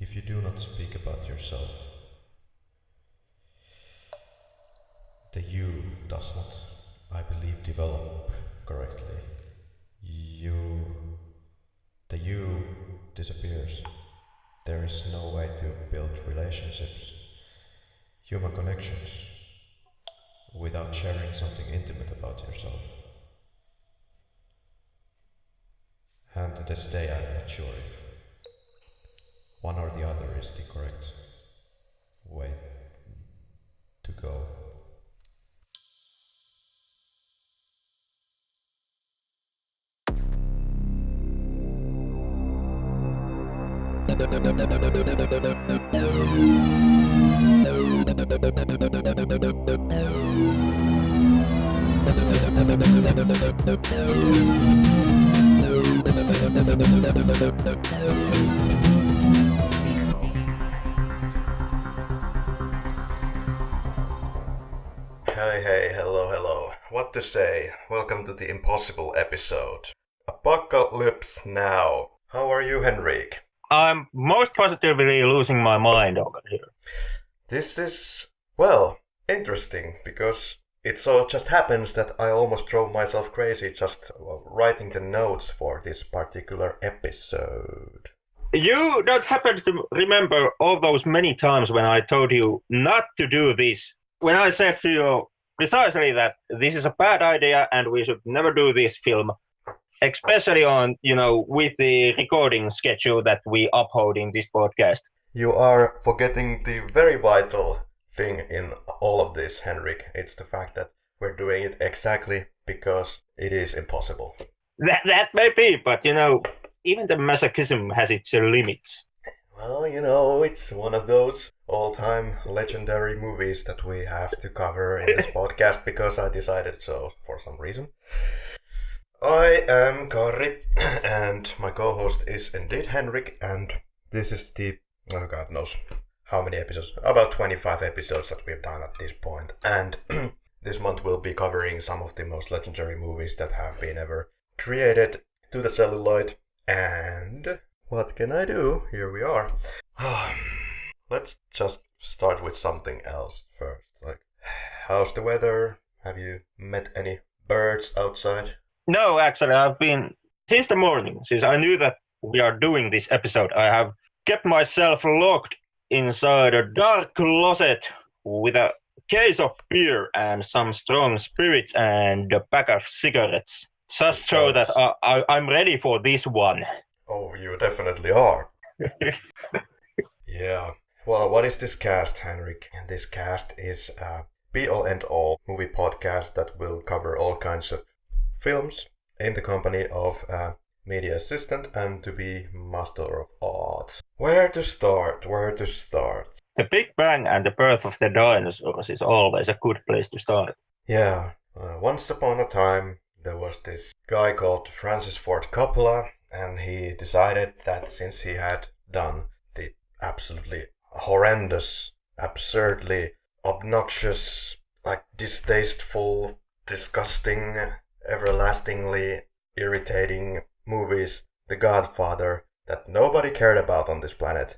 if you do not speak about yourself, the you does not, I believe, develop correctly. The you disappears. There is no way to build relationships, human connections, without sharing something intimate about yourself. And to this day I'm not sure if one or the other is the correct way to go. Hey, hello. What to say? Welcome to the impossible episode. Apocalypse now. How are you, Henrik? I'm most positively losing my mind over here. This is, well, interesting, because it so just happens that I almost drove myself crazy just writing the notes for this particular episode. You don't happen to remember all those many times when I told you not to do this? When I said to you precisely that this is a bad idea and we should never do this film, especially on, with the recording schedule that we uphold in this podcast. You are forgetting the very vital thing in all of this, Henrik. It's the fact that we're doing it exactly because it is impossible. That may be, but even the masochism has its limits. Well, it's one of those all-time legendary movies that we have to cover in this podcast because I decided so for some reason. I am Karri, and my co-host is indeed Henrik, and this is the, oh God knows how many episodes, about 25 episodes that we've done at this point, and this month we'll be covering some of the most legendary movies that have been ever created to the celluloid, and what can I do? Here we are. Let's just start with something else first, like, how's the weather? Have you met any birds outside? No, actually, I've been, since the morning, since I knew that we are doing this episode, I have kept myself locked inside a dark closet with a case of beer and some strong spirits and a pack of cigarettes, just so that I'm ready for this one. Oh, you definitely are. Yeah. Well, what is this cast, Henrik? This cast is a be-all-end-all movie podcast that will cover all kinds of films in the company of a media assistant and to be master of arts. Where to start? The Big Bang and the birth of the dinosaurs is always a good place to start. Yeah. Once upon a time, there was this guy called Francis Ford Coppola, and he decided that since he had done the absolutely horrendous, absurdly obnoxious, like distasteful, disgusting, everlastingly irritating movies, The Godfather, that nobody cared about on this planet,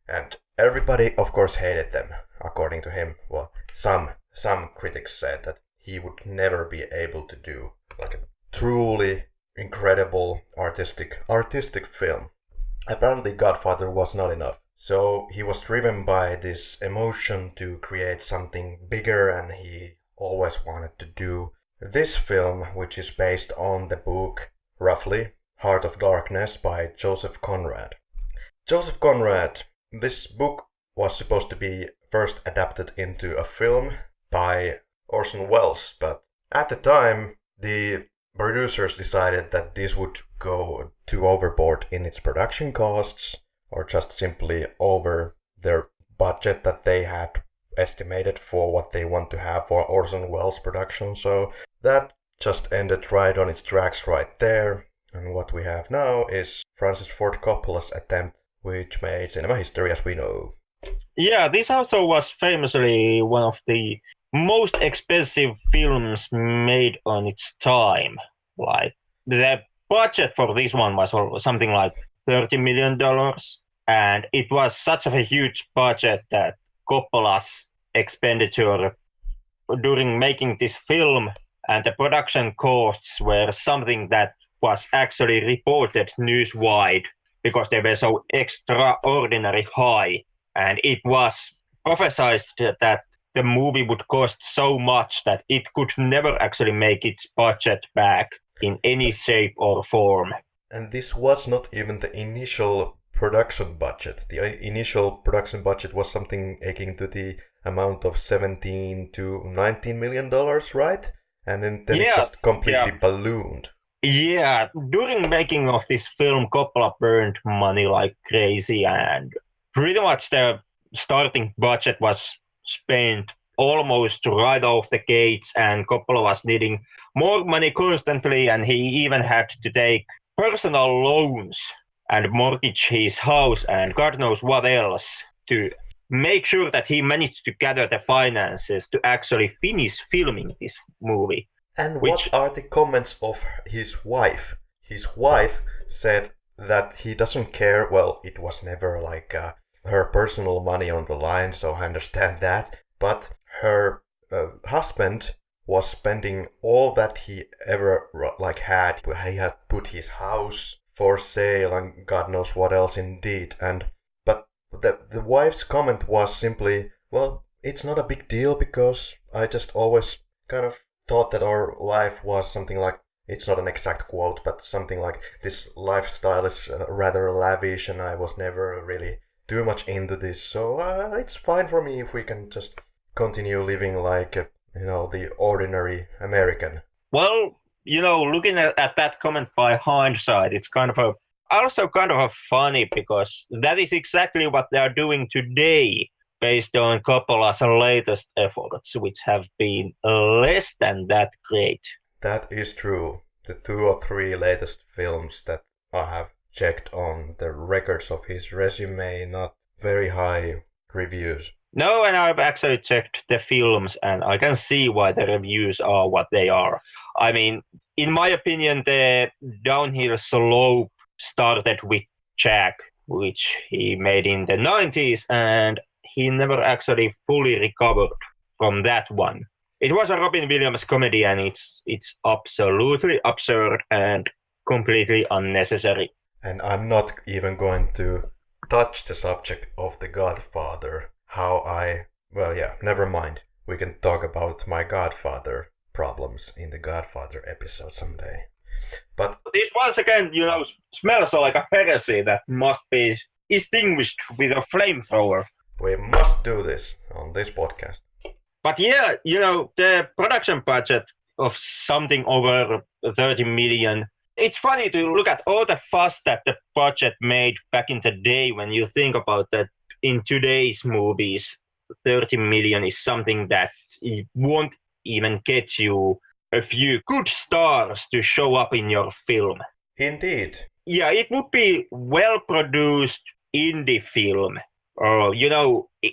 and everybody of course hated them, according to him. Well, some critics said that he would never be able to do like a truly incredible artistic film. Apparently Godfather was not enough, so he was driven by this emotion to create something bigger, and he always wanted to do this film, which is based on the book, roughly, Heart of Darkness by Joseph Conrad. Joseph Conrad, this book was supposed to be first adapted into a film by Orson Welles, but at the time the producers decided that this would go too overboard in its production costs, or just simply over their budget that they had estimated for what they want to have for Orson Welles production, so that just ended right on its tracks right there, and what we have now is Francis Ford Coppola's attempt, which made cinema history as we know. Yeah, this also was famously one of the most expensive films made on its time. Like, the budget for this one was something like $30 million, And it was such a huge budget that Coppola's expenditure during making this film and the production costs were something that was actually reported newswide because they were so extraordinary high. And it was prophesied that the movie would cost so much that it could never actually make its budget back in any shape or form. And this was not even the initial production budget. The initial production budget was something akin to the amount of $17 to $19 million, right? And then it just completely ballooned. Yeah, during making of this film, Coppola burned money like crazy, and pretty much the starting budget was spent almost right off the gates, and Coppola was needing more money constantly, and he even had to take personal loans and mortgage his house and God knows what else to make sure that he managed to gather the finances to actually finish filming this movie. And what are the comments of his wife? His wife said that he doesn't care. Well, it was never like her personal money on the line, so I understand that. But her husband was spending all that he ever had. He had put his house for sale and God knows what else indeed. But the wife's comment was simply, well, it's not a big deal because I just always kind of thought that our life was something like, it's not an exact quote, but something like, this lifestyle is rather lavish and I was never really too much into this, so it's fine for me if we can just continue living like the ordinary American. Well, looking at that comment by hindsight, it's also kind of funny because that is exactly what they are doing today based on Coppola's latest efforts, which have been less than that great. That is true. The 2 or 3 latest films that I have checked on the records of his resume, not very high reviews. No, and I've actually checked the films, and I can see why the reviews are what they are. I mean, in my opinion, the downhill slope started with Jack, which he made in the 90s, and he never actually fully recovered from that one. It was a Robin Williams comedy, and it's absolutely absurd and completely unnecessary. And I'm not even going to touch the subject of The Godfather. Never mind. We can talk about my Godfather problems in the Godfather episode someday. But this once again, smells like a heresy that must be extinguished with a flamethrower. We must do this on this podcast. But yeah, the production budget of something over 30 million. It's funny to look at all the fuss that the budget made back in the day when you think about that in today's movies. 30 million is something that won't even get you a few good stars to show up in your film. Indeed. Yeah, it would be well-produced indie film, or,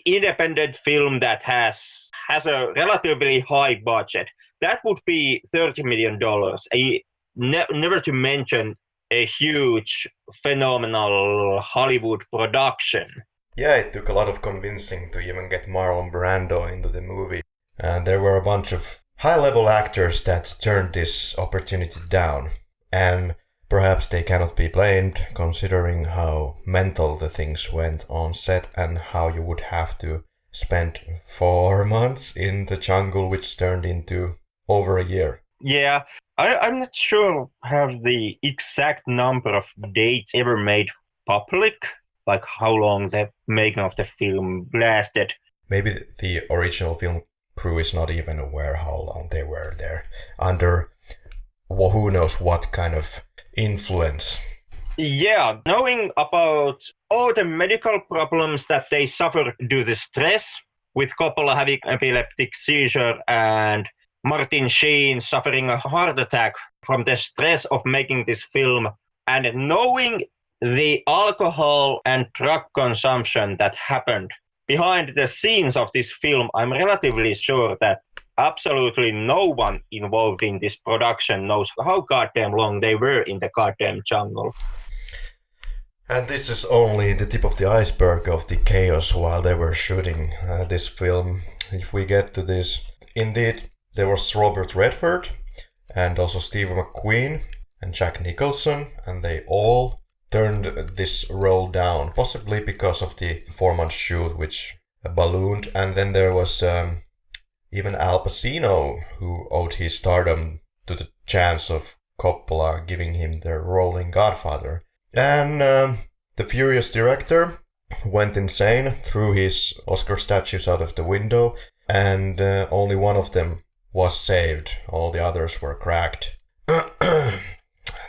independent film that has a relatively high budget. That would be $30 million. Never to mention a huge, phenomenal Hollywood production. Yeah, it took a lot of convincing to even get Marlon Brando into the movie. And there were a bunch of high-level actors that turned this opportunity down. And perhaps they cannot be blamed, considering how mental the things went on set and how you would have to spend 4 months in the jungle, which turned into over a year. Yeah, I'm not sure have the exact number of dates ever made public, like how long the making of the film lasted. Maybe the original film crew is not even aware how long they were there, under who knows what kind of influence. Yeah, knowing about all the medical problems that they suffer due to stress, with Coppola having epileptic seizure and Martin Sheen suffering a heart attack from the stress of making this film, and knowing the alcohol and drug consumption that happened behind the scenes of this film, I'm relatively sure that absolutely no one involved in this production knows how goddamn long they were in the goddamn jungle. And this is only the tip of the iceberg of the chaos while they were shooting this film. If we get to this, indeed, there was Robert Redford and also Steve McQueen and Jack Nicholson, and they all turned this role down, possibly because of the 4-month shoot, which ballooned. And then there was even Al Pacino, who owed his stardom to the chance of Coppola giving him the role in Godfather. And the furious director went insane, threw his Oscar statues out of the window, and only one of them was saved. All the others were cracked.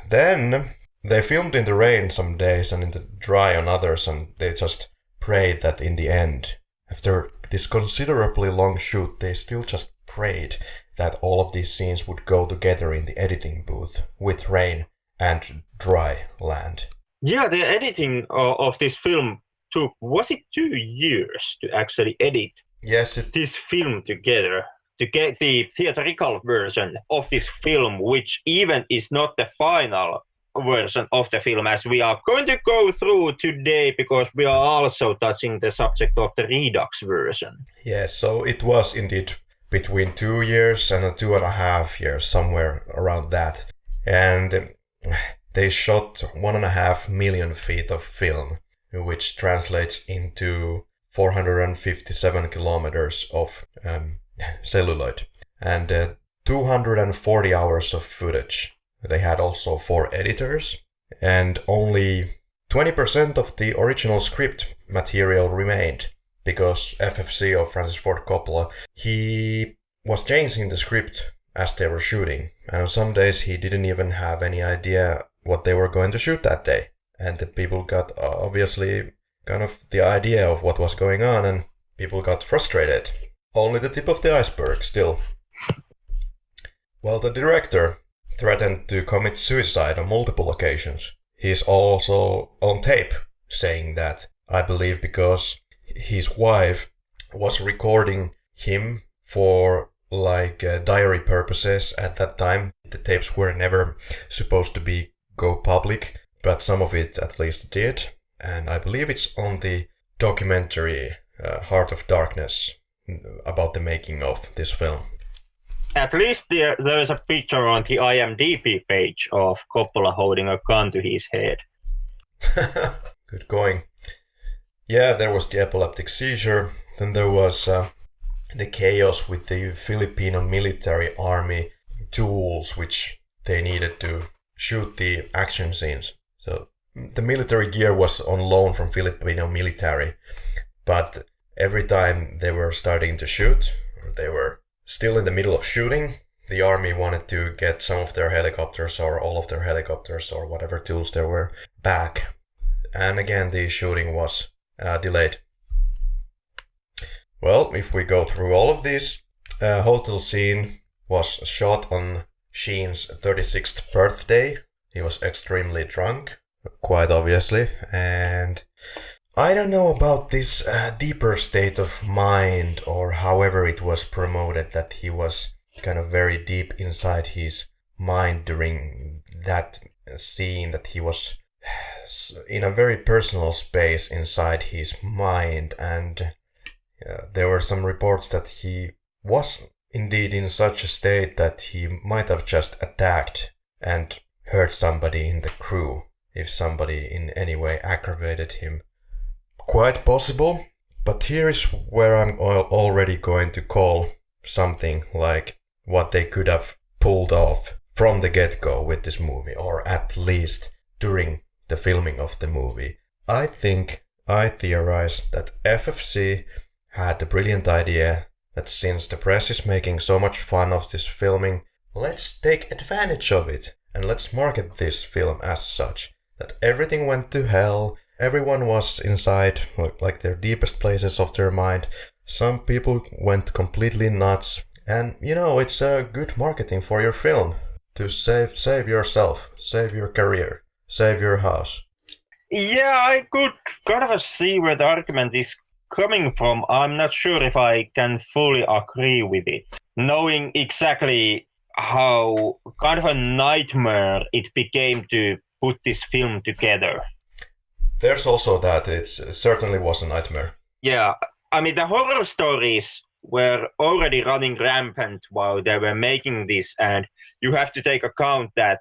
Then they filmed in the rain some days and in the dry on others, and they just prayed that in the end, after this considerably long shoot, they still just prayed that all of these scenes would go together in the editing booth with rain and dry land. Yeah, the editing of this film took, was it 2 years to actually edit this film together, to get the theatrical version of this film, which even is not the final version of the film, as we are going to go through today, because we are also touching the subject of the Redux version. Yes, so it was indeed between 2 years and 2.5 years, somewhere around that. And they shot 1.5 million feet of film, which translates into 457 kilometers of celluloid and 240 hours of footage. They had also 4 editors, and only 20% of the original script material remained, because FFC, or Francis Ford Coppola, he was changing the script as they were shooting, and on some days he didn't even have any idea what they were going to shoot that day, and the people got obviously kind of the idea of what was going on, and people got frustrated. Only the tip of the iceberg still. Well, the director threatened to commit suicide on multiple occasions. He's also on tape saying that, I believe, because his wife was recording him for diary purposes. At that time, the tapes were never supposed to go public, but some of it at least did. And I believe it's on the documentary Heart of Darkness about the making of this film. At least there is a picture on the IMDb page of Coppola holding a gun to his head. Good going. Yeah, there was the epileptic seizure. Then there was the chaos with the Filipino military army tools which they needed to shoot the action scenes. So the military gear was on loan from Filipino military, but every time they were starting to shoot, they were still in the middle of shooting, the army wanted to get some of their helicopters or all of their helicopters or whatever tools there were back. And again, the shooting was delayed. Well, if we go through all of these, hotel scene was shot on Sheen's 36th birthday. He was extremely drunk, quite obviously, and I don't know about this deeper state of mind, or however it was promoted, that he was kind of very deep inside his mind during that scene, that he was in a very personal space inside his mind, and there were some reports that he was indeed in such a state that he might have just attacked and hurt somebody in the crew if somebody in any way aggravated him. Quite possible, but here is where I'm already going to call something like what they could have pulled off from the get-go with this movie, or at least during the filming of the movie. I theorize that FFC had the brilliant idea that since the press is making so much fun of this filming, let's take advantage of it and let's market this film as such. That everything went to hell. Everyone was inside, like their deepest places of their mind. Some people went completely nuts. And, it's good marketing for your film. To save yourself, save your career, save your house. Yeah, I could kind of see where the argument is coming from. I'm not sure if I can fully agree with it. Knowing exactly how kind of a nightmare it became to put this film together. there's also that it certainly was a nightmare. Yeah, I mean, the horror stories were already running rampant while they were making this, and you have to take account that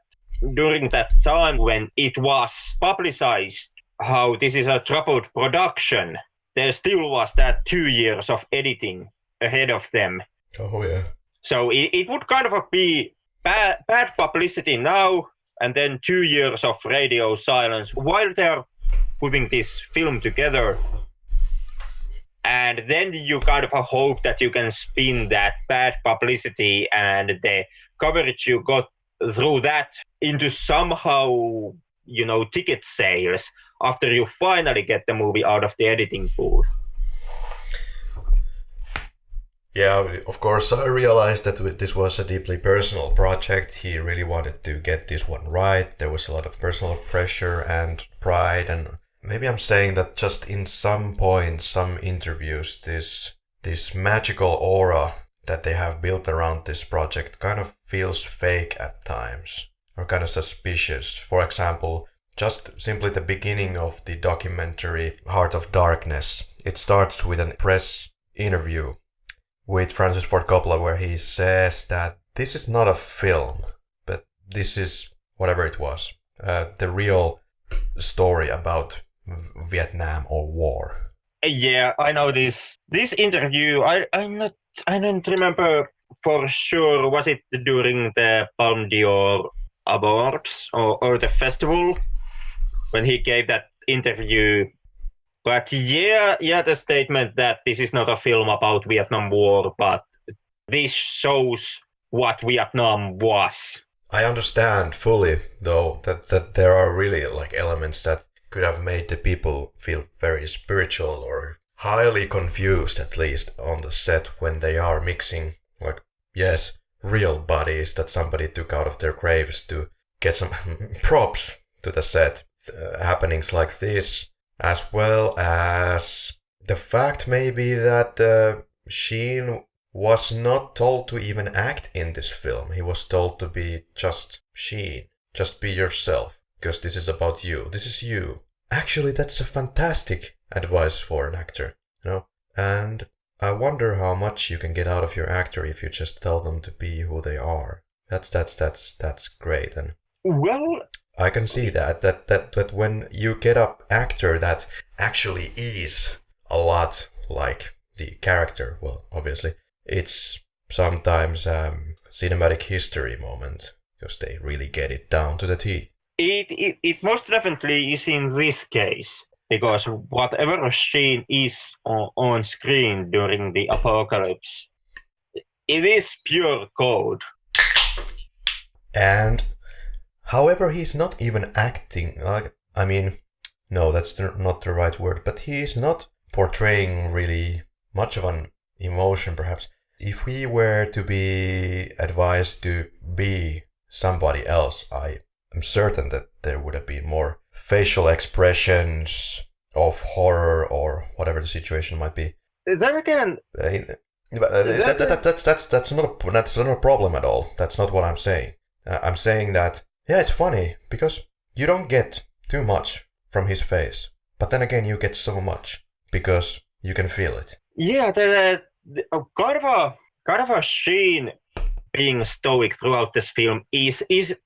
during that time when it was publicized how this is a troubled production, there still was that 2 years of editing ahead of them. Oh, yeah. So it would kind of be bad publicity now, and then 2 years of radio silence while they're putting this film together. And then you kind of hope that you can spin that bad publicity and the coverage you got through that into somehow, ticket sales after you finally get the movie out of the editing booth. Yeah, of course, I realized that this was a deeply personal project. He really wanted to get this one right. There was a lot of personal pressure and pride, and maybe I'm saying that just in some points, some interviews, this magical aura that they have built around this project kind of feels fake at times, or kind of suspicious. For example, just simply the beginning of the documentary Heart of Darkness. It starts with a press interview with Francis Ford Coppola where he says that this is not a film, but this is whatever it was, the real story about Vietnam or war. Yeah, I know this interview. I don't remember for sure. Was it during the Palme d'Or Awards or the festival when he gave that interview? But yeah, the statement that this is not a film about Vietnam War, but this shows what Vietnam was. I understand fully, though, that there are really elements that could have made the people feel very spiritual or highly confused, at least on the set when they are mixing, real bodies that somebody took out of their graves to get some props to the set. Happenings like this, as well as the fact maybe that Sheen was not told to even act in this film. He was told to be just Sheen, just be yourself, because this is about you. This is you. Actually, that's a fantastic advice for an actor, And I wonder how much you can get out of your actor if you just tell them to be who they are. That's great, and well, I can see that when you get an actor that actually is a lot like the character, well, obviously, it's sometimes cinematic history moment because they really get it down to the T. It most definitely is in this case, because whatever Sheen is on screen during the apocalypse, it is pure code. And however, he's not even acting, no, that's not the right word, but he's not portraying really much of an emotion, perhaps. If we were to be advised to be somebody else, I am certain that there would have been more facial expressions of horror or whatever the situation might be. Then again, that's not a problem at all. That's not what I'm saying. I'm saying that, yeah, it's funny because you don't get too much from his face, but then again, you get so much because you can feel it. Yeah, the kind of a Sheen being stoic throughout this film is the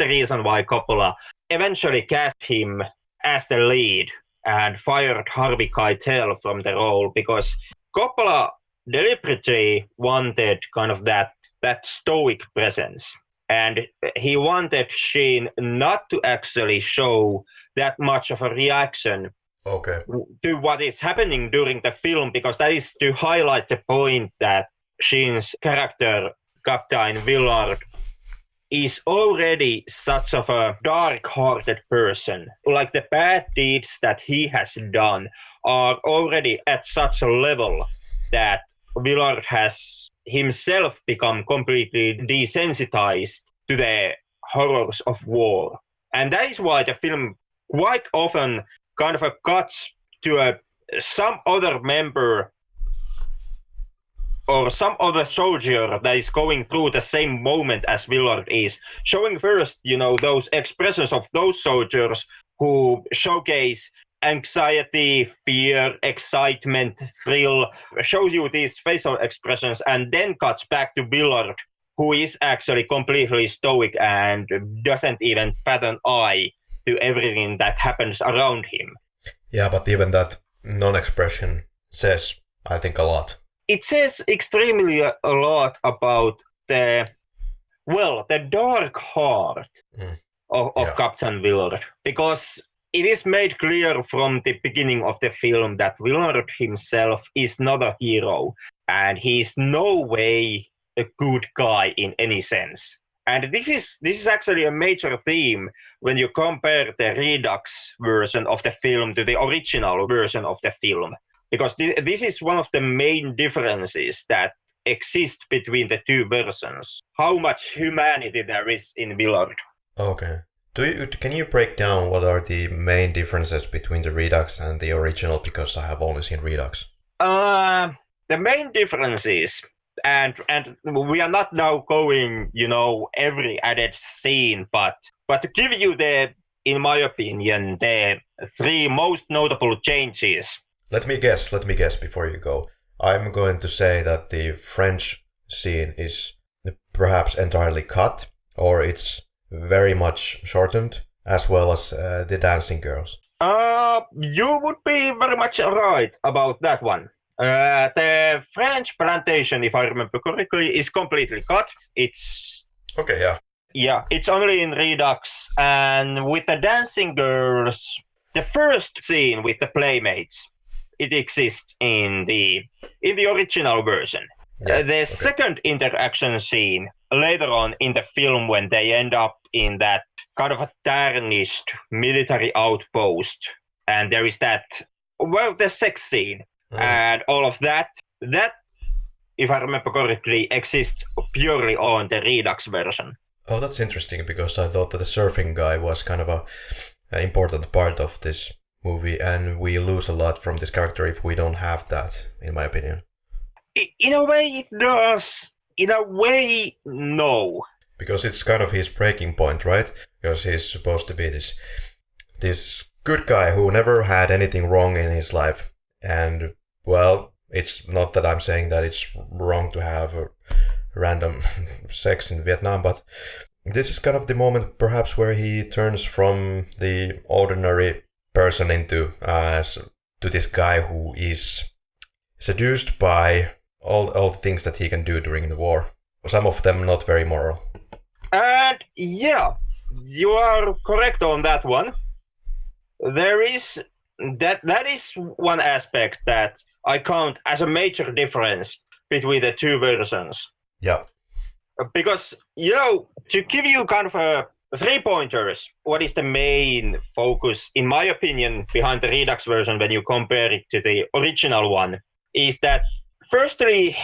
reason why Coppola eventually cast him as the lead and fired Harvey Keitel from the role, because Coppola deliberately wanted kind of that stoic presence. And he wanted Sheen not to actually show that much of a reaction to what is happening during the film, because that is to highlight the point that Sheen's character, Captain Willard, is already such of a dark-hearted person. Like, the bad deeds that he has done are already at such a level that Willard has himself become completely desensitized to the horrors of war. And that is why the film quite often kind of cuts to some other member or some other soldier that is going through the same moment as Willard is, showing first, those expressions of those soldiers who showcase anxiety, fear, excitement, thrill, shows you these facial expressions, and then cuts back to Willard, who is actually completely stoic and doesn't even bat an eye to everything that happens around him. Yeah, but even that non-expression says, I think, a lot. It says extremely a lot about the dark heart of Captain Willard, because it is made clear from the beginning of the film that Willard himself is not a hero, and he is no way a good guy in any sense. And this is actually a major theme when you compare the Redux version of the film to the original version of the film, because this is one of the main differences that exist between the two versions. How much humanity there is in Willard. Okay. Can you break down what are the main differences between the Redux and the original? Because I have only seen Redux. The main differences, and we are not now going, every added scene, but to give you in my opinion, the three most notable changes. Let me guess before you go. I'm going to say that the French scene is perhaps entirely cut, or it's very much shortened, as well as the dancing girls. You would be very much right about that one. The French plantation, if I remember correctly, is completely cut. It's okay, yeah. Yeah, it's only in Redux, and with the dancing girls, the first scene with the playmates, it exists in the original version. Yeah, the second interaction scene later on in the film, when they end up in that kind of a tarnished military outpost, and there is that, the sex scene and all of that, if I remember correctly, exists purely on the Redux version. Oh, that's interesting, because I thought that the surfing guy was kind of an important part of this movie, and we lose a lot from this character if we don't have that, in my opinion. In a way, it does. In a way, no. Because it's kind of his breaking point, right? Because he's supposed to be this good guy who never had anything wrong in his life. And, well, it's not that I'm saying that it's wrong to have random sex in Vietnam, but this is kind of the moment perhaps where he turns from the ordinary person into to this guy who is seduced by all the things that he can do during the war. Some of them not very moral. And yeah, you are correct on that one. There is that is one aspect that I count as a major difference between the two versions. Yeah. Because, to give you kind of a 3 pointers, what is the main focus, in my opinion, behind the Redux version when you compare it to the original one, is that firstly,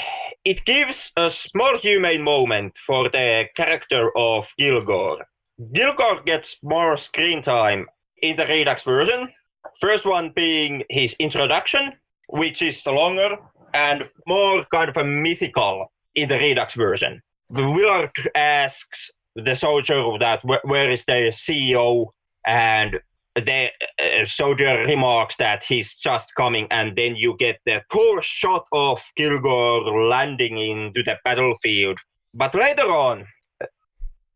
it gives a small humane moment for the character of Kilgore. Kilgore gets more screen time in the Redux version. First one being his introduction, which is longer and more kind of a mythical in the Redux version. Willard asks the soldier that where is the CEO, and the soldier remarks that he's just coming, and then you get the cool shot of Kilgore landing into the battlefield. But later on,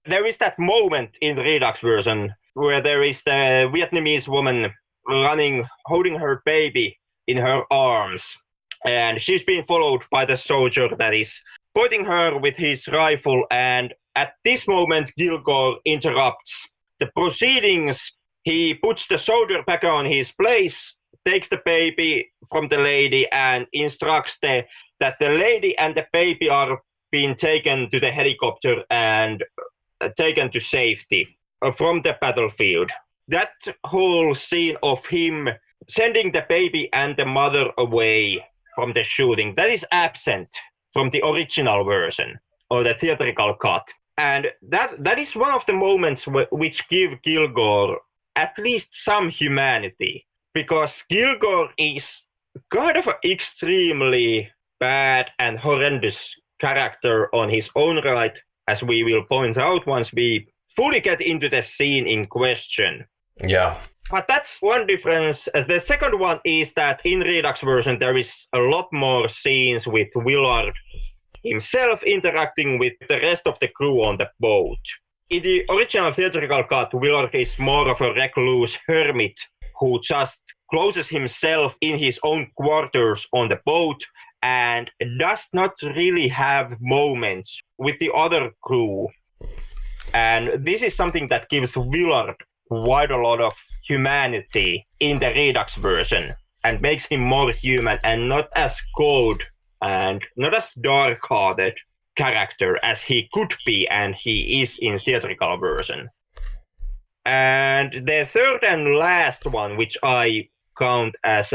there is that moment in the Redux version where there is the Vietnamese woman running, holding her baby in her arms, and she's being followed by the soldier that is pointing her with his rifle, and at this moment Kilgore interrupts the proceedings. He puts the soldier back on his place, takes the baby from the lady, and instructs that the lady and the baby are being taken to the helicopter and taken to safety from the battlefield. That whole scene of him sending the baby and the mother away from the shooting, that is absent from the original version or the theatrical cut. And that is one of the moments which give Kilgore at least some humanity, because Kilgore is kind of an extremely bad and horrendous character on his own right, as we will point out once we fully get into the scene in question. Yeah, But that's one difference. The second one is that in Redux version there is a lot more scenes with Willard himself interacting with the rest of the crew on the boat. In the original theatrical cut, Willard is more of a recluse hermit who just closes himself in his own quarters on the boat and does not really have moments with the other crew. And this is something that gives Willard quite a lot of humanity in the Redux version and makes him more human and not as cold and not as dark-hearted character as he could be and he is in theatrical version. And the third and last one, which I count as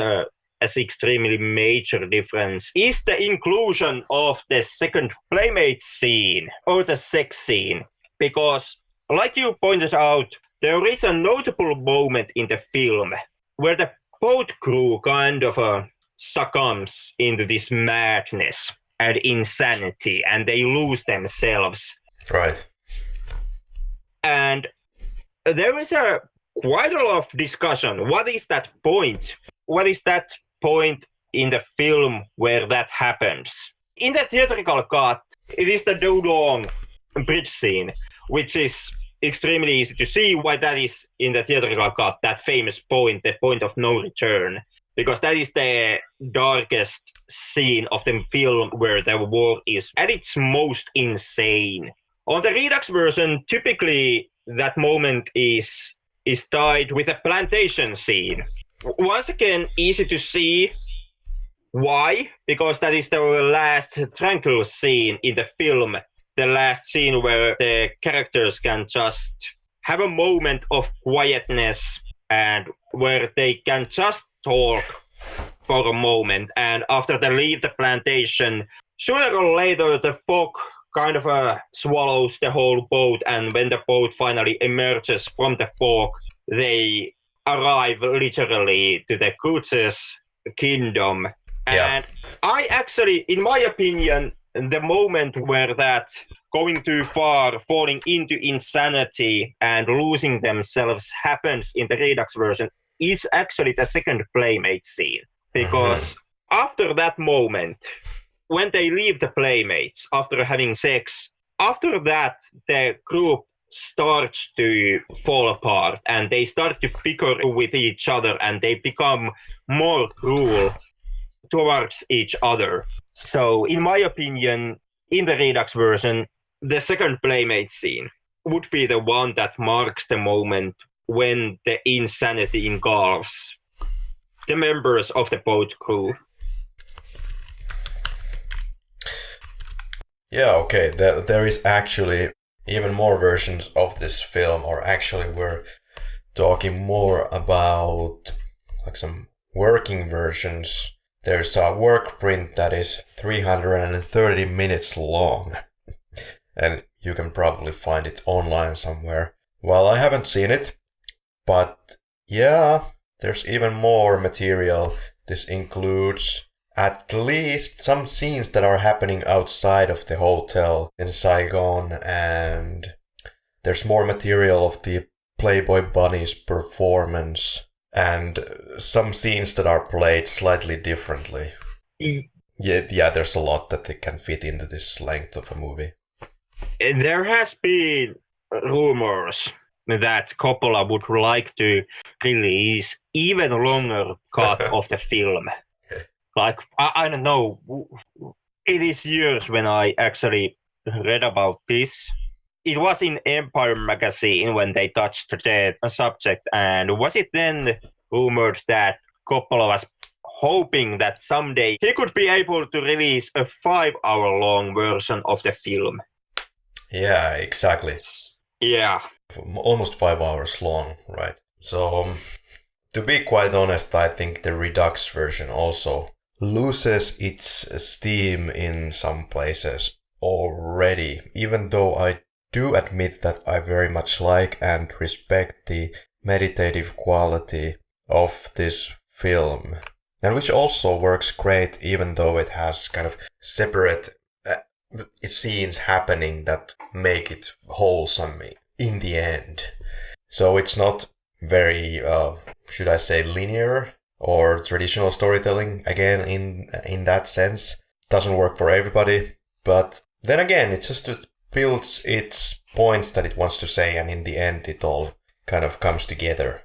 extremely major difference, is the inclusion of the second playmate scene or the sex scene. Because, like you pointed out, there is a notable moment in the film where the boat crew kind of succumbs into this madness and insanity, and they lose themselves. Right. And there is quite a lot of discussion. What is that point? What is that point in the film where that happens? In the theatrical cut, it is the Duvall bridge scene, which is extremely easy to see why that is in the theatrical cut, that famous point, the point of no return, because that is the darkest scene of the film where the war is at its most insane. On the Redux version, typically that moment is tied with a plantation scene. Once again, easy to see why, because that is the last tranquil scene in the film, the last scene where the characters can just have a moment of quietness and where they can just talk for a moment. And after they leave the plantation, sooner or later the fog kind of swallows the whole boat, and when the boat finally emerges from the fog, they arrive literally to the Cruce's kingdom. Yeah. And I actually, in my opinion, the moment where that going too far, falling into insanity and losing themselves happens in the Redux version is actually the second playmate scene. Because after that moment, when they leave the playmates after having sex, after that the group starts to fall apart and they start to bicker with each other and they become more cruel towards each other. So, in my opinion, in the Redux version, the second playmate scene would be the one that marks the moment when the insanity engulfs the members of the boat crew. Yeah, okay. There is actually even more versions of this film, or actually we're talking more about like some working versions. There's a work print that is 330 minutes long, and you can probably find it online somewhere. Well, I haven't seen it, but yeah, there's even more material. This includes at least some scenes that are happening outside of the hotel in Saigon, and there's more material of the Playboy Bunny's performance, and some scenes that are played slightly differently. Yeah, there's a lot that they can fit into this length of a movie. There has been rumors that Coppola would like to release even longer cut of the film. Like, I don't know, it is years when I actually read about this. It was in Empire magazine when they touched the subject, and was it then rumored that Coppola was hoping that someday he could be able to release a 5-hour-long version of the film? Yeah, exactly. Yeah. Almost 5 hours long, right? So, to be quite honest, I think the Redux version also loses its steam in some places already, even though I do admit that I very much like and respect the meditative quality of this film, and which also works great even though it has kind of separate scenes happening that make it wholesome in the end. So it's not very, should I say, linear or traditional storytelling. Again, in that sense, doesn't work for everybody. But then again, it just builds its points that it wants to say, and in the end, it all kind of comes together.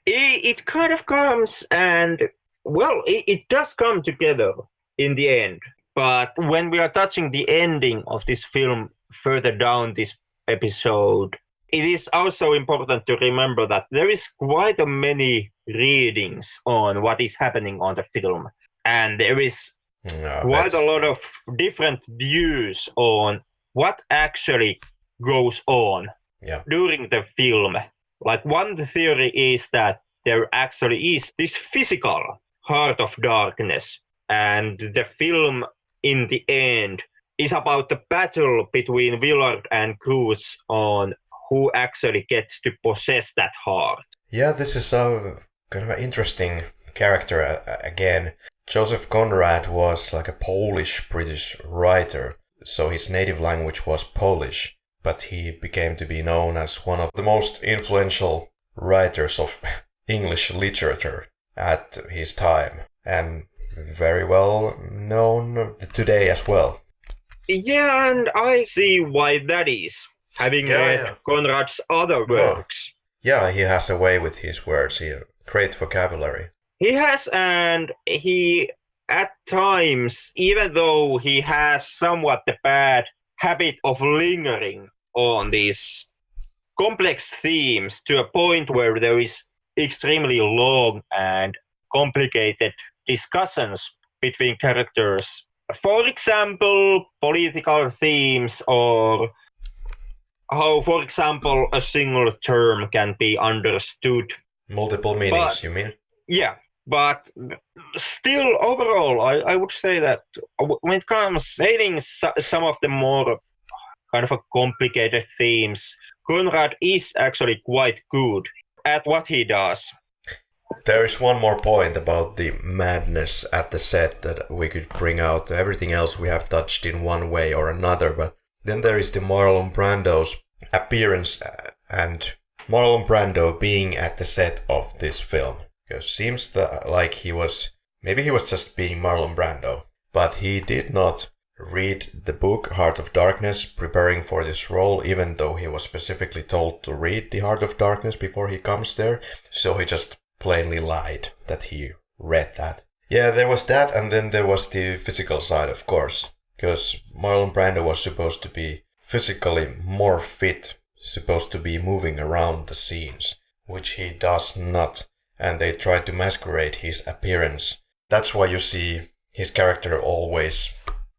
It kind of comes, and well, it does come together in the end. But when we are touching the ending of this film further down this episode, it is also important to remember that there is quite a many readings on what is happening on the film. And there is quite a lot of different views on what actually goes on during the film. Like, one theory is that there actually is this physical heart of darkness, and the film in the end is about the battle between Willard and Cruz on who actually gets to possess that heart. Yeah, this is a kind of an interesting character again. Joseph Conrad was like a Polish-British writer, so his native language was Polish, but he became to be known as one of the most influential writers of English literature at his time, and very well known today as well. Yeah, and I see why that is, having read Conrad's other works. Yeah, he has a way with his words, great vocabulary. He has, and he, at times, even though he has somewhat the bad habit of lingering on these complex themes to a point where there is extremely long and complicated discussions between characters. For example, political themes, or how, for example, a single term can be understood. Multiple meanings, you mean? Yeah, but still, overall, I would say that when it comes saying some of the more kind of a complicated themes, Conrad is actually quite good at what he does. There is one more point about the madness at the set that we could bring out. Everything else we have touched in one way or another, but then there is the Marlon Brando's appearance and Marlon Brando being at the set of this film. It seems like he was just being Marlon Brando, but he did not read the book Heart of Darkness preparing for this role, even though he was specifically told to read the Heart of Darkness before he comes there, so he just plainly lied that he read that. Yeah, there was that, and then there was the physical side, of course, because Marlon Brando was supposed to be physically more fit, supposed to be moving around the scenes, which he does not, and they tried to masquerade his appearance. That's why you see his character always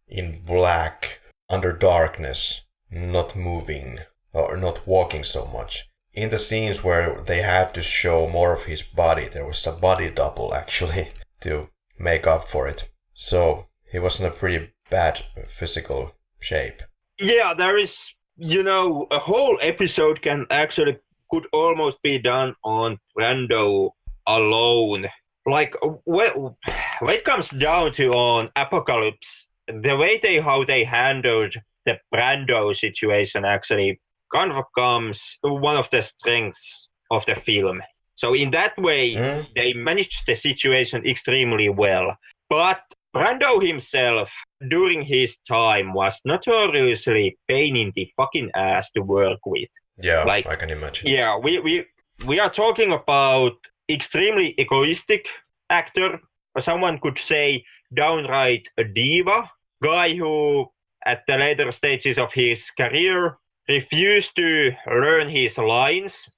in black, under darkness, not moving, or not walking so much. In the scenes where they had to show more of his body, there was a body double actually to make up for it. So he was in a pretty bad physical shape. Yeah, there is, a whole episode could almost be done on Brando alone. Like, when it comes down to on Apocalypse, the way how they handled the Brando situation actually kind of becomes one of the strengths of the film. So in that way, they managed the situation extremely well. But Brando himself, during his time, was notoriously pain in the fucking ass to work with. Yeah, I can imagine. Yeah, we are talking about extremely egoistic actor, or someone could say downright a diva, guy who at the later stages of his career refused to learn his lines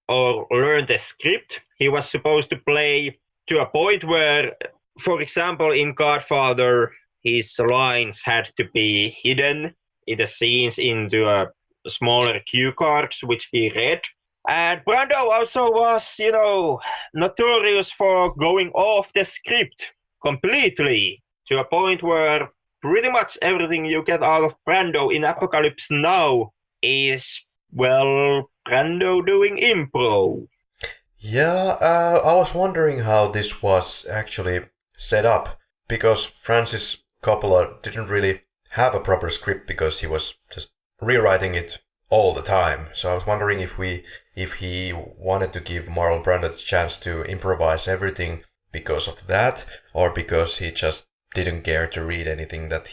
or learn the script he was supposed to play, to a point where, for example, in Godfather, his lines had to be hidden in the scenes into a smaller cue cards, which he read. And Brando also was, notorious for going off the script completely, to a point where pretty much everything you get out of Brando in Apocalypse Now is, well, Brando doing improv. Yeah, I was wondering how this was actually set up, because Francis Coppola didn't really have a proper script because he was just rewriting it all the time. So I was wondering if he wanted to give Marlon Brando the chance to improvise everything because of that, or because he just didn't care to read anything that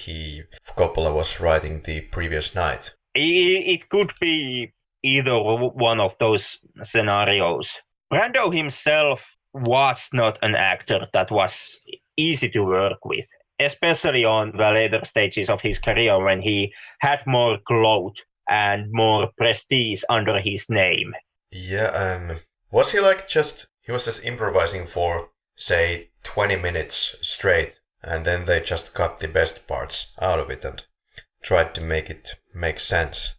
Coppola was writing the previous night. It could be either one of those scenarios. Brando himself was not an actor that was easy to work with, especially on the later stages of his career when he had more clout and more prestige under his name. Yeah, was he he was just improvising for, say, 20 minutes straight, and then they just cut the best parts out of it and tried to make it make sense.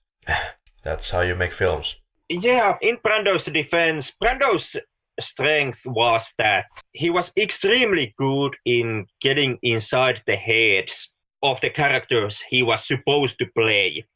That's how you make films. Yeah, in Brando's defense, Brando's strength was that he was extremely good in getting inside the heads of the characters he was supposed to play.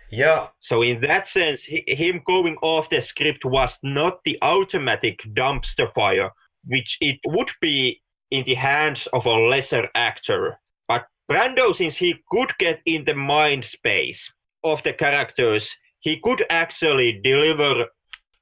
Yeah. So in that sense, him going off the script was not the automatic dumpster fire, which it would be in the hands of a lesser actor. But Brando, since he could get in the mind space of the characters, he could actually deliver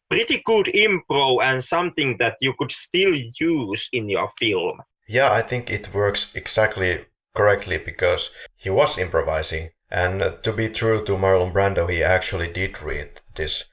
pretty good improv and something that you could still use in your film. Yeah, I think it works exactly correctly because he was improvising. And to be true to Marlon Brando, he actually did read this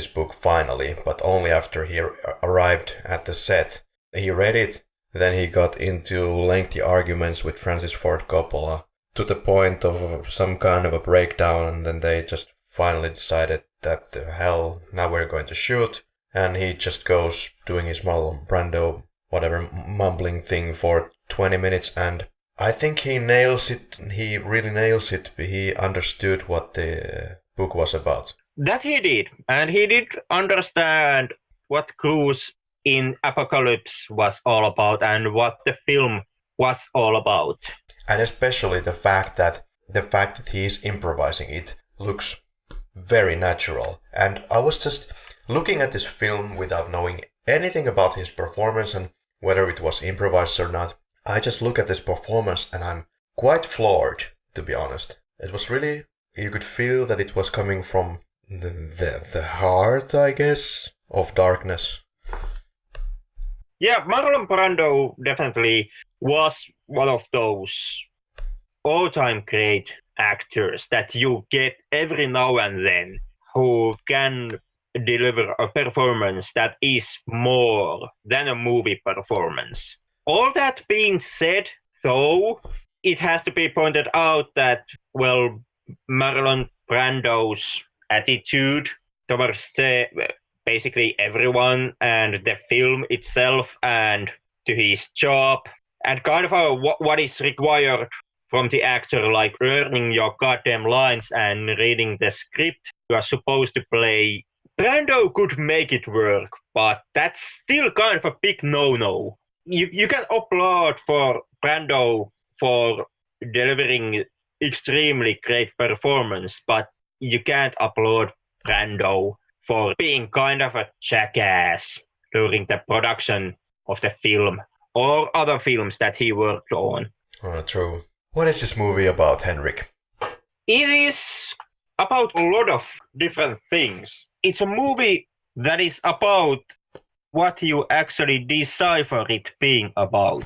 book finally, but only after he arrived at the set. He read it, then he got into lengthy arguments with Francis Ford Coppola to the point of some kind of a breakdown, and then they just finally decided that the hell, now we're going to shoot. And he just goes doing his Marlon Brando, whatever, mumbling thing for 20 minutes, and I think he nails it. He really nails it. He understood what the book was about. That he did. And he did understand what Cruise in Apocalypse was all about and what the film was all about. And especially the fact that he is improvising, it looks very natural. And I was just looking at this film without knowing anything about his performance and whether it was improvised or not. I just look at this performance and I'm quite floored, to be honest. It was really, you could feel that it was coming from the heart, I guess, of darkness. Yeah, Marlon Brando definitely was one of those all-time great actors that you get every now and then who can deliver a performance that is more than a movie performance. All that being said, though, it has to be pointed out that, well, Marlon Brando's attitude towards basically everyone and the film itself and to his job and kind of what is required from the actor, like learning your goddamn lines and reading the script you are supposed to play. Brando could make it work, but that's still kind of a big no-no. You can applaud for Brando for delivering extremely great performance, but you can't applaud Brando for being kind of a jackass during the production of the film or other films that he worked on. True. What is this movie about, Henrik? It is about a lot of different things. It's a movie that is about what you actually decipher it being about.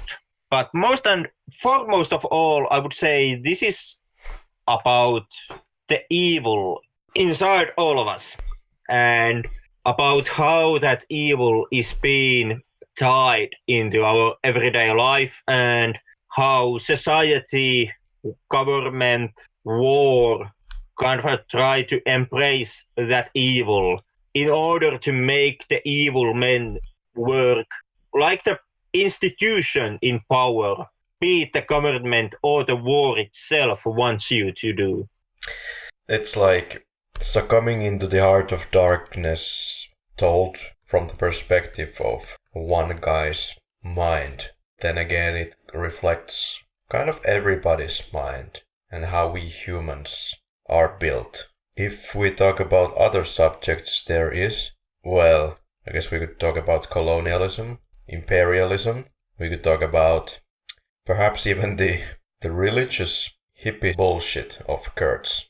But most and foremost of all, I would say this is about the evil inside all of us and about how that evil is being tied into our everyday life and how society, government, war kind of try to embrace that evil in order to make the evil men work like the institution in power, be it the government or the war itself, wants you to do. It's like succumbing into the heart of darkness, told from the perspective of one guy's mind. Then again, it reflects kind of everybody's mind and how we humans are built. If we talk about other subjects there is, well, I guess we could talk about colonialism, imperialism. We could talk about perhaps even the religious hippie bullshit of Kurtz.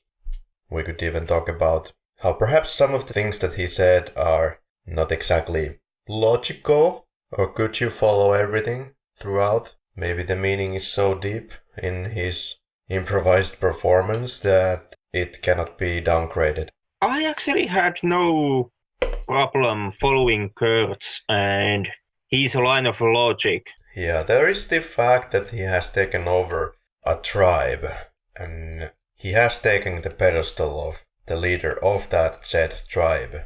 We could even talk about how perhaps some of the things that he said are not exactly logical, or could you follow everything throughout? Maybe the meaning is so deep in his improvised performance that it cannot be downgraded. I actually had no problem following Kurtz and his line of logic. Yeah, there is the fact that he has taken over a tribe, and he has taken the pedestal of the leader of that said tribe,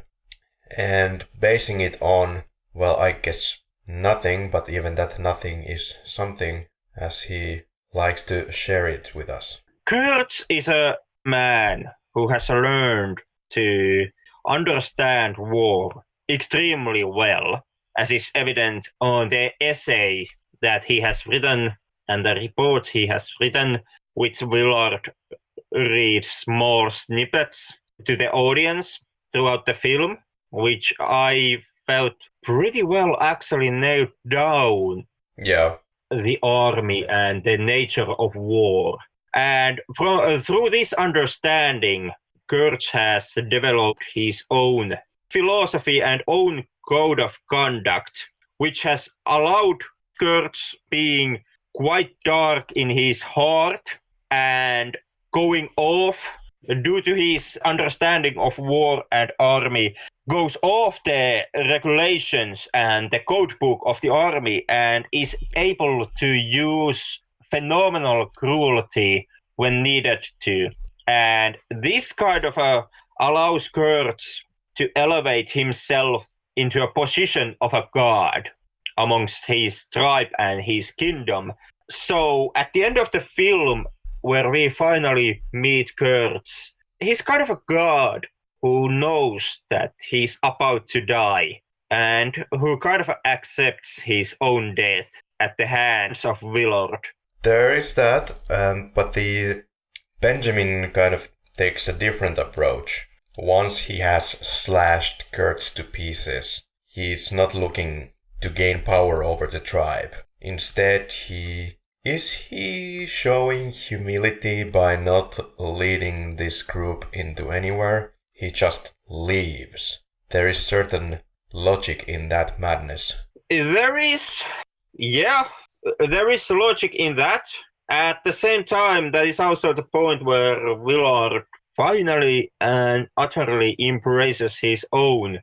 and basing it on, well, I guess nothing, but even that nothing is something, as he likes to share it with us. Kurtz is a man who has learned to understand war extremely well, as is evident on the essay that he has written and the reports he has written, which Willard reads small snippets to the audience throughout the film, which I felt pretty well actually nailed down Yeah. the army and the nature of war. And through this understanding, Kurtz has developed his own philosophy and own code of conduct, which has allowed Kurtz being quite dark in his heart and going off due to his understanding of war and army, goes off the regulations and the code book of the army and is able to use phenomenal cruelty when needed to. And this kind of allows Kurtz to elevate himself into a position of a god amongst his tribe and his kingdom. So at the end of the film, where we finally meet Kurtz, he's kind of a god who knows that he's about to die and who kind of accepts his own death at the hands of Willard. There is that, but the Benjamin kind of takes a different approach. Once he has slashed Kurtz to pieces, he's not looking to gain power over the tribe. Instead, is he showing humility by not leading this group into anywhere? He just leaves. There is certain logic in that madness. There is logic in that. At the same time, that is also the point where Willard finally and utterly embraces his own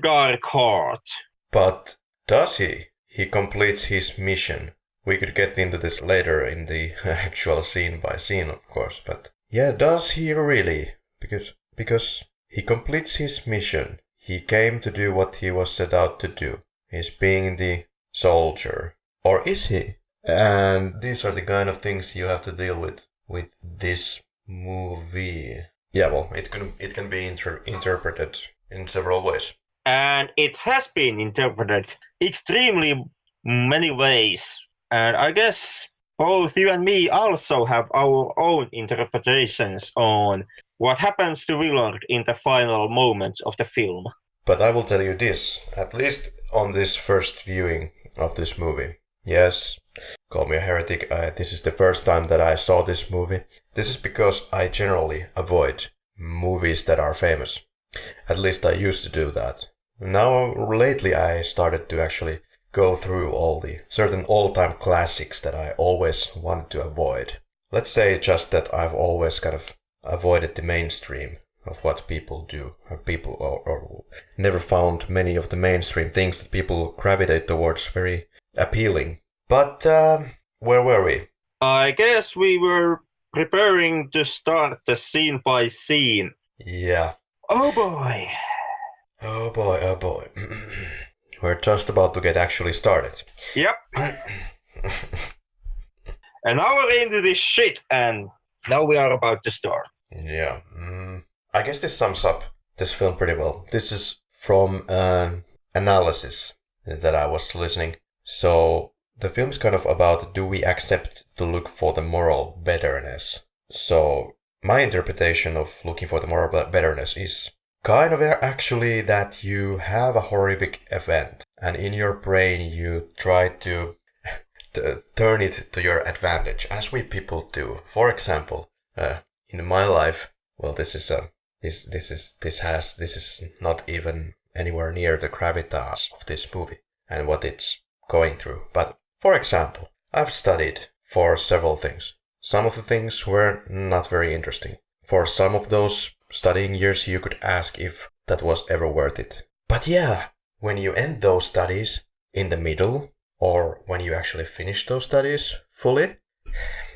dark heart. But does he? He completes his mission. We could get into this later in the actual scene by scene, of course, but yeah, does he really? Because he completes his mission. He came to do what he was set out to do. He's being the soldier. Or is he? And these are the kind of things you have to deal with this movie. Yeah, well, it can be interpreted in several ways. And it has been interpreted extremely many ways. And I guess both you and me also have our own interpretations on what happens to Willard in the final moments of the film. But I will tell you this, at least on this first viewing of this movie. Yes, call me a heretic, this is the first time that I saw this movie. This is because I generally avoid movies that are famous. At least I used to do that. Now, lately I started to actually go through all the certain all-time classics that I always wanted to avoid. Let's say just that I've always kind of avoided the mainstream of what people do, or never found many of the mainstream things that people gravitate towards very appealing. But where were we? I guess we were preparing to start the scene by scene. Yeah. Oh boy. Oh boy, oh boy. We're just about to get actually started. Yep. An hour into this shit, and now we are about to start. Yeah. I guess this sums up this film pretty well. This is from an analysis that I was listening. So the film's kind of about, do we accept to look for the moral betterness? So my interpretation of looking for the moral betterness is kind of actually that you have a horrific event and in your brain you try to turn it to your advantage, as we people do. For example, in my life, well, this is a This is not even anywhere near the gravitas of this movie and what it's going through. But for example, I've studied for several things. Some of the things were not very interesting. For some of those studying years, you could ask if that was ever worth it. But yeah, when you end those studies in the middle, or when you actually finish those studies fully,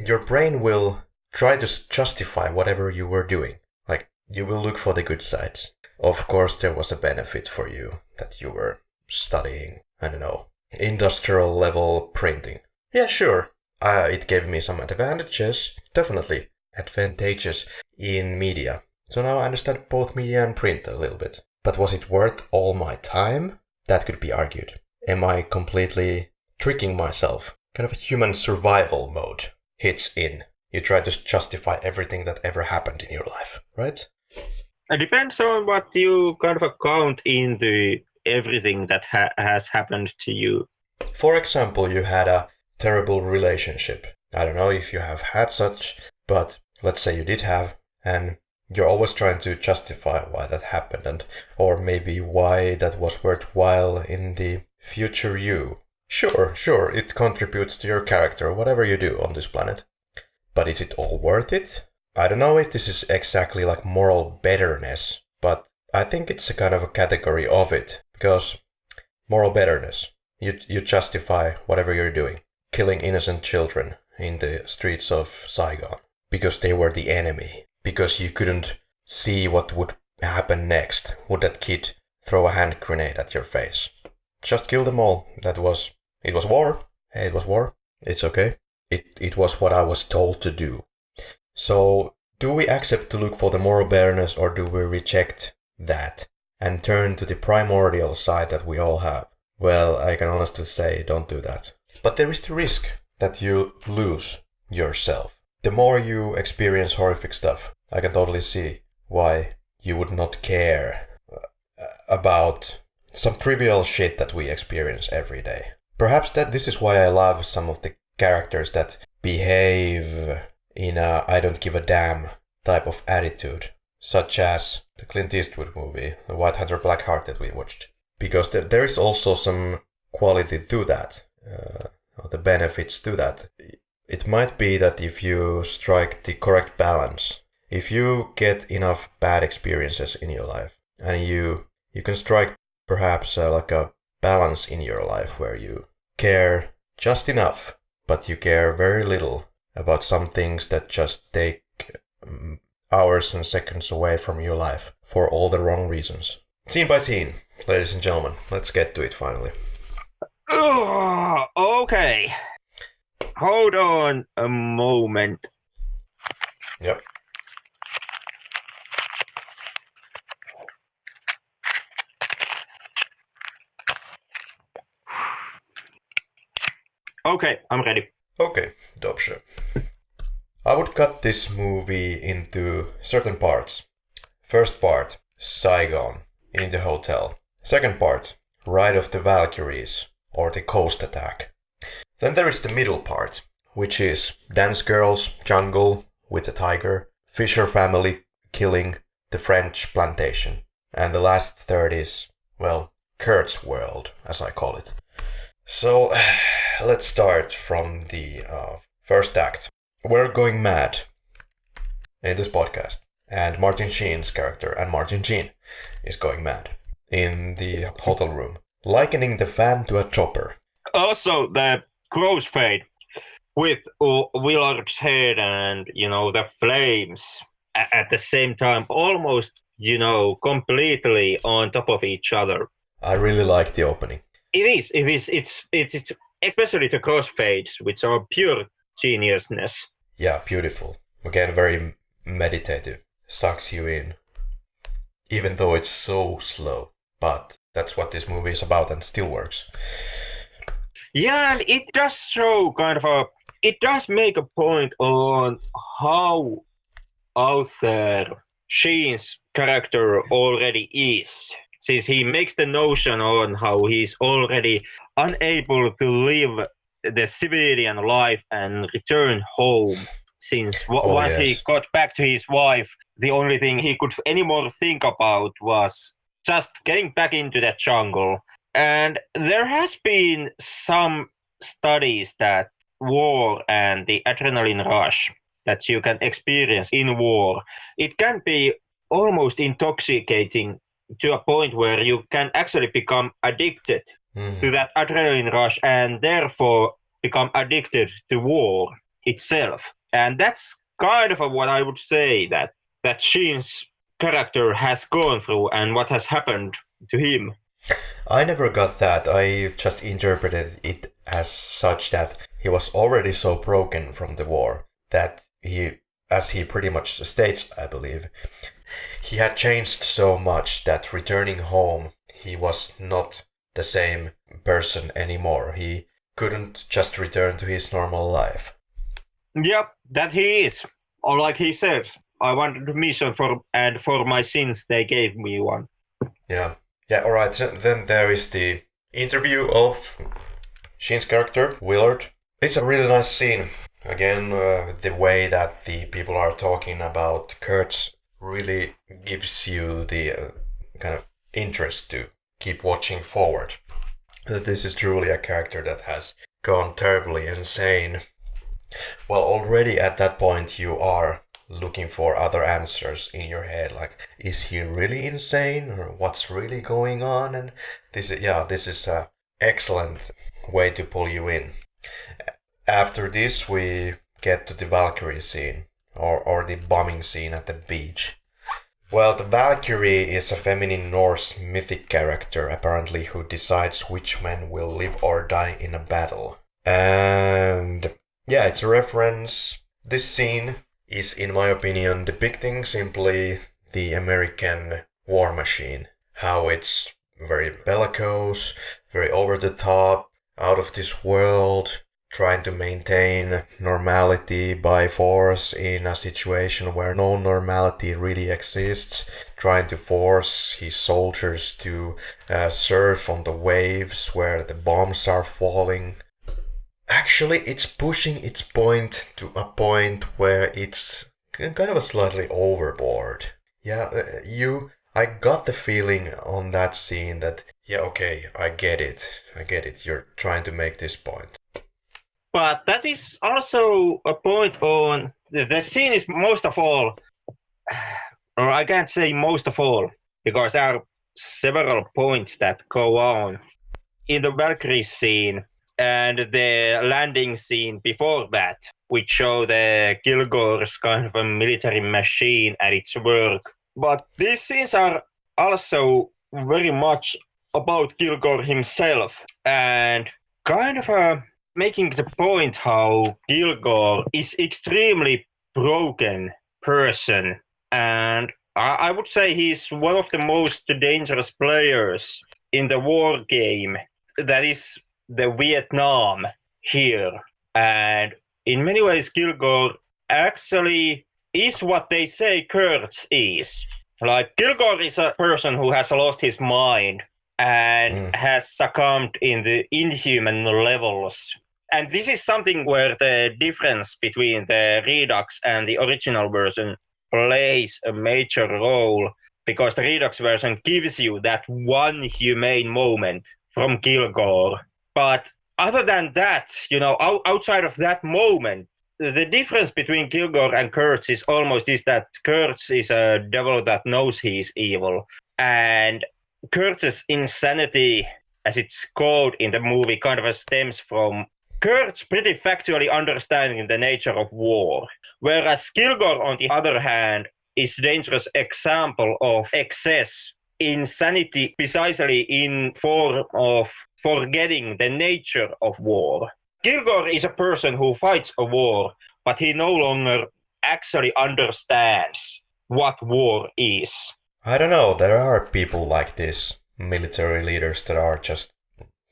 your brain will try to justify whatever you were doing. Like, you will look for the good sides. Of course, there was a benefit for you that you were studying, I don't know, industrial level printing. Yeah, sure. It gave me some advantages, definitely advantages in media. So now I understand both media and print a little bit. But was it worth all my time? That could be argued. Am I completely tricking myself? Kind of a human survival mode hits in. You try to justify everything that ever happened in your life, right? It depends on what you kind of count into everything that has happened to you. For example, you had a terrible relationship. I don't know if you have had such, but let's say you did have, and you're always trying to justify why that happened, or maybe why that was worthwhile in the future you. Sure, it contributes to your character, whatever you do on this planet. But is it all worth it? I don't know if this is exactly like moral betterness, but I think it's a kind of a category of it, because moral betterness, you justify whatever you're doing. Killing innocent children in the streets of Saigon, because they were the enemy, because you couldn't see what would happen next. Would that kid throw a hand grenade at your face? Just kill them all. It was war. Hey, it was war. It's okay. It was what I was told to do. So, do we accept to look for the moral betterness, or do we reject that and turn to the primordial side that we all have? Well, I can honestly say don't do that. But there is the risk that you lose yourself. The more you experience horrific stuff, I can totally see why you would not care about some trivial shit that we experience every day. Perhaps this is why I love some of the characters that behave in a I don't give a damn type of attitude, such as the Clint Eastwood movie, The White Hunter Black Heart that we watched. Because there is also some quality to that, the benefits to that. It might be that if you strike the correct balance, if you get enough bad experiences in your life, and you can strike perhaps like a balance in your life where you care just enough, but you care very little about some things that just take hours and seconds away from your life for all the wrong reasons. Scene by scene, ladies and gentlemen, let's get to it finally. Okay. Hold on a moment. Yep. Okay, I'm ready. Okay, dope show. I would cut this movie into certain parts. First part, Saigon, in the hotel. Second part, Ride of the Valkyries, or the Coast Attack. Then there is the middle part, which is Dance Girls, Jungle with a tiger, Fisher family killing, the French plantation. And the last third is, well, Kurt's world, as I call it. So, let's start from the first act. We're going mad in this podcast. And Martin Sheen's character, and Martin Sheen, is going mad in the hotel room, likening the fan to a chopper. Also, the crossfade with Willard's head and, the flames at the same time, almost, completely on top of each other. I really like the opening. It is. It's especially the crossfades, which are pure geniusness. Yeah, beautiful. Again, very meditative. Sucks you in. Even though it's so slow. But that's what this movie is about and still works. Yeah, and it does show it does make a point on how out there Sheen's character already is. Since he makes the notion on how he's already unable to live the civilian life and return home. Since once he got back to his wife, the only thing he could anymore think about was just getting back into that jungle. And there has been some studies that war and the adrenaline rush that you can experience in war, it can be almost intoxicating to a point where you can actually become addicted to that adrenaline rush and therefore become addicted to war itself. And that's kind of what I would say that Sheen's character has gone through and what has happened to him. I never got that. I just interpreted it as such that he was already so broken from the war that he, as he pretty much states, I believe, he had changed so much that returning home, he was not the same person anymore. He couldn't just return to his normal life. Yep, that he is. Or like he says, I wanted a mission and for my sins they gave me one. Yeah. Yeah, alright. So then there is the interview of Sheen's character, Willard. It's a really nice scene. Again, the way that the people are talking about Kurtz really gives you the kind of interest to keep watching forward. That this is truly a character that has gone terribly insane. Well, already at that point you are looking for other answers in your head, like, is he really insane, or what's really going on? And this is a excellent way to pull you in. After this, we get to the Valkyrie scene, or the bombing scene at the beach. Well, the Valkyrie is a feminine Norse mythic character, apparently, who decides which men will live or die in a battle. And yeah, it's a reference. This scene is, in my opinion, depicting simply the American war machine. How it's very bellicose, very over the top, out of this world, trying to maintain normality by force in a situation where no normality really exists, trying to force his soldiers to surf on the waves where the bombs are falling. Actually, it's pushing its point to a point where it's kind of a slightly overboard. Yeah, I got the feeling on that scene that, yeah, okay, I get it, you're trying to make this point. But that is also a point on the scene is most of all, or I can't say most of all, because there are several points that go on in the Valkyrie scene and the landing scene before that, which show the Kilgore's kind of a military machine at its work. But these scenes are also very much about Kilgore himself and kind of making the point how Kilgore is extremely broken person, and I would say he's one of the most dangerous players in the war game that is the Vietnam here. And in many ways, Kilgore actually is what they say Kurtz is. Like, Kilgore is a person who has lost his mind and has succumbed in the inhuman levels. And this is something where the difference between the Redux and the original version plays a major role, because the Redux version gives you that one humane moment from Kilgore. But other than that, outside of that moment, the difference between Kilgore and Kurtz is that Kurtz is a devil that knows he's evil. And Kurtz's insanity, as it's called in the movie, kind of stems from Kurtz pretty factually understanding the nature of war. Whereas Kilgore, on the other hand, is a dangerous example of excess, insanity, precisely in form of forgetting the nature of war. Kilgore is a person who fights a war, but he no longer actually understands what war is. I don't know, there are people like this, military leaders that are just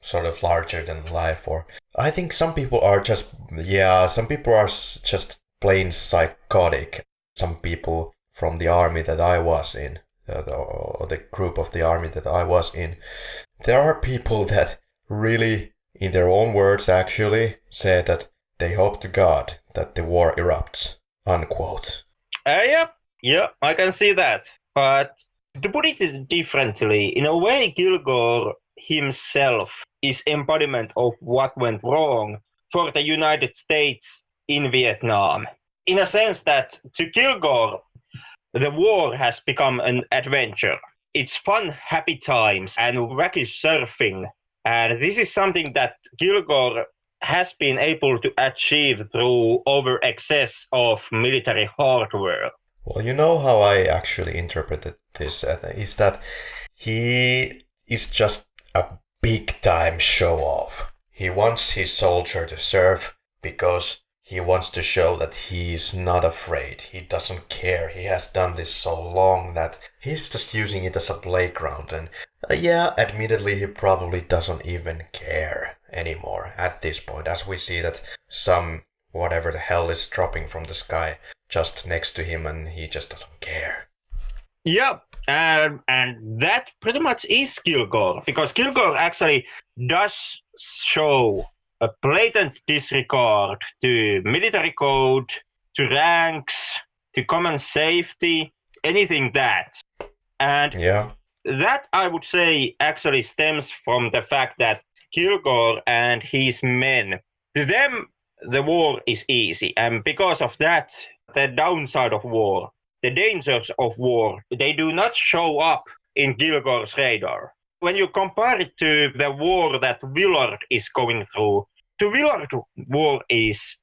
sort of larger than life, or I think some people are just plain psychotic. Some people from the army that I was in, or the group of the army that I was in, there are people that really, in their own words actually, say that they hope to God that the war erupts, unquote. Yeah, Yeah, I can see that. But to put it differently, in a way, Kilgore himself is embodiment of what went wrong for the United States in Vietnam. In a sense that to Kilgore, the war has become an adventure. It's fun, happy times, and wacky surfing. And this is something that Kilgore has been able to achieve through over excess of military hardware. Well, you know how I actually interpreted this is that he is just a big time show off. He wants his soldier to serve because he wants to show that he is not afraid. He doesn't care. He has done this so long that he's just using it as a playground. And yeah, admittedly, he probably doesn't even care anymore at this point, as we see that some whatever the hell is dropping from the sky just next to him and he just doesn't care. Yep, and that pretty much is Kilgore, because Kilgore actually does show a blatant disregard to military code, to ranks, to common safety, anything that. And Yeah. that, I would say, actually stems from the fact that Kilgore and his men, to them, the war is easy. And because of that, the downside of war, the dangers of war, they do not show up in Kilgore's radar. When you compare it to the war that Willard is going through, to Willard, war is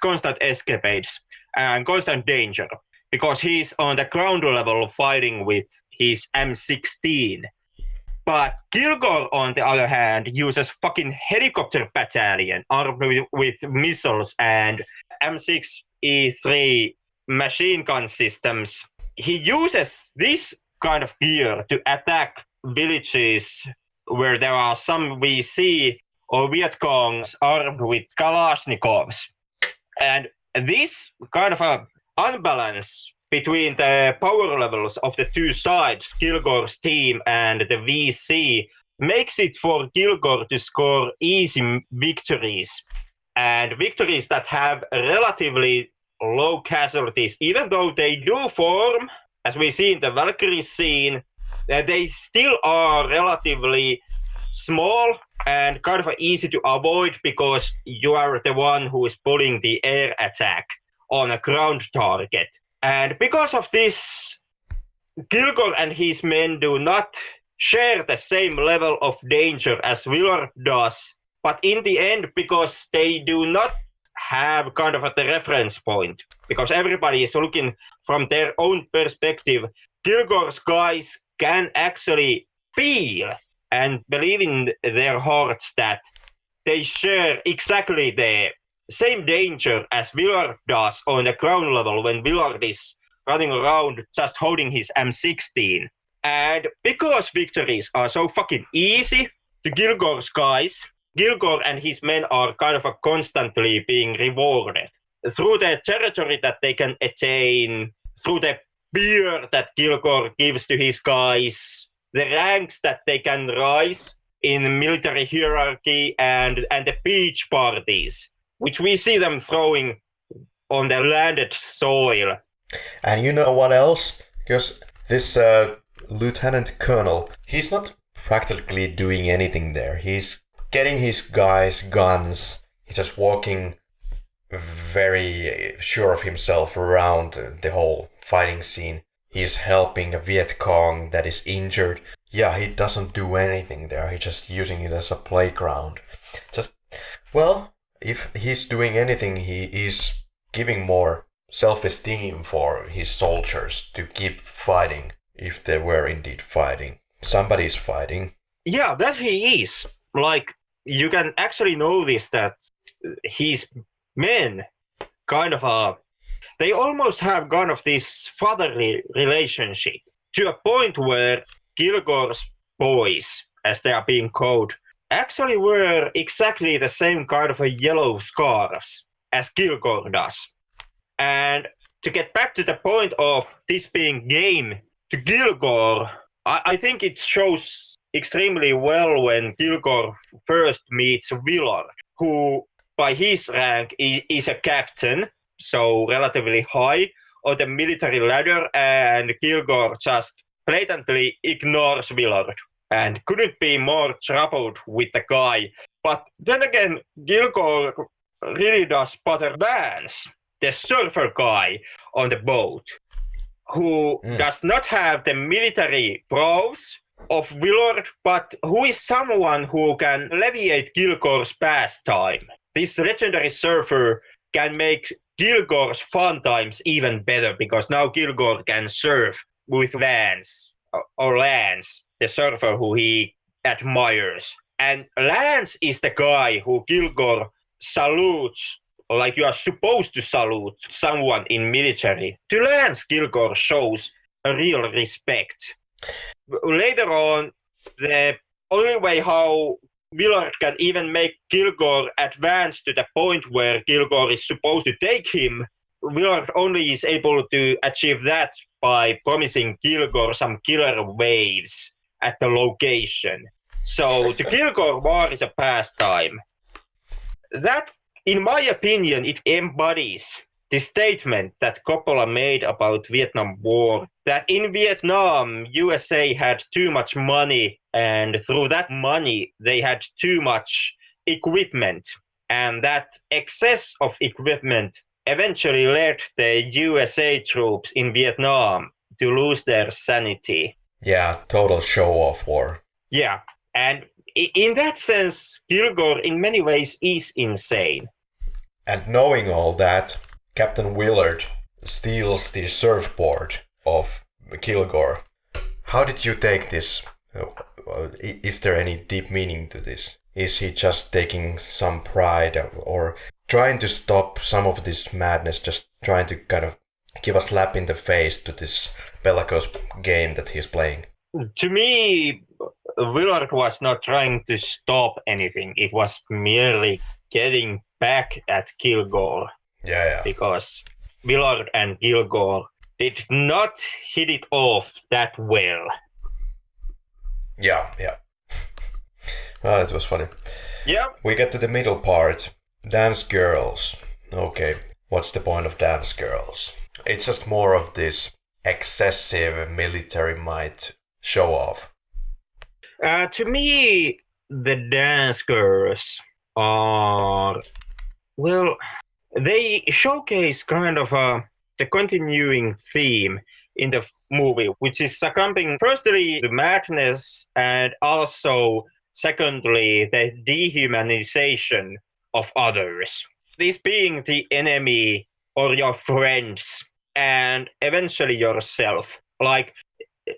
constant escapades and constant danger, because he's on the ground level fighting with his M16. But Kilgore, on the other hand, uses fucking helicopter battalion armed with missiles and M6E3 machine gun systems. He uses this kind of gear to attack villages where there are some VC or Viet Congs armed with Kalashnikovs. And this kind of a unbalance between the power levels of the two sides, Kilgore's team and the VC, makes it for Kilgore to score easy victories. And victories that have relatively low casualties, even though they do form, as we see in the Valkyrie scene, they still are relatively small and kind of easy to avoid because you are the one who is pulling the air attack on a ground target. And because of this, Kilgore and his men do not share the same level of danger as Willard does. But in the end, because they do not have kind of the reference point, because everybody is looking from their own perspective, Kilgore's guys can actually feel and believe in their hearts that they share exactly the same danger as Willard does on the ground level when Willard is running around just holding his M16. And because victories are so fucking easy to Kilgore's guys, Kilgore and his men are kind of constantly being rewarded through the territory that they can attain, through the beer that Kilgore gives to his guys, the ranks that they can rise in the military hierarchy, and the beach parties, which we see them throwing on the landed soil. And you know what else? Because this lieutenant colonel, he's not practically doing anything there. He's getting his guys guns. He's just walking very sure of himself around the whole fighting scene. He's helping a Viet Cong that is injured. Yeah, he doesn't do anything there. He's just using it as a playground. Just, well, if he's doing anything, he is giving more self-esteem for his soldiers to keep fighting, if they were indeed fighting. Somebody's fighting. Yeah, that he is. Like, you can actually notice that his men kind of they almost have kind of this fatherly relationship to a point where Kilgore's boys, as they are being called, actually wear exactly the same kind of a yellow scarves as Kilgore does. And to get back to the point of this being game to Kilgore, I think it shows extremely well when Kilgore first meets Willard, who by his rank is a captain, so relatively high, on the military ladder, and Kilgore just blatantly ignores Willard and couldn't be more troubled with the guy. But then again, Kilgore really does bother Vance, the surfer guy on the boat, who does not have the military prowess of Willard, but who is someone who can alleviate Kilgore's pastime. This legendary surfer can make Kilgore's fun times even better, because now Kilgore can surf with Lance, or Lance, the surfer who he admires. And Lance is the guy who Kilgore salutes, like you are supposed to salute someone in military. To Lance, Kilgore shows a real respect. Later on, the only way how Willard can even make Kilgore advance to the point where Kilgore is supposed to take him, Willard only is able to achieve that by promising Kilgore some killer waves at the location. So the Kilgore War is a pastime. That, in my opinion, it embodies the statement that Coppola made about Vietnam War, that in Vietnam, USA had too much money, and through that money, they had too much equipment. And that excess of equipment eventually led the USA troops in Vietnam to lose their sanity. Yeah, total show-off war. Yeah, and in that sense, Kilgore in many ways is insane. And knowing all that, Captain Willard steals the surfboard of Kilgore. How did you take this? Is there any deep meaning to this? Is he just taking some pride or trying to stop some of this madness, just trying to kind of give a slap in the face to this bellicose game that he's playing? To me, Willard was not trying to stop anything. It was merely getting back at Kilgore. Yeah. Because Willard and Kilgore did not hit it off that well. Yeah. Oh, that was funny. Yeah. We get to the middle part. Dance girls. Okay, what's the point of dance girls? It's just more of this excessive military might show off. To me, the dance girls are, well, they showcase kind of the continuing theme in the movie, which is succumbing firstly to madness and also secondly the dehumanization of others. This being the enemy or your friends and eventually yourself. Like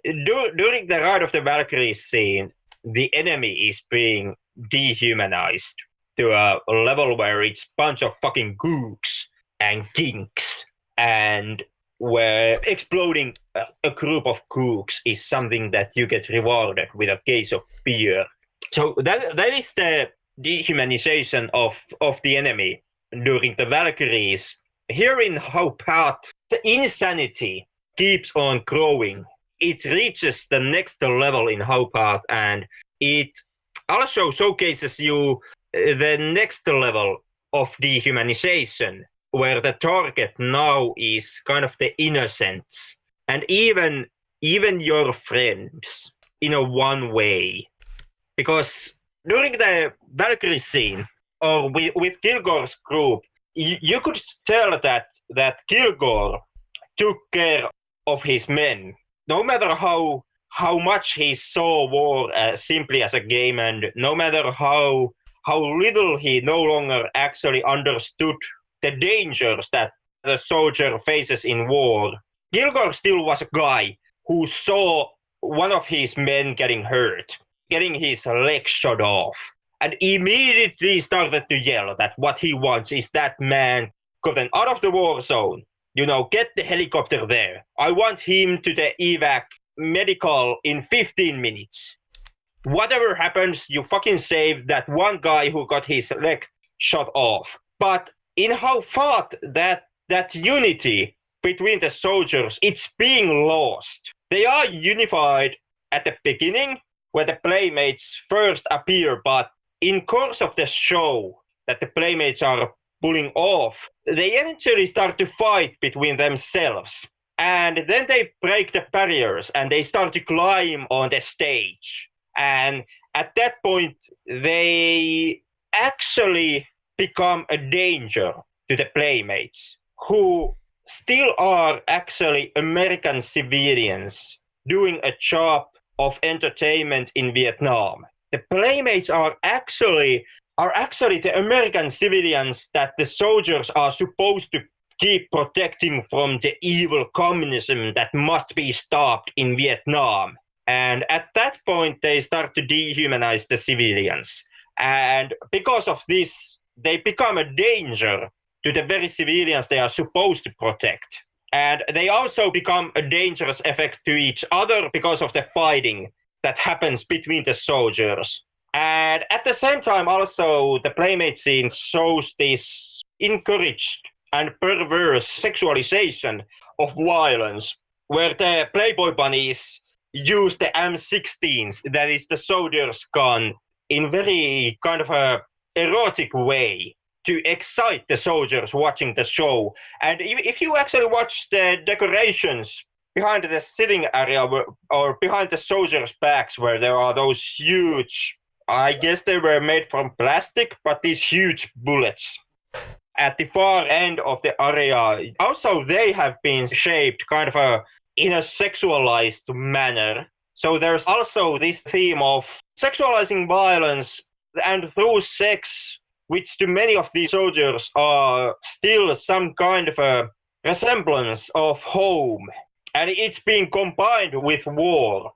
during the Ride of the Valkyries scene, the enemy is being dehumanized to a level where it's a bunch of fucking gooks and kinks, and where exploding a group of gooks is something that you get rewarded with a case of beer. So that is the dehumanization of the enemy during the Valkyries. Here in How Path, the insanity keeps on growing. It reaches the next level in How Path, and it also showcases you the next level of dehumanization, where the target now is kind of the innocents and even your friends in a one way. Because during the Valkyrie scene, or with Kilgore's group, you could tell that Kilgore took care of his men, no matter how much he saw war simply as a game, and no matter how little he no longer actually understood the dangers that the soldier faces in war. Kilgore still was a guy who saw one of his men getting hurt, getting his leg shot off, and immediately started to yell that what he wants is that man gotten out of the war zone. Get the helicopter there. I want him to the evac medical in 15 minutes. Whatever happens, you fucking save that one guy who got his leg shot off. But in How Fought, that unity between the soldiers, it's being lost. They are unified at the beginning, where the playmates first appear, but in course of the show, that the playmates are pulling off, they eventually start to fight between themselves. And then they break the barriers and they start to climb on the stage. And at that point, they actually become a danger to the playmates, who still are actually American civilians doing a job of entertainment in Vietnam. The playmates are actually the American civilians that the soldiers are supposed to keep protecting from the evil communism that must be stopped in Vietnam. And at that point, they start to dehumanize the civilians. And because of this, they become a danger to the very civilians they are supposed to protect. And they also become a dangerous effect to each other because of the fighting that happens between the soldiers. And at the same time, also, the playmate scene shows this encouraged and perverse sexualization of violence, where the Playboy bunnies use the M16s, that is the soldier's gun, in very kind of a erotic way to excite the soldiers watching the show. And if you actually watch the decorations behind the sitting area or behind the soldiers' backs, where there are those huge, I guess they were made from plastic, but these huge bullets at the far end of the area, also they have been shaped kind of in a sexualized manner. So there's also this theme of sexualizing violence and through sex, which to many of these soldiers are still some kind of a resemblance of home. And it's being combined with war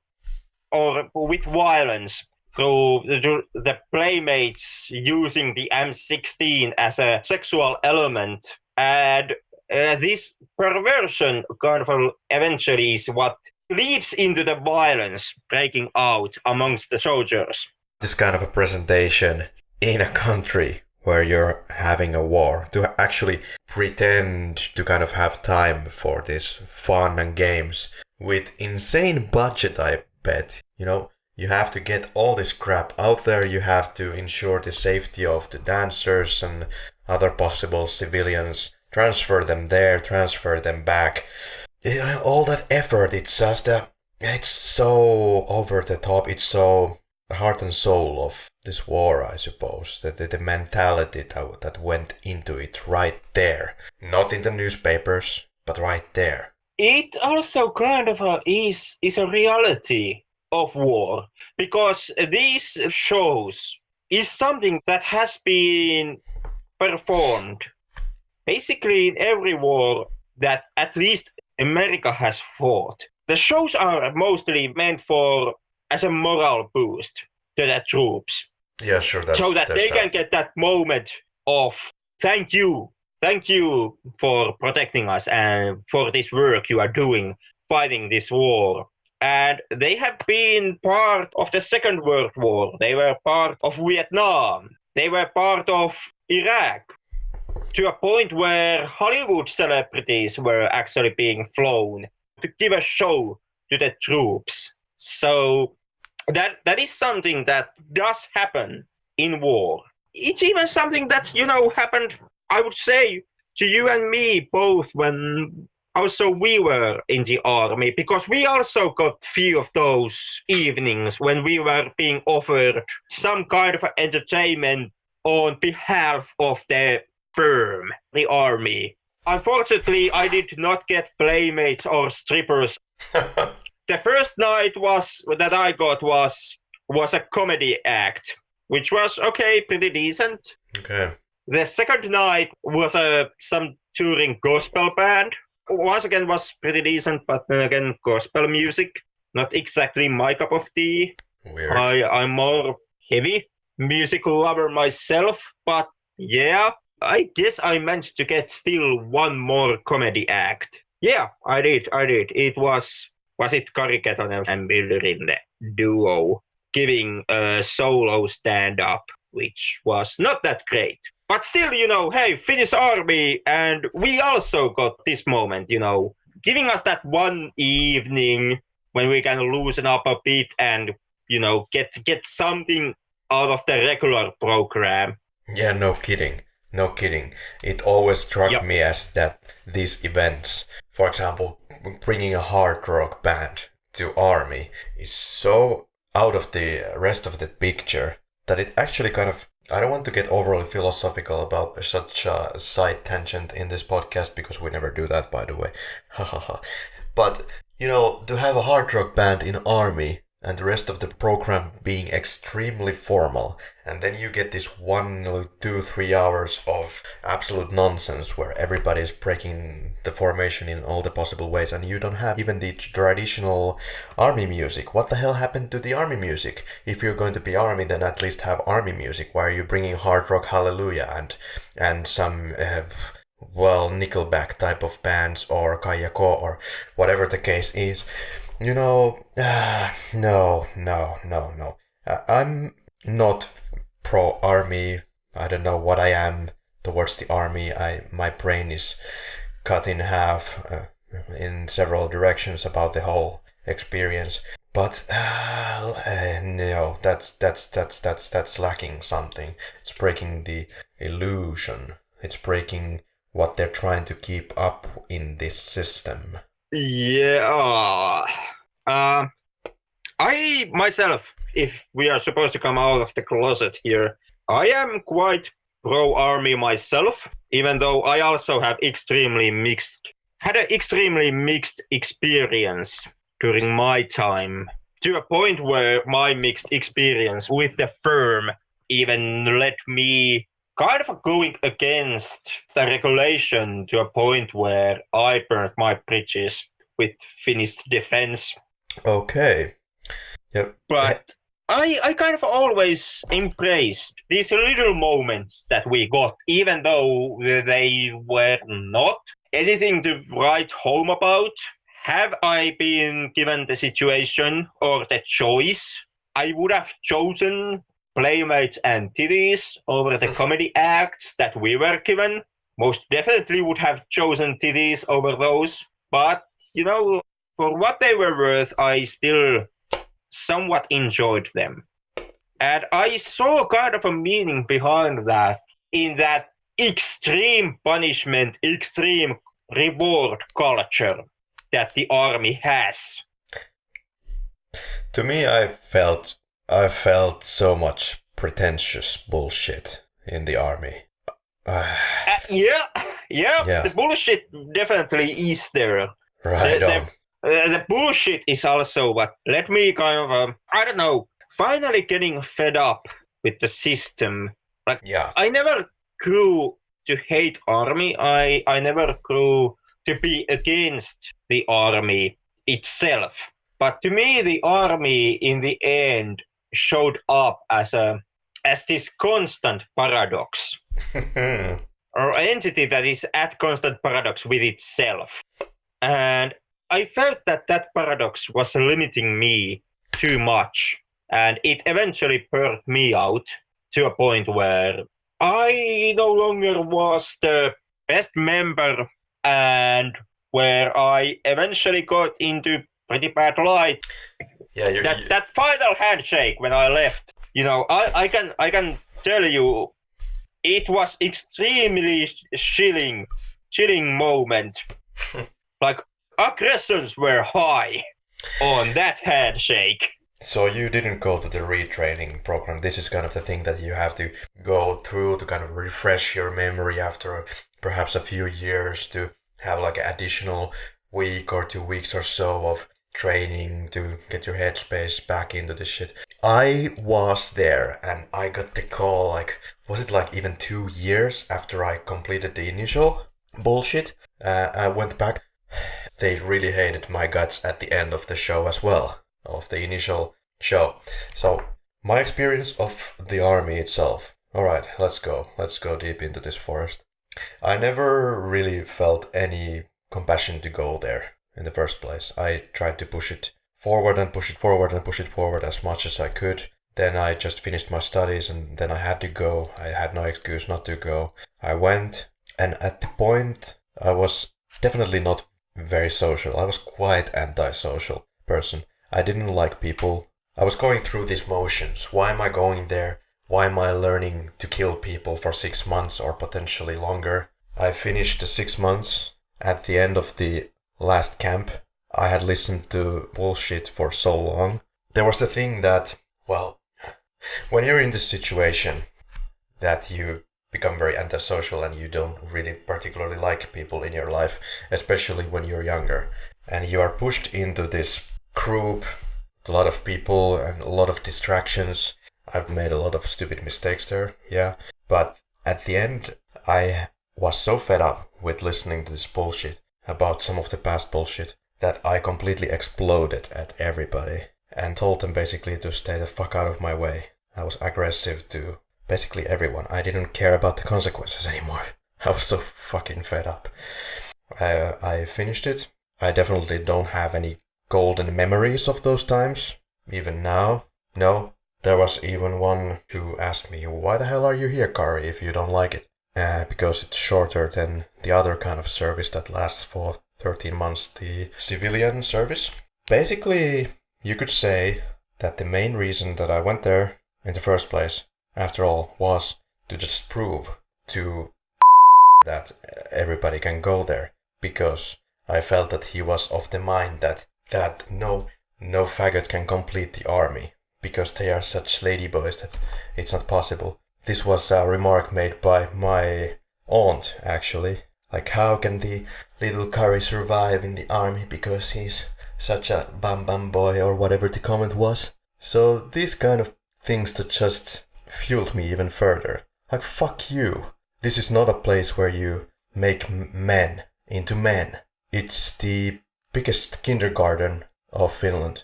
or with violence through the playmates using the M16 as a sexual element. And this perversion kind of eventually is what leads into the violence breaking out amongst the soldiers. This kind of a presentation in a country where you're having a war, to actually pretend to kind of have time for this fun and games with insane budget, I bet. You know, you have to get all this crap out there, you have to ensure the safety of the dancers and other possible civilians, transfer them there, transfer them back. All that effort, it's just it's so over the top, it's so heart and soul of this war, I suppose. The mentality that went into it right there. Not in the newspapers, but right there. It also kind of is a reality of war, because these shows is something that has been performed basically in every war that at least America has fought. The shows are mostly meant for as a moral boost to the troops. Yeah, sure. So that they can get that moment of thank you for protecting us and for this work you are doing, fighting this war. And they have been part of the Second World War. They were part of Vietnam. They were part of Iraq, to a point where Hollywood celebrities were actually being flown to give a show to the troops. So that is something that does happen in war. It's even something that, happened, I would say, to you and me both when also we were in the army, because we also got few of those evenings when we were being offered some kind of entertainment on behalf of the firm, the army. Unfortunately, I did not get playmates or strippers. The first night that I got was a comedy act, which was okay, pretty decent. Okay. The second night was some touring gospel band. Once again was pretty decent, but then again gospel music, not exactly my cup of tea. Weird. I'm more heavy music lover myself, but yeah, I guess I managed to get still one more comedy act. Yeah, I did. It was it Karri Ojala and Bilderin duo giving a solo stand-up, which was not that great. But still, hey, Finnish army, and we also got this moment, giving us that one evening when we can loosen up a bit and, get something out of the regular program. Yeah, no kidding. No kidding. It always struck Yep. me as that these events, for example, bringing a hard rock band to army, is so out of the rest of the picture that it actually kind of. I don't want to get overly philosophical about such a side tangent in this podcast because we never do that, by the way. Ha ha ha. But, to have a hard rock band in army and the rest of the program being extremely formal, and then you get this 1, 2, 3 hours of absolute nonsense where everybody is breaking the formation in all the possible ways, and you don't have even the traditional army music. What the hell happened to the army music? If you're going to be army, then at least have army music. Why are you bringing hard rock hallelujah and some Nickelback type of bands or Kayako or whatever the case is? No. I'm not pro army. I don't know what I am towards the army. My brain is cut in half in several directions about the whole experience. But no, that's lacking something. It's breaking the illusion. It's breaking what they're trying to keep up in this system. Yeah. I myself, if we are supposed to come out of the closet here, I am quite pro army myself, even though I also have had an extremely mixed experience during my time, to a point where my mixed experience with the firm even led me kind of going against the regulation to a point where I burnt my bridges with Finnish defense. Okay. Yep. But I kind of always embraced these little moments that we got, even though they were not anything to write home about. Have I been given the situation or the choice, I would have chosen Playmates and Titties over the comedy acts that we were given. Most definitely would have chosen Titties over those. But, for what they were worth, I still somewhat enjoyed them. And I saw kind of a meaning behind that, in that extreme punishment, extreme reward culture that the army has. To me, I felt so much pretentious bullshit in the army. Yeah, Yeah. the bullshit definitely is there. Right on. The bullshit is also what let me kind of, I don't know, finally getting fed up with the system. Like, Yeah. I never grew to hate army. I never grew to be against the army itself. But to me, the army in the end showed up as this constant paradox, or entity that is at constant paradox with itself. And I felt that paradox was limiting me too much, and it eventually burnt me out to a point where I no longer was the best member, and where I eventually got into pretty bad light. Yeah, that final handshake when I left, I can tell you, it was extremely chilling moment. Like, aggressions were high on that handshake. So you didn't go to the retraining program. This is kind of the thing that you have to go through to kind of refresh your memory after perhaps a few years, to have like an additional week or 2 weeks or so of training to get your headspace back into this shit. I was there and I got the call, like, was it like even 2 years after I completed the initial bullshit? I went back. They really hated my guts at the end of the show as well, of the initial show. So my experience of the army itself. Alright, let's go deep into this, Forrest. I never really felt any compassion to go there in the first place. I tried to push it forward and push it forward and push it forward as much as I could. Then I just finished my studies and then I had to go. I had no excuse not to go. I went, and at the point I was definitely not very social. I was quite antisocial person. I didn't like people. I was going through these motions. Why am I going there? why am I learning to kill people for 6 months or potentially longer? I finished the 6 months. At the end of the last camp, I had listened to bullshit for so long. There was the thing that, well, when you're in this situation that you become very antisocial and you don't really particularly like people in your life, especially when you're younger, and you are pushed into this group, a lot of people and a lot of distractions. I've made a lot of stupid mistakes there, yeah, but at the end I was so fed up with listening to this bullshit about some of the past bullshit that I completely exploded at everybody and told them basically to stay the fuck out of my way. I was aggressive to basically everyone. I didn't care about the consequences anymore. I was so fucking fed up. I finished it. I definitely don't have any golden memories of those times, even now. No, there was even one who asked me, why the hell are you here, Karri, if you don't like it? Because it's shorter than the other kind of service that lasts for 13 months, the civilian service. Basically, you could say that the main reason that I went there in the first place, after all, was to just prove to that everybody can go there, because I felt that he was of the mind that no faggot can complete the army, because they are such ladyboys that it's not possible. This was a remark made by my aunt, actually. Like, how can the little Karri survive in the army because he's such a bam boy, or whatever the comment was. So these kind of things that just fueled me even further. Like, fuck you. This is not a place where you make men into men. It's the biggest kindergarten of Finland.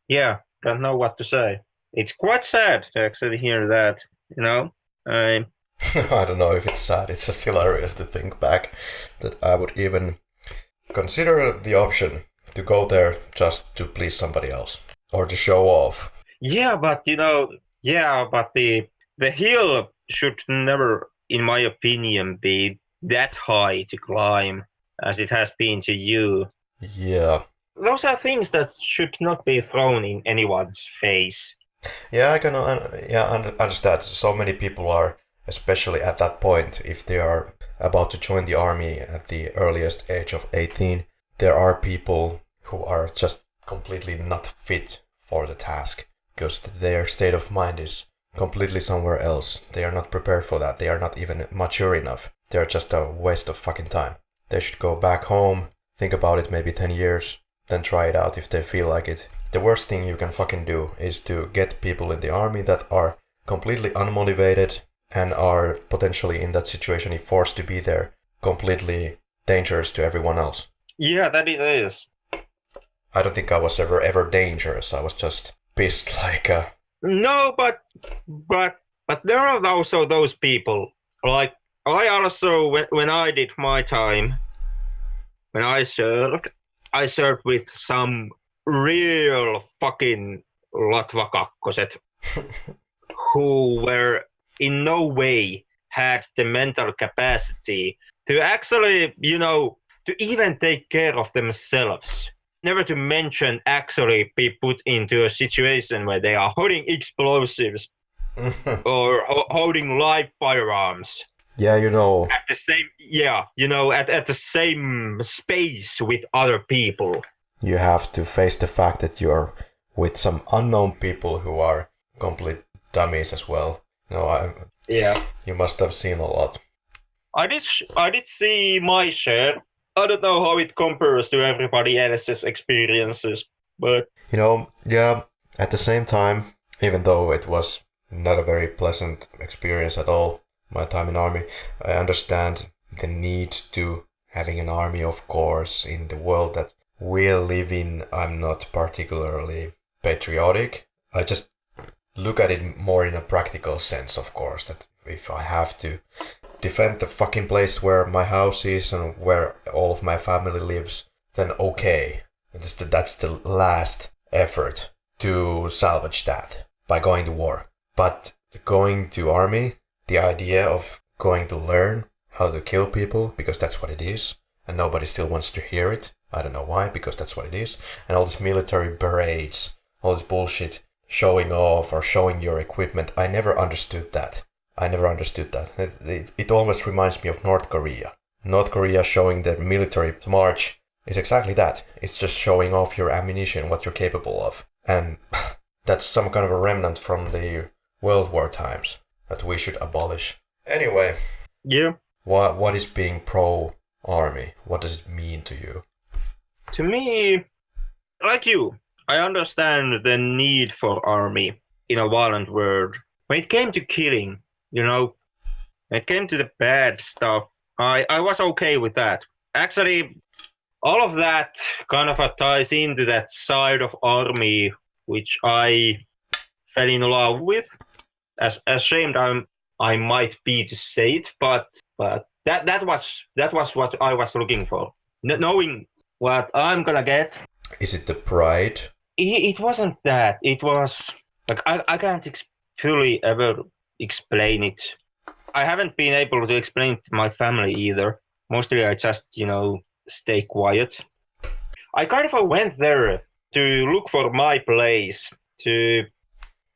Yeah, don't know what to say. It's quite sad to actually hear that, you know? I don't know if it's sad, it's just hilarious to think back that I would even consider the option to go there just to please somebody else or to show off. Yeah, but the hill should never, in my opinion, be that high to climb as it has been to you. Yeah. Those are things that should not be thrown in anyone's face. Yeah, I can understand. So many people are, especially at that point, if they are about to join the army at the earliest age of 18, there are people who are just completely not fit for the task because their state of mind is completely somewhere else. They are not prepared for that. They are not even mature enough. They're just a waste of fucking time. They should go back home, think about it maybe 10 years, then try it out if they feel like it. The worst thing you can fucking do is to get people in the army that are completely unmotivated and are potentially in that situation if forced to be there, completely dangerous to everyone else. Yeah, that it is. I don't think I was ever dangerous. I was just pissed like a... No, but there are also those people. Like, I also, when I did my time, when I served with some real fucking latvakakkoset who were in no way had the mental capacity to actually, to even take care of themselves. Never to mention actually be put into a situation where they are holding explosives or holding live firearms. Yeah, At the same, at the same space with other people. You have to face the fact that you're with some unknown people who are complete dummies as well. You must have seen a lot. I did see my share. I don't know how it compares to everybody else's experiences, but... At the same time, even though it was not a very pleasant experience at all, my time in army, I understand the need to having an army, of course, in the world that we live in. I'm not particularly patriotic. I just look at it more in a practical sense, of course, that if I have to defend the fucking place where my house is and where all of my family lives, then okay. That's the last effort to salvage that by going to war. But going to army, the idea of going to learn how to kill people, because that's what it is, and nobody still wants to hear it. I don't know why, because that's what it is. And all these military parades, all this bullshit, showing off or showing your equipment. I never understood that. It almost reminds me of North Korea. North Korea showing their military march is exactly that. It's just showing off your ammunition, what you're capable of. And that's some kind of a remnant from the World War times that we should abolish. Anyway. Yeah. What is being pro-army? What does it mean to you? To me, like you, I understand the need for army in a violent world. When it came to killing, when it came to the bad stuff, I was okay with that. Actually, all of that kind of ties into that side of army which I fell in love with. As ashamed I might be to say it, but that was what I was looking for. Knowing what I'm gonna get. Is it the pride? It wasn't that. It was like I can't fully ever explain it. I haven't been able to explain it to my family either. Mostly I just, stay quiet. I kind of went there to look for my place, to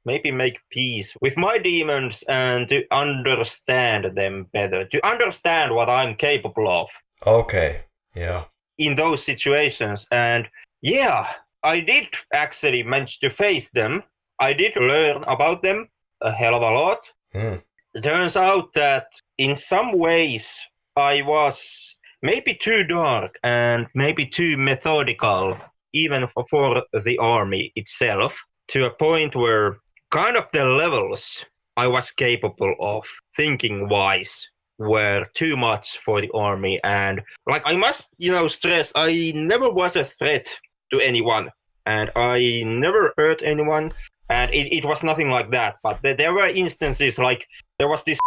maybe make peace with my demons and to understand them better, to understand what I'm capable of. Okay, yeah. In those situations. And yeah, I did actually manage to face them. I did learn about them a hell of a lot. It turns out that in some ways I was maybe too dark and maybe too methodical, even for the army itself, to a point where kind of the levels I was capable of thinking wise were too much for the army. And like I must, stress, I never was a threat to anyone and I never hurt anyone. And it was nothing like that. But there were instances like there was this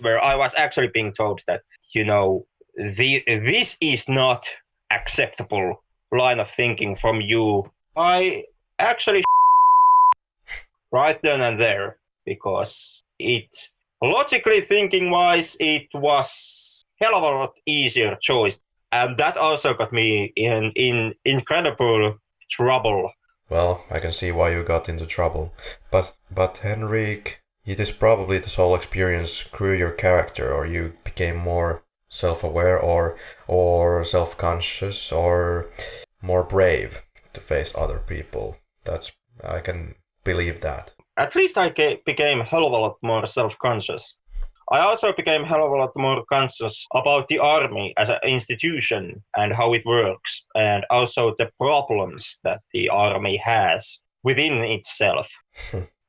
where I was actually being told that, this is not acceptable line of thinking from you. I actually right then and there, because it, logically thinking wise, it was hell of a lot easier choice. And that also got me in incredible trouble. Well, I can see why you got into trouble. But Henrik, it is probably this whole experience grew your character, or you became more self-aware or self-conscious or more brave to face other people. I can believe that. At least I became a hell of a lot more self-conscious. I also became a hell of a lot more conscious about the army as an institution and how it works, and also the problems that the army has within itself.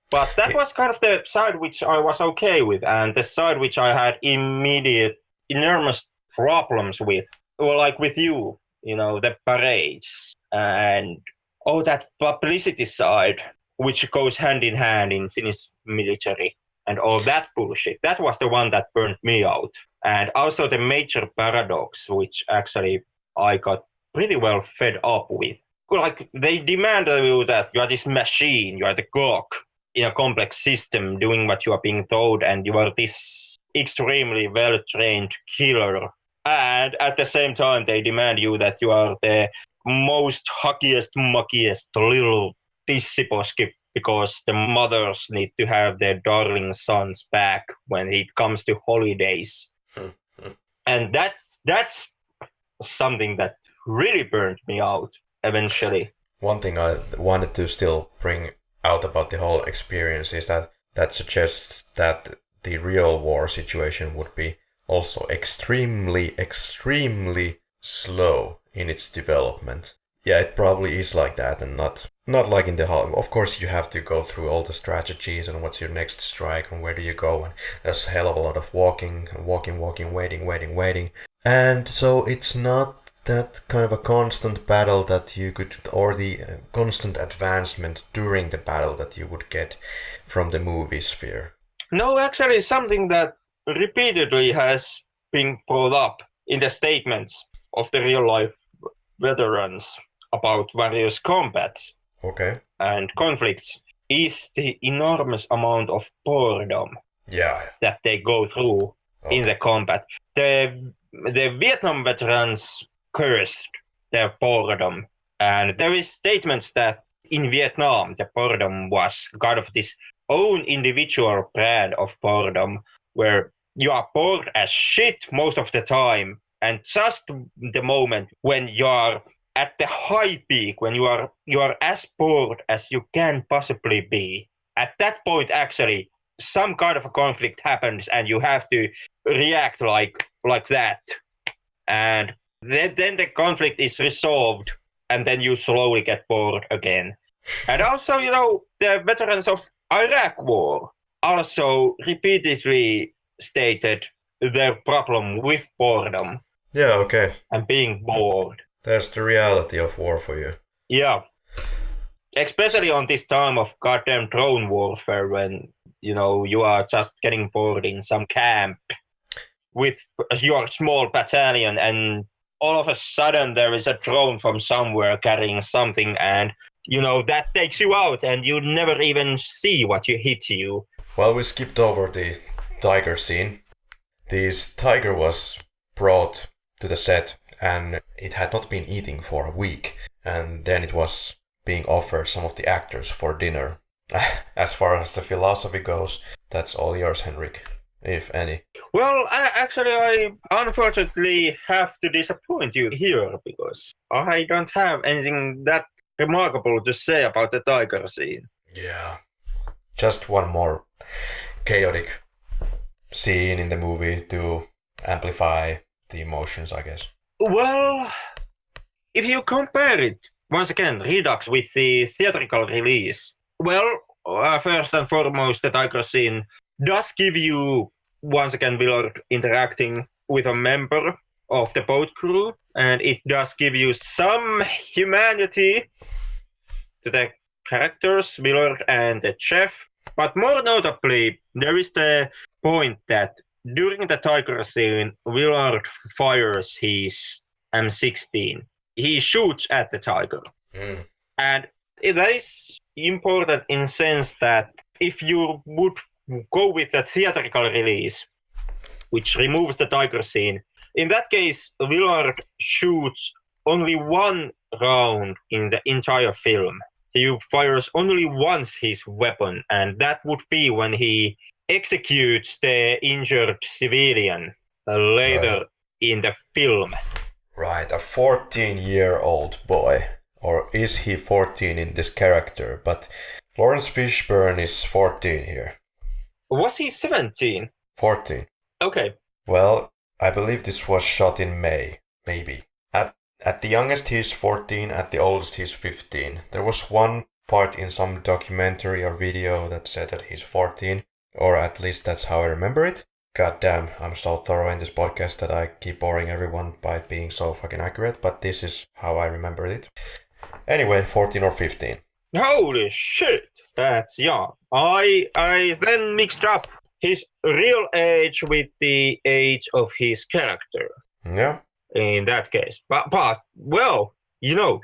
But that was kind of the side which I was okay with, and the side which I had immediate, enormous problems with. Well, like with you, the parades and all that publicity side, which goes hand in hand in Finnish military. And all that bullshit. That was the one that burned me out. And also the major paradox, which actually I got pretty well fed up with. Like, they demand of you that you are this machine, you are the cog in a complex system doing what you are being told, and you are this extremely well-trained killer. And at the same time, they demand you that you are the most huggiest, muckiest little tissiposki, because the mothers need to have their darling sons back when it comes to holidays. And that's something that really burned me out eventually. One thing I wanted to still bring out about the whole experience is that suggests that the real war situation would be also extremely, extremely slow in its development. Yeah, it probably is like that, and not like in the Hall. Of course, you have to go through all the strategies and what's your next strike and where do you go. And there's a hell of a lot of walking, waiting. And so it's not that kind of a constant battle that you could, or the constant advancement during the battle that you would get from the movie sphere. No, actually, something that repeatedly has been brought up in the statements of the real life veterans about various combats. Okay. And conflicts is the enormous amount of boredom that they go through in the combat. The Vietnam veterans cursed their boredom, and there is statements that in Vietnam, the boredom was kind of this own individual brand of boredom where you are bored as shit most of the time. And just the moment when you are at the high peak, when you are as bored as you can possibly be, at that point, actually, some kind of a conflict happens and you have to react like that. And then the conflict is resolved and then you slowly get bored again. And also, the veterans of Iraq War also repeatedly stated their problem with boredom. Yeah, okay. And being bored. There's the reality of war for you. Yeah. Especially on this time of goddamn drone warfare when, you are just getting bored in some camp with your small battalion and all of a sudden there is a drone from somewhere carrying something and, that takes you out and you never even see what you hit you. Well, we skipped over the tiger scene. This tiger was brought to the set and it had not been eating for a week. And then it was being offered some of the actors for dinner. As far as the philosophy goes, that's all yours, Henrik, if any. Well, I unfortunately have to disappoint you here because I don't have anything that remarkable to say about the tiger scene. Yeah. Just one more chaotic scene in the movie to amplify the emotions, I guess. Well, if you compare it, once again, Redux with the theatrical release, well, first and foremost, the tiger scene does give you, once again, Willard interacting with a member of the boat crew, and it does give you some humanity to the characters, Willard and the chef. But more notably, there is the point that during the tiger scene, Willard fires his M16. He shoots at the tiger. And that is important in the sense that if you would go with a theatrical release, which removes the tiger scene, in that case, Willard shoots only one round in the entire film. He fires only once his weapon, and that would be when he executes the injured civilian later in the film. Right, a 14-year-old boy. Or is he 14 in this character? But Lawrence Fishburne is 14 here. Was he 17? 14. Okay. Well, I believe this was shot in May, maybe. At the youngest he's 14, at the oldest he's 15. There was one part in some documentary or video that said that he's 14, or at least that's how I remember it. God damn, I'm so thorough in this podcast that I keep boring everyone by being so fucking accurate, but this is how I remember it. Anyway, 14 or 15. Holy shit, that's young. I then mixed up his real age with the age of his character. Yeah. In that case. But well,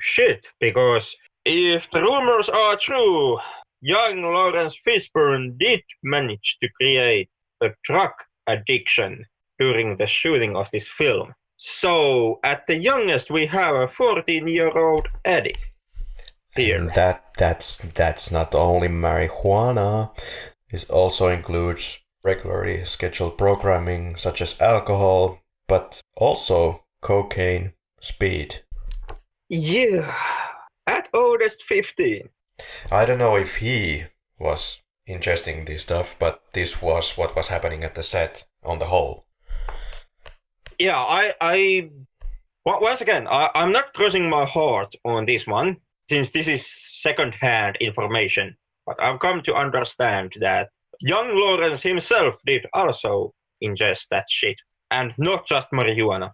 shit, because if the rumors are true, young Lawrence Fishburne did manage to create a drug addiction during the shooting of this film. So, at the youngest, we have a 14-year-old addict here. And that's not only marijuana. This also includes regularly scheduled programming such as alcohol, but also cocaine, speed. Yeah, at oldest 15. I don't know if he was ingesting this stuff, but this was what was happening at the set on the whole. Yeah, once again, I'm not crossing my heart on this one, since this is second-hand information. But I've come to understand that young Lawrence himself did also ingest that shit, and not just marijuana.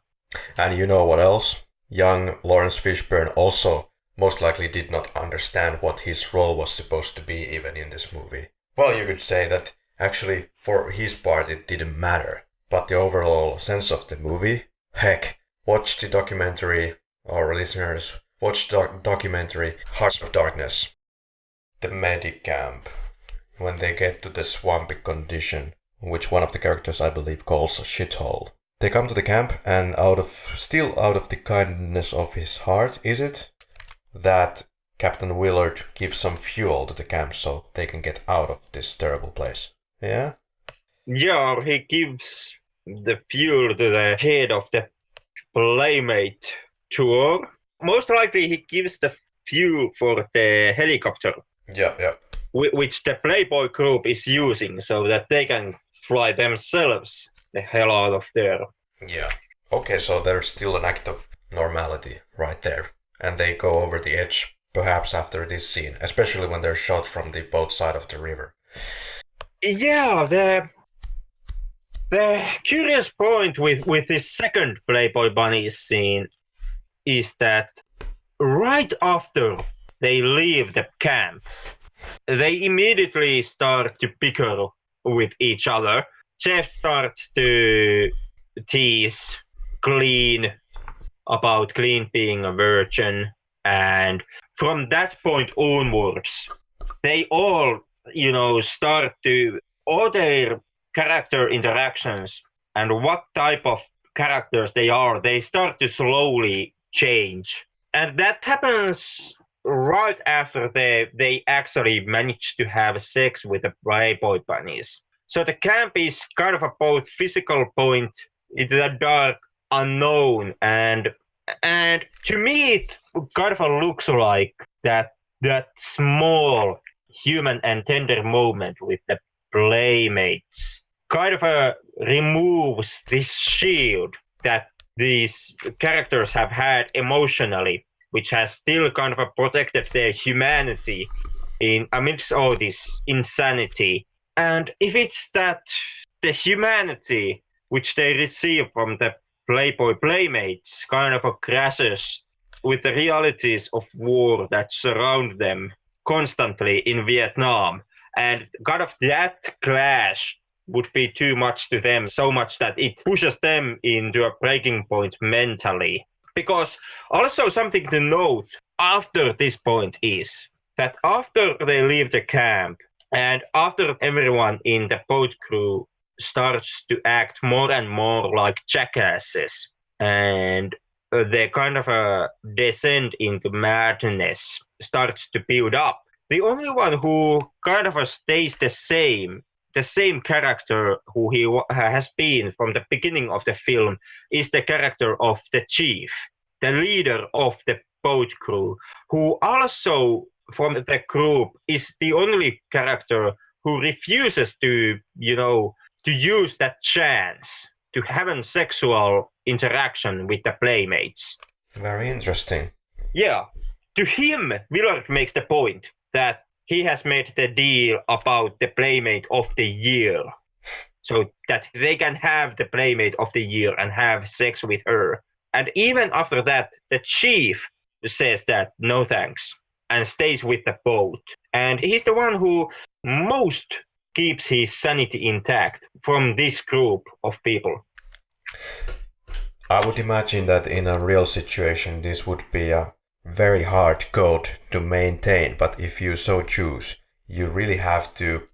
And you know what else? Young Lawrence Fishburne also most likely did not understand what his role was supposed to be even in this movie. Well, you could say that actually for his part it didn't matter. But the overall sense of the movie, heck, watch the documentary, or listeners, watch the documentary Hearts of Darkness. The medic camp, when they get to the swampy condition, which one of the characters I believe calls a shithole. They come to the camp and out of the kindness of his heart, is it? That Captain Willard gives some fuel to the camp so they can get out of this terrible place. Yeah? Yeah, he gives the fuel to the head of the Playmate tour. Most likely he gives the fuel for the helicopter. Yeah. Which the Playboy group is using so that they can fly themselves the hell out of there. Yeah. Okay, so there's still an act of normality right there. And they go over the edge, perhaps after this scene, especially when they're shot from the boat side of the river. Yeah, the curious point with this second Playboy Bunnies scene is that right after they leave the camp, they immediately start to bicker with each other. Jeff starts to tease Clean about Clean being a virgin, and from that point onwards, they all, start to all their character interactions and what type of characters they start to slowly change. And that happens right after they actually manage to have sex with the Playboy Bunnies. So the camp is kind of a both physical point into the dark unknown, and to me it kind of looks like that small human and tender moment with the Playmates kind of removes this shield that these characters have had emotionally, which has still kind of protected their humanity amidst all this insanity. And if it's that the humanity which they receive from the Playboy Playmates kind of crashes with the realities of war that surround them constantly in Vietnam, and kind of that clash would be too much to them, so much that it pushes them into a breaking point mentally. Because also something to note after this point is that after they leave the camp and after everyone in the boat crew starts to act more and more like jackasses and their kind of a descent into madness starts to build up, the only one who kind of stays the same character who he has been from the beginning of the film is the character of the chief, the leader of the boat crew, who also from the group is the only character who refuses to use that chance to have a sexual interaction with the Playmates. Very interesting. Yeah. To him, Willard makes the point that he has made the deal about the Playmate of the Year, so that they can have the Playmate of the Year and have sex with her. And even after that, the chief says that no thanks and stays with the boat. And he's the one who most keeps his sanity intact from this group of people. I would imagine that in a real situation this would be a very hard code to maintain, but if you so choose, you really have to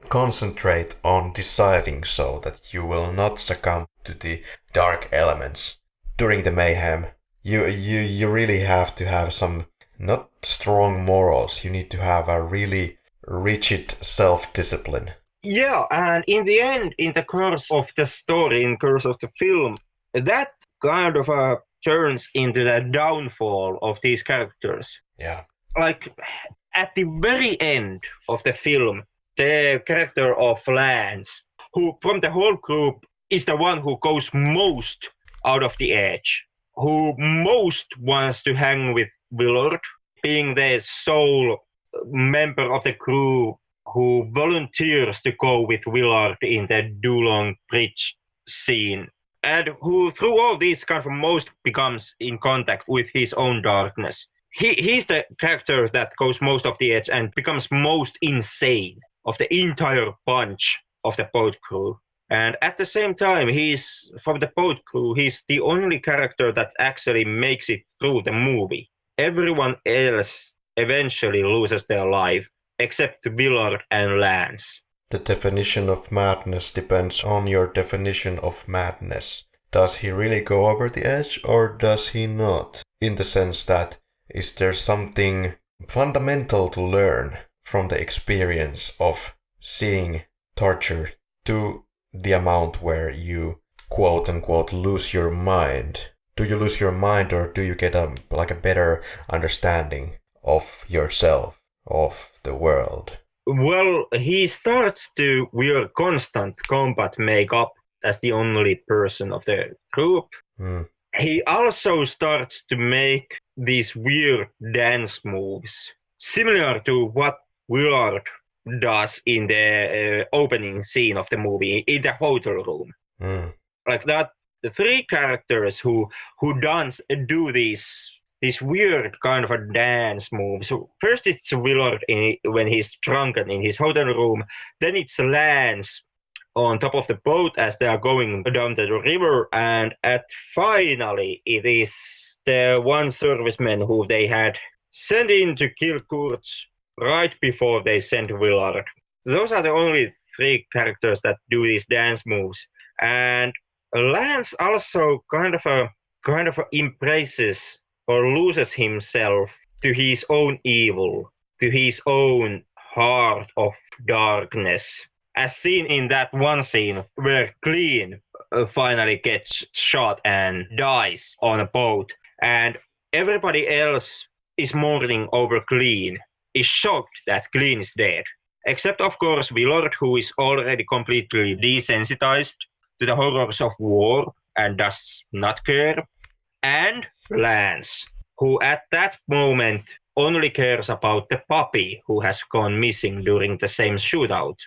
concentrate on deciding so that you will not succumb to the dark elements during the mayhem. You really have to have some not strong morals. You need to have a really rigid self-discipline. Yeah, and in the end, in the course of the story, in the course of the film, that kind of turns into the downfall of these characters. Yeah. Like, at the very end of the film, the character of Lance, who from the whole group is the one who goes most out of the edge, who most wants to hang with Willard, being the sole member of the crew who volunteers to go with Willard in the Dulong Bridge scene, and who through all these kind of most becomes in contact with his own darkness. He's the character that goes most off the edge and becomes most insane of the entire bunch of the boat crew. And at the same time, he's from the boat crew, he's the only character that actually makes it through the movie. Everyone else eventually loses their life, except Willard and Lance. The definition of madness depends on your definition of madness. Does he really go over the edge or does he not? In the sense that, is there something fundamental to learn from the experience of seeing torture to the amount where you quote unquote lose your mind. Do you lose your mind, or do you get a better understanding of yourself, of the world? Well, he starts to wear constant combat makeup as the only person of the group. He also starts to make these weird dance moves, similar to what Willard does in the opening scene of the movie, in the hotel room. Like that, the three characters who do these weird kind of a dance moves. So first it's Willard when he's drunken in his hotel room. Then it's Lance on top of the boat as they are going down the river. And finally it is the one serviceman who they had sent in to kill Kurtz right before they sent Willard. Those are the only three characters that do these dance moves. And Lance also kind of embraces or loses himself to his own evil, to his own heart of darkness. As seen in that one scene where Clean finally gets shot and dies on a boat, and everybody else is mourning over Clean, is shocked that Clean is dead. Except, of course, Willard, who is already completely desensitized to the horrors of war and does not care, and Lance, who at that moment only cares about the puppy who has gone missing during the same shootout.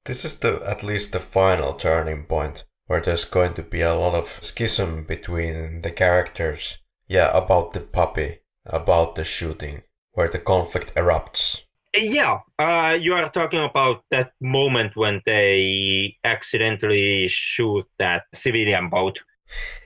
This is at least the final turning point, where there's going to be a lot of schism between the characters. Yeah, about the puppy, about the shooting, where the conflict erupts. Yeah, you are talking about that moment when they accidentally shoot that civilian boat.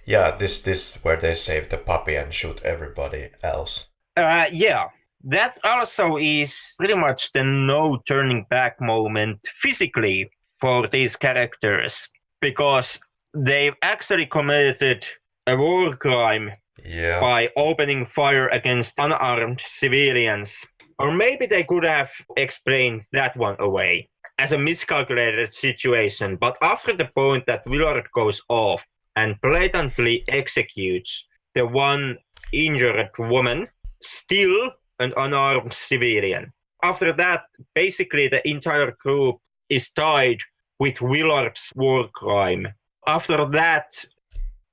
Yeah, this where they save the puppy and shoot everybody else. Yeah, that also is pretty much the no turning back moment physically for these characters, because they've actually committed a war crime by opening fire against unarmed civilians. Or maybe they could have explained that one away as a miscalculated situation, but after the point that Willard goes off and blatantly executes the one injured woman, still an unarmed civilian. After that, basically the entire group is tied with Willard's war crime. After that,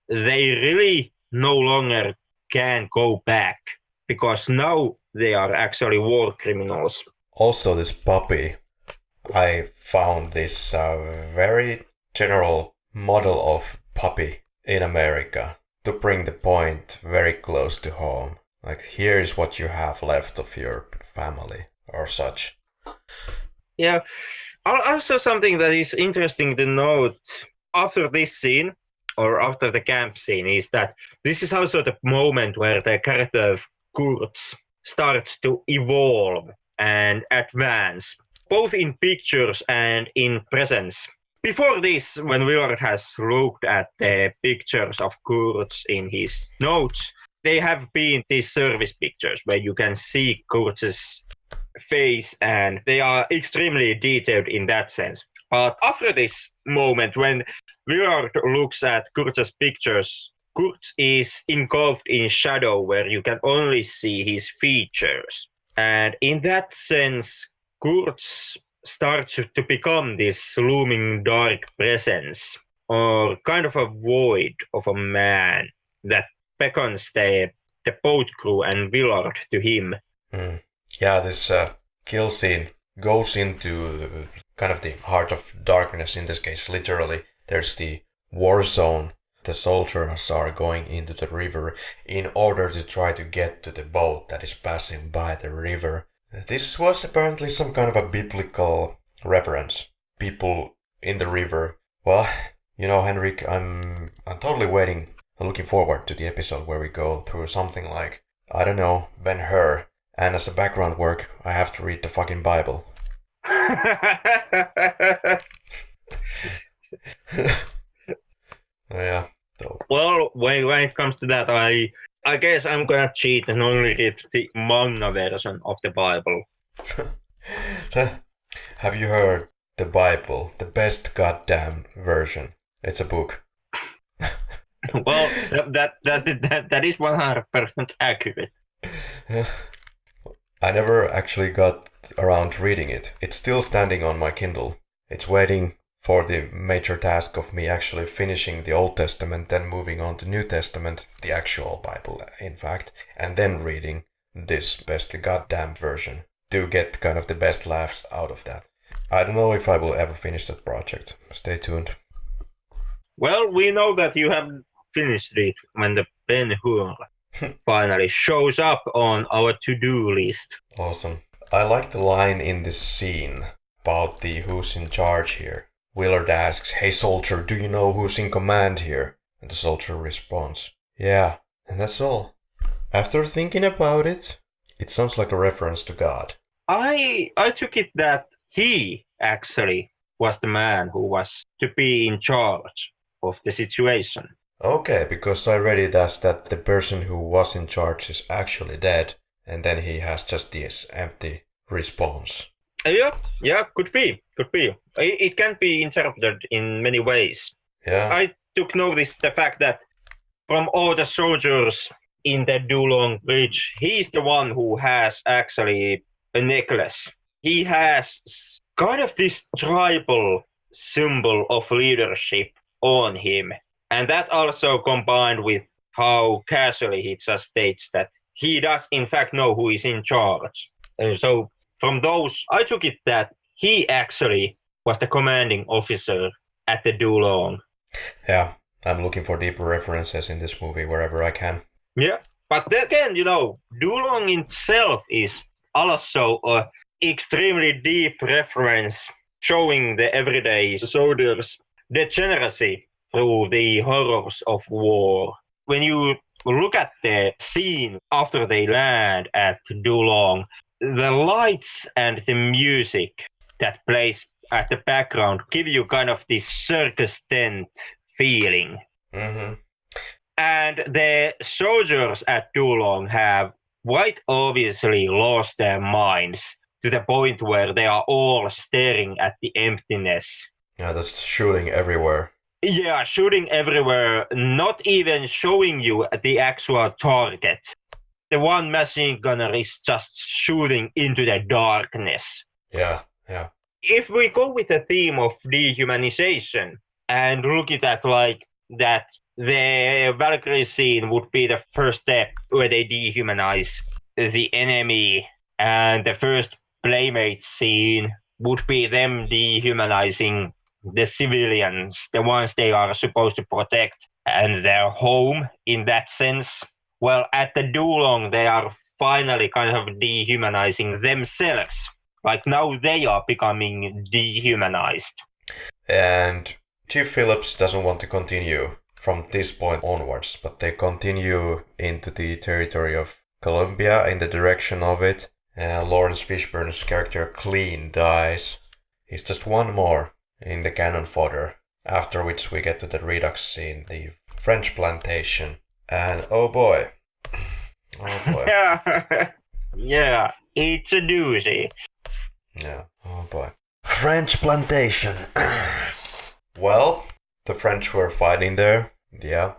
they really no longer can go back, because now they are actually war criminals. Also, this puppy, I found this very general model of puppy in America to bring the point very close to home. Like, here is what you have left of your family or such. Yeah. Also, something that is interesting to note after this scene, or after the camp scene, is that this is also the moment where the character of Kurtz starts to evolve and advance, both in pictures and in presence. Before this, when Willard has looked at the pictures of Kurtz in his notes, they have been these service pictures where you can see Kurtz's face, and they are extremely detailed in that sense. But after this moment, when Willard looks at Kurtz's pictures, Kurtz is engulfed in shadow where you can only see his features. And in that sense, Kurtz starts to become this looming dark presence, or kind of a void of a man that beckons the boat crew and Willard to him. Yeah, this kill scene goes into kind of the heart of darkness, in this case literally. There's the war zone. The soldiers are going into the river in order to try to get to the boat that is passing by the river. This was apparently some kind of a biblical reference. People in the river. Well, you know, Henrik, I'm totally waiting, looking forward to the episode where we go through something like, I don't know, Ben-Hur. And as a background work, I have to read the fucking Bible. Yeah. So. Well, when it comes to that, I I guess I'm gonna cheat and only read the manga version of the Bible. Have you heard the Bible, the best goddamn version? It's a book. Well, that is 100% accurate. I never actually got around reading it. It's still standing on my Kindle. It's waiting for the major task of me actually finishing the Old Testament, then moving on to New Testament, the actual Bible, in fact, and then reading this best goddamn version to get kind of the best laughs out of that. I don't know if I will ever finish that project. Stay tuned. Well, we know that you have finished it when the Ben Hur finally shows up on our to-do list. Awesome. I like the line in this scene about the who's in charge here. Willard asks, "Hey soldier, do you know who's in command here?" And the soldier responds, "Yeah." And that's all. After thinking about it, it sounds like a reference to God. I took it that he actually was the man who was to be in charge of the situation. Okay, because I read it as that the person who was in charge is actually dead, and then he has just this empty response. Yeah, could be. It can be interpreted in many ways. Yeah. I took notice the fact that from all the soldiers in the Dulong Bridge, he's the one who has actually a necklace. He has kind of this tribal symbol of leadership on him. And that also combined with how casually he just states that he does in fact know who is in charge. And so from those, I took it that he actually was the commanding officer at the Dulong. Yeah, I'm looking for deeper references in this movie wherever I can. Yeah, but again, Dulong itself is also an extremely deep reference showing the everyday soldiers' degeneracy through the horrors of war. When you look at the scene after they land at Dulong, the lights and the music that plays at the background give you kind of this circus tent feeling. Mm-hmm. And the soldiers at Dulong have quite obviously lost their minds to the point where they are all staring at the emptiness. Yeah, there's shooting everywhere. Yeah, shooting everywhere, not even showing you the actual target. The one machine gunner is just shooting into the darkness. Yeah. If we go with the theme of dehumanization and look at that like that, the Valkyrie scene would be the first step where they dehumanize the enemy, and the first Playmate scene would be them dehumanizing the civilians, the ones they are supposed to protect, and their home in that sense. Well, at the Dulong, they are finally kind of dehumanizing themselves. Like now they are becoming dehumanized. And Chief Phillips doesn't want to continue from this point onwards, but they continue into the territory of Colombia in the direction of it. Lawrence Fishburne's character Clean dies. He's just one more in the cannon fodder, after which we get to the Redux scene, the French plantation. And oh boy. Yeah, it's a doozy. Yeah, oh boy. French plantation. Well, the French were fighting there, yeah.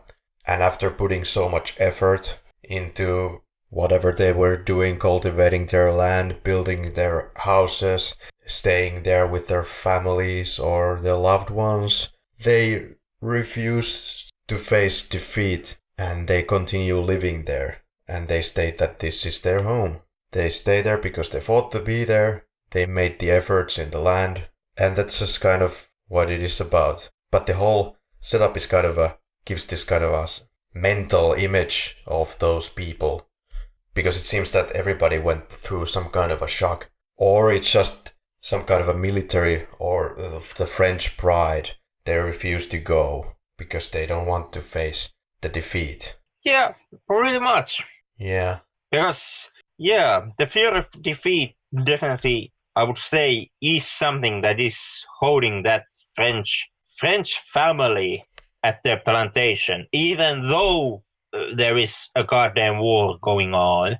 And after putting so much effort into whatever they were doing, cultivating their land, building their houses, staying there with their families or their loved ones, they refused to face defeat and they continue living there. And they state that this is their home. They stay there because they fought to be there. They made the efforts in the land. And that's just kind of what it is about. But the whole setup is kind of gives this kind of a mental image of those people. Because it seems that everybody went through some kind of a shock. Or it's just some kind of a military or the French pride. They refuse to go because they don't want to face the defeat. Yeah, pretty much. Yeah. Because, yeah, the fear of defeat definitely, I would say, is something that is holding that French family at their plantation. Even though there is a goddamn war going on.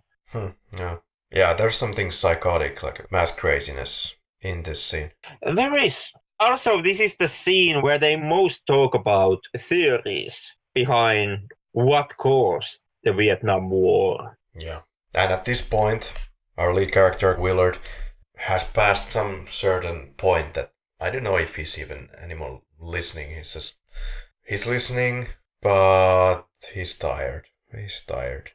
Yeah. Yeah, there's something psychotic, like mass craziness in this scene. There is. Also, this is the scene where they most talk about theories behind what caused the Vietnam War. Yeah. And at this point, our lead character, Willard, has passed some certain point that I don't know if he's even anymore listening. He's listening, but he's tired. He's tired.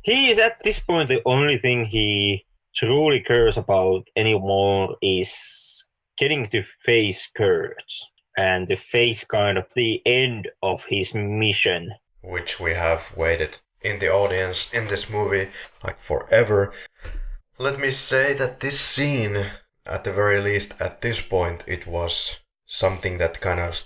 He is at this point the only thing he truly cares about anymore is getting to face Kurtz and to face kind of the end of his mission. Which we have waited in the audience in this movie like forever. Let me say that this scene, at the very least at this point, it was something that kind of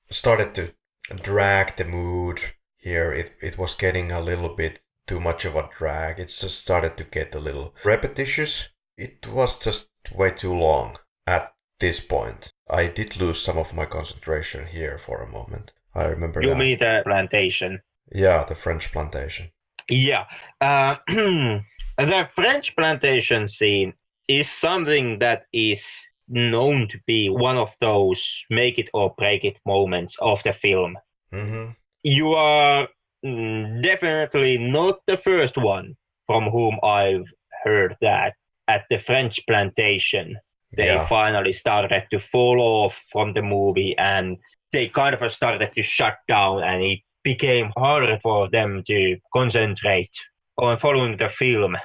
started to drag the mood here. It was getting a little bit too much of a drag. It just started to get a little repetitious. It was just way too long at this point. I did lose some of my concentration here for a moment. I remember You that. mean the plantation? Yeah, the French plantation. Yeah. The French plantation scene is something that is known to be one of those make it or break it moments of the film. Mm-hmm. You are definitely not the first one from whom I've heard that at the French plantation they finally started to fall off from the movie and they kind of started to shut down and it became harder for them to concentrate on following the film.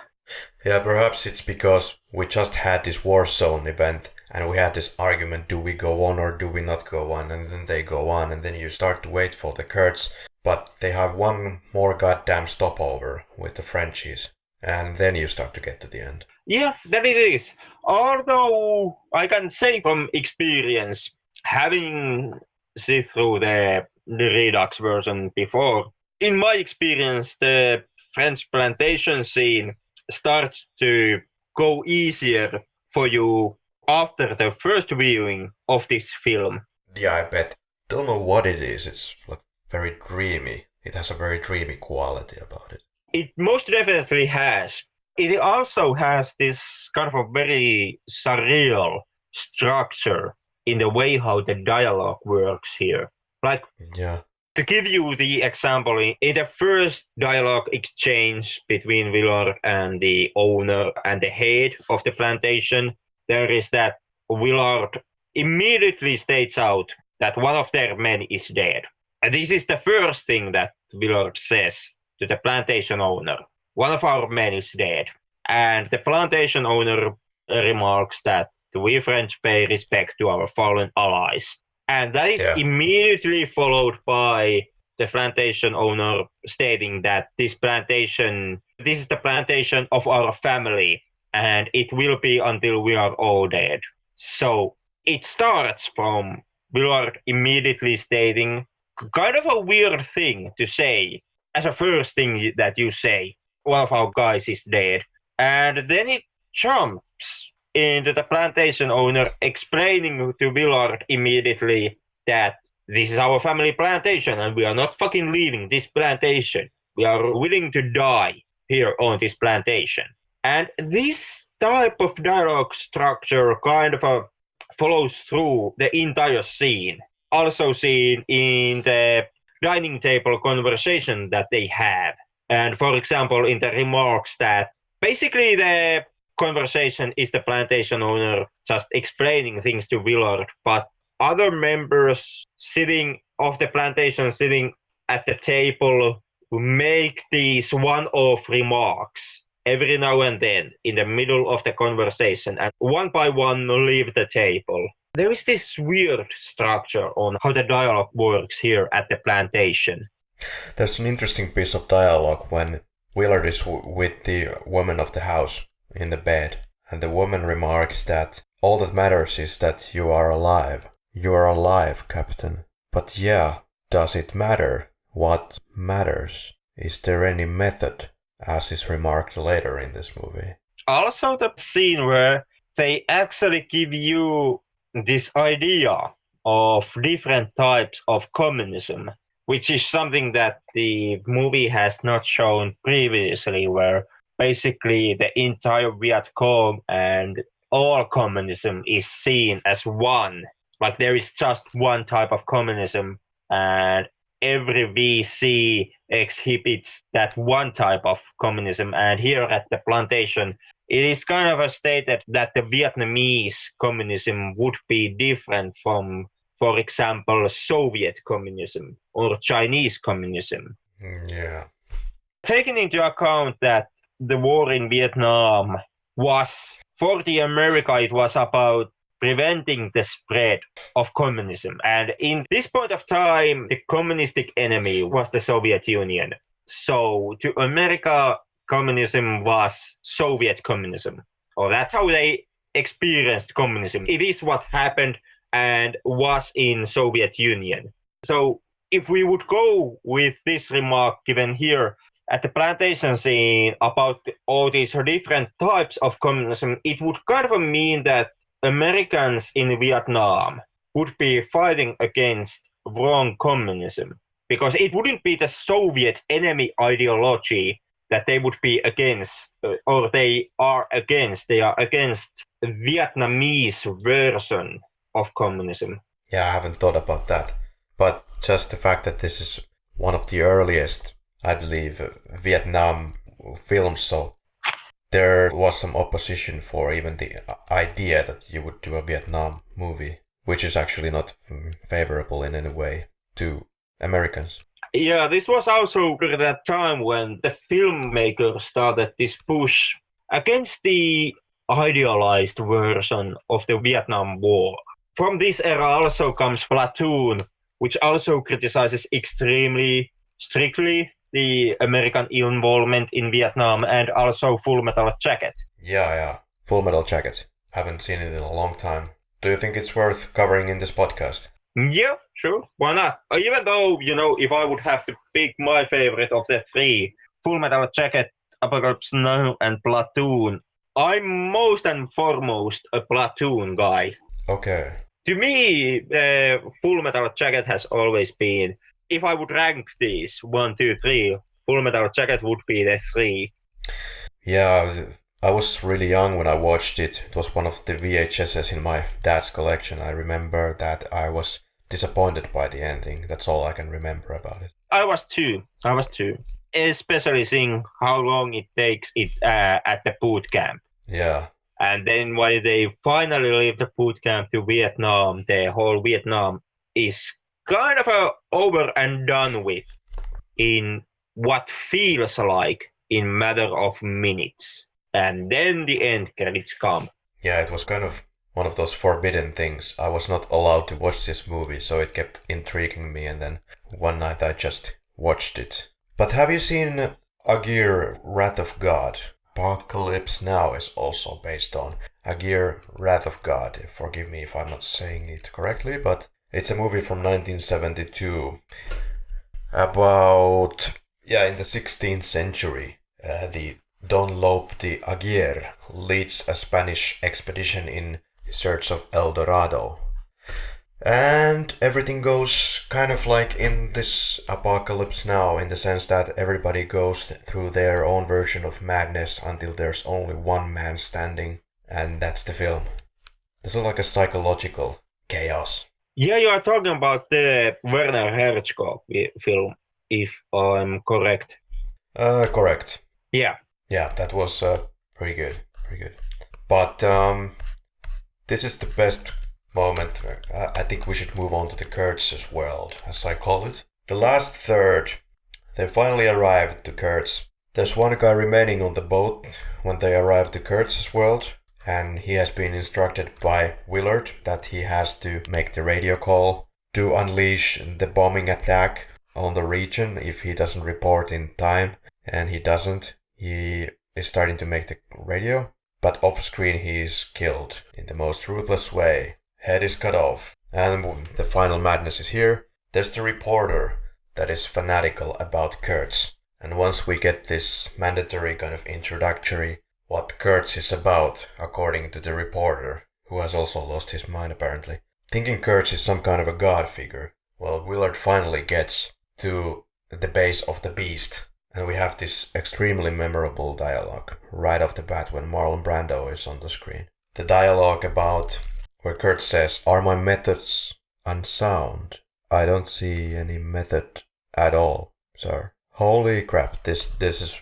Yeah, perhaps it's because we just had this war zone event and we had this argument, do we go on or do we not go on? And then they go on and then you start to wait for the Kurtz, but they have one more goddamn stopover with the Frenchies. And then you start to get to the end. Yeah, that it is. Although I can say from experience, having seen through the Redux version before, in my experience, the French plantation scene starts to go easier for you after the first viewing of this film. Yeah, I bet. Don't know what it is. It's like very dreamy. It has a very dreamy quality about it. It most definitely has. It also has this kind of a very surreal structure in the way how the dialogue works here. Like, yeah. To give you the example, in the first dialogue exchange between Willard and the owner and the head of the plantation, there is that Willard immediately states out that one of their men is dead. And this is the first thing that Willard says to the plantation owner. One of our men is dead. And the plantation owner remarks that we French pay respect to our fallen allies. And that is immediately followed by the plantation owner stating that this is the plantation of our family, and it will be until we are all dead. So it starts from Willard immediately stating kind of a weird thing to say as a first thing that you say, one of our guys is dead. And then it jumps into the plantation owner explaining to Willard immediately that this is our family plantation and we are not fucking leaving this plantation. We are willing to die here on this plantation. And this type of dialogue structure kind of follows through the entire scene. Also seen in the dining table conversation that they have. And for example, in the remarks that basically the conversation is the plantation owner just explaining things to Willard, but other members of the plantation sitting at the table make these one-off remarks every now and then in the middle of the conversation and one by one leave the table. There is this weird structure on how the dialogue works here at the plantation. There's an interesting piece of dialogue when Willard is with the woman of the house in the bed, and the woman remarks that all that matters is that you are alive. You are alive, Captain. But yeah, does it matter? What matters? Is there any method? As is remarked later in this movie. Also the scene where they actually give you this idea of different types of communism, which is something that the movie has not shown previously, where basically the entire Viet Cong and all communism is seen as one. Like there is just one type of communism, and every VC exhibits that one type of communism. And here at the plantation, it is kind of stated that the Vietnamese communism would be different from, for example, Soviet communism or Chinese communism. Yeah. Taking into account that the war in Vietnam was, for the America, it was about preventing the spread of communism. And in this point of time, the communistic enemy was the Soviet Union. So to America, communism was Soviet communism. Or that's how they experienced communism. It is what happened and was in Soviet Union. So if we would go with this remark given here at the plantation scene about all these different types of communism, it would kind of mean that Americans in Vietnam would be fighting against wrong communism, because it wouldn't be the Soviet enemy ideology that they would be against, or they are against. They are against the Vietnamese version of communism. Yeah, I haven't thought about that. But just the fact that this is one of the earliest, I believe, Vietnam films, so there was some opposition for even the idea that you would do a Vietnam movie, which is actually not favorable in any way to Americans. Yeah, this was also at that time when the filmmakers started this push against the idealized version of the Vietnam War. From this era also comes Platoon, which also criticizes extremely strictly the American involvement in Vietnam, and also Full Metal Jacket. Yeah. Full Metal Jacket. Haven't seen it in a long time. Do you think it's worth covering in this podcast? Yeah, sure. Why not? Even though, if I would have to pick my favorite of the three, Full Metal Jacket, Apocalypse Now, and Platoon, I'm most and foremost a Platoon guy. Okay. To me, Full Metal Jacket has always been, if I would rank these 1, 2, 3, Full Metal Jacket would be the 3. Yeah, I was really young when I watched it. It was one of the VHSs in my dad's collection. I remember that I was disappointed by the ending. That's all I can remember about it. I was too. Especially seeing how long it takes it at the boot camp. Yeah. And then when they finally leave the boot camp to Vietnam, the whole Vietnam is kind of over and done with in what feels like in matter of minutes. And then the end credits come. Yeah, it was kind of one of those forbidden things. I was not allowed to watch this movie, so it kept intriguing me, and then one night I just watched it. But have you seen Agir, Wrath of God? Apocalypse Now is also based on Agir, Wrath of God. Forgive me if I'm not saying it correctly, but it's a movie from 1972 about, in the 16th century, the Don Lope de Aguirre leads a Spanish expedition in search of El Dorado. And everything goes kind of like in this Apocalypse Now, in the sense that everybody goes through their own version of madness until there's only one man standing, and that's the film. It's like a psychological chaos. Yeah, you are talking about the Werner Herzog film, if I'm correct. Correct. Yeah. Yeah, that was pretty good. But this is the best moment. I think we should move on to the Kurtz's world, as I call it. The last third, they finally arrived to Kurtz. There's one guy remaining on the boat when they arrive to Kurtz's world, and he has been instructed by Willard that he has to make the radio call to unleash the bombing attack on the region if he doesn't report in time, and he doesn't. He is starting to make the radio, but off screen he is killed in the most ruthless way. Head is cut off, and the final madness is here. There's the reporter that is fanatical about Kurtz, and once we get this mandatory kind of introductory what Kurtz is about, according to the reporter, who has also lost his mind apparently, thinking Kurtz is some kind of a god figure, well, Willard finally gets to the base of the beast. And we have this extremely memorable dialogue right off the bat when Marlon Brando is on the screen. The dialogue about where Kurt says, "Are my methods unsound? I don't see any method at all, sir." Holy crap, this is...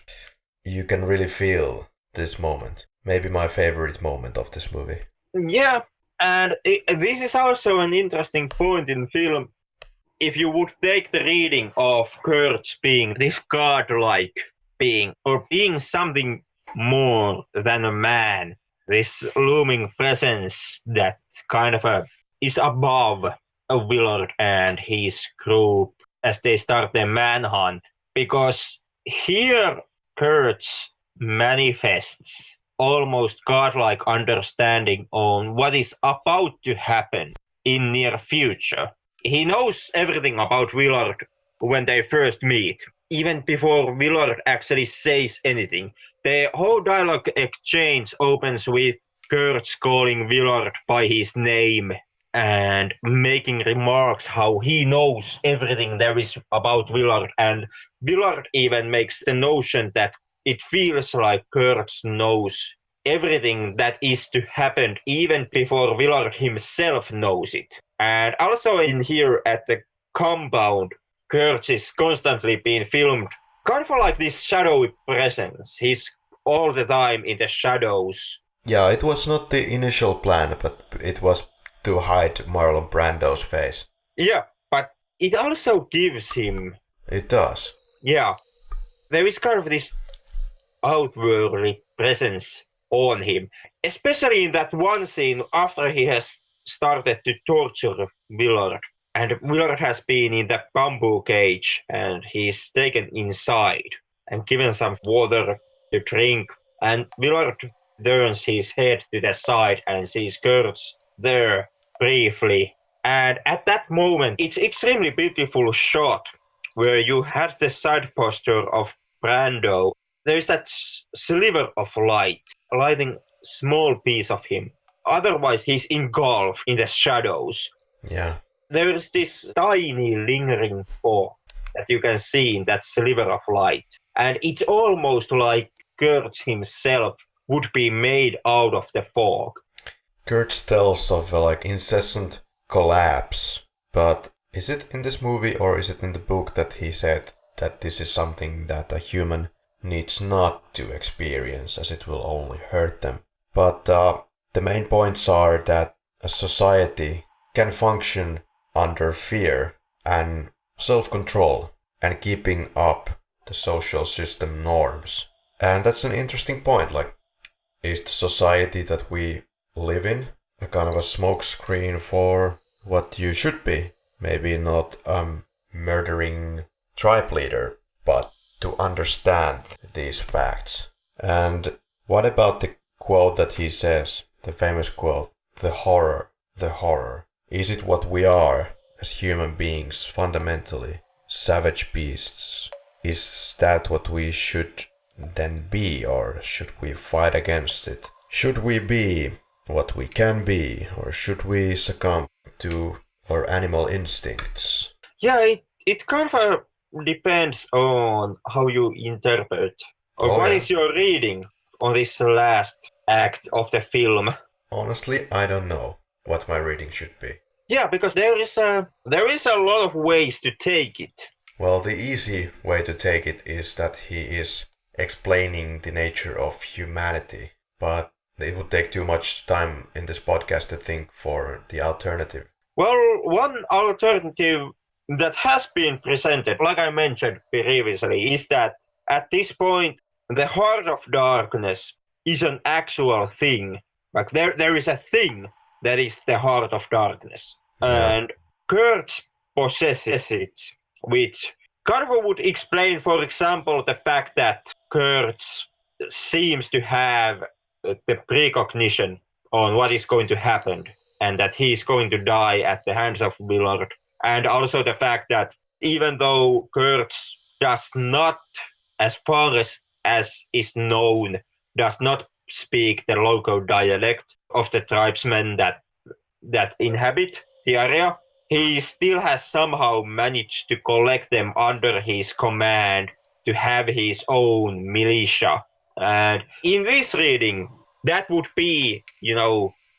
You can really feel this moment. Maybe my favorite moment of this movie. Yeah, and this is also an interesting point in film. If you would take the reading of Kurtz being this godlike being, or being something more than a man, this looming presence that kind of is above Willard and his group as they start their manhunt, because here Kurtz manifests almost godlike understanding on what is about to happen in near future. He knows everything about Willard when they first meet, even before Willard actually says anything. The whole dialogue exchange opens with Kurtz calling Willard by his name and making remarks how he knows everything there is about Willard, and Willard even makes the notion that it feels like Kurtz knows everything that is to happen even before Willard himself knows it. And also in here at the compound, Kurtz is constantly being filmed kind of like this shadowy presence. He's all the time in the shadows. Yeah, it was not the initial plan, but it was to hide Marlon Brando's face. Yeah, but it also gives him... It does. Yeah, there is kind of this outwardly presence on him, especially in that one scene after he has started to torture Willard, and Willard has been in the bamboo cage and he's taken inside and given some water to drink, and Willard turns his head to the side and sees Kurtz there briefly, and at that moment it's extremely beautiful shot where you have the side posture of Brando. There's that sliver of light, lighting small piece of him. Otherwise, he's engulfed in the shadows. Yeah. There is this tiny lingering fog that you can see in that sliver of light. And it's almost like Kurtz himself would be made out of the fog. Kurtz tells of a incessant collapse, but is it in this movie or is it in the book that he said that this is something that a human needs not to experience, as it will only hurt them? But the main points are that a society can function under fear and self-control and keeping up the social system norms. And that's an interesting point. Is the society that we live in a kind of a smokescreen for what you should be? Maybe not murdering tribe leader, but to understand these facts. And what about the quote that he says, the famous quote, the horror. Is it what we are as human beings fundamentally? Savage beasts. Is that what we should then be, or should we fight against it? Should we be what we can be, or should we succumb to our animal instincts? Yeah, it kind of depends on how you interpret, or what is your reading on this last act of the film. Honestly, I don't know what my reading should be. Yeah, because there is a lot of ways to take it. Well, the easy way to take it is that he is explaining the nature of humanity, but it would take too much time in this podcast to think for the alternative. Well, one alternative that has been presented, like I mentioned previously, is that at this point, the Heart of Darkness is an actual thing. Like there is a thing that is the Heart of Darkness. Yeah. And Kurtz possesses it, which kind of would explain, for example, the fact that Kurtz seems to have the precognition on what is going to happen and that he is going to die at the hands of Willard. And also the fact that even though Kurtz does not, as far as is known, does not speak the local dialect of the tribesmen that inhabit the area, he still has somehow managed to collect them under his command to have his own militia. And in this reading, that would be,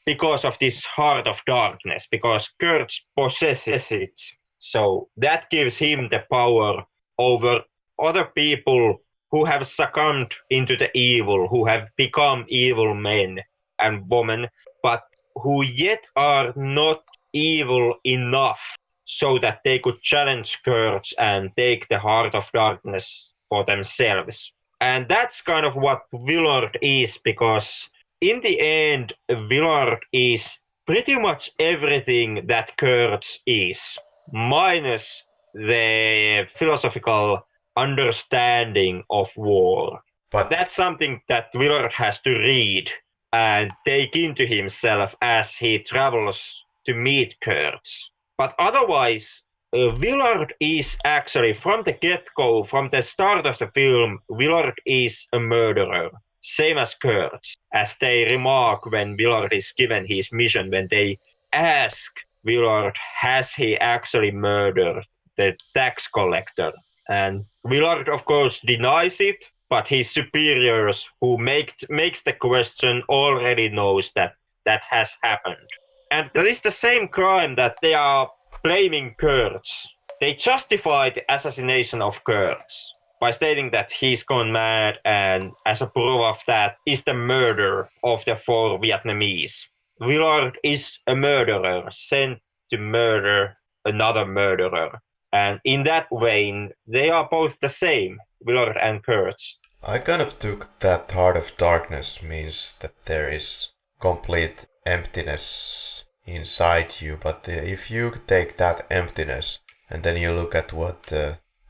because of this heart of darkness, because Kurtz possesses it. So that gives him the power over other people who have succumbed into the evil, who have become evil men and women, but who yet are not evil enough so that they could challenge Kurtz and take the heart of darkness for themselves. And that's kind of what Willard is, because in the end, Willard is pretty much everything that Kurtz is, minus the philosophical understanding of war. But That's something that Willard has to read and take into himself as he travels to meet Kurtz. But otherwise, Willard is actually, from the get-go, from the start of the film, Willard is a murderer, same as Kurtz, as they remark when Willard is given his mission, when they ask Willard, has he actually murdered the tax collector? And Willard, of course, denies it, but his superiors, who makes the question, already knows that that has happened. And that is the same crime that they are blaming Kurtz. They justify the assassination of Kurtz by stating that he's gone mad, and as a proof of that is the murder of the 4 Vietnamese. Willard is a murderer sent to murder another murderer. And in that vein, they are both the same, Willard and Kurtz. I kind of took that heart of darkness means that there is complete emptiness inside you, but if you take that emptiness and then you look at what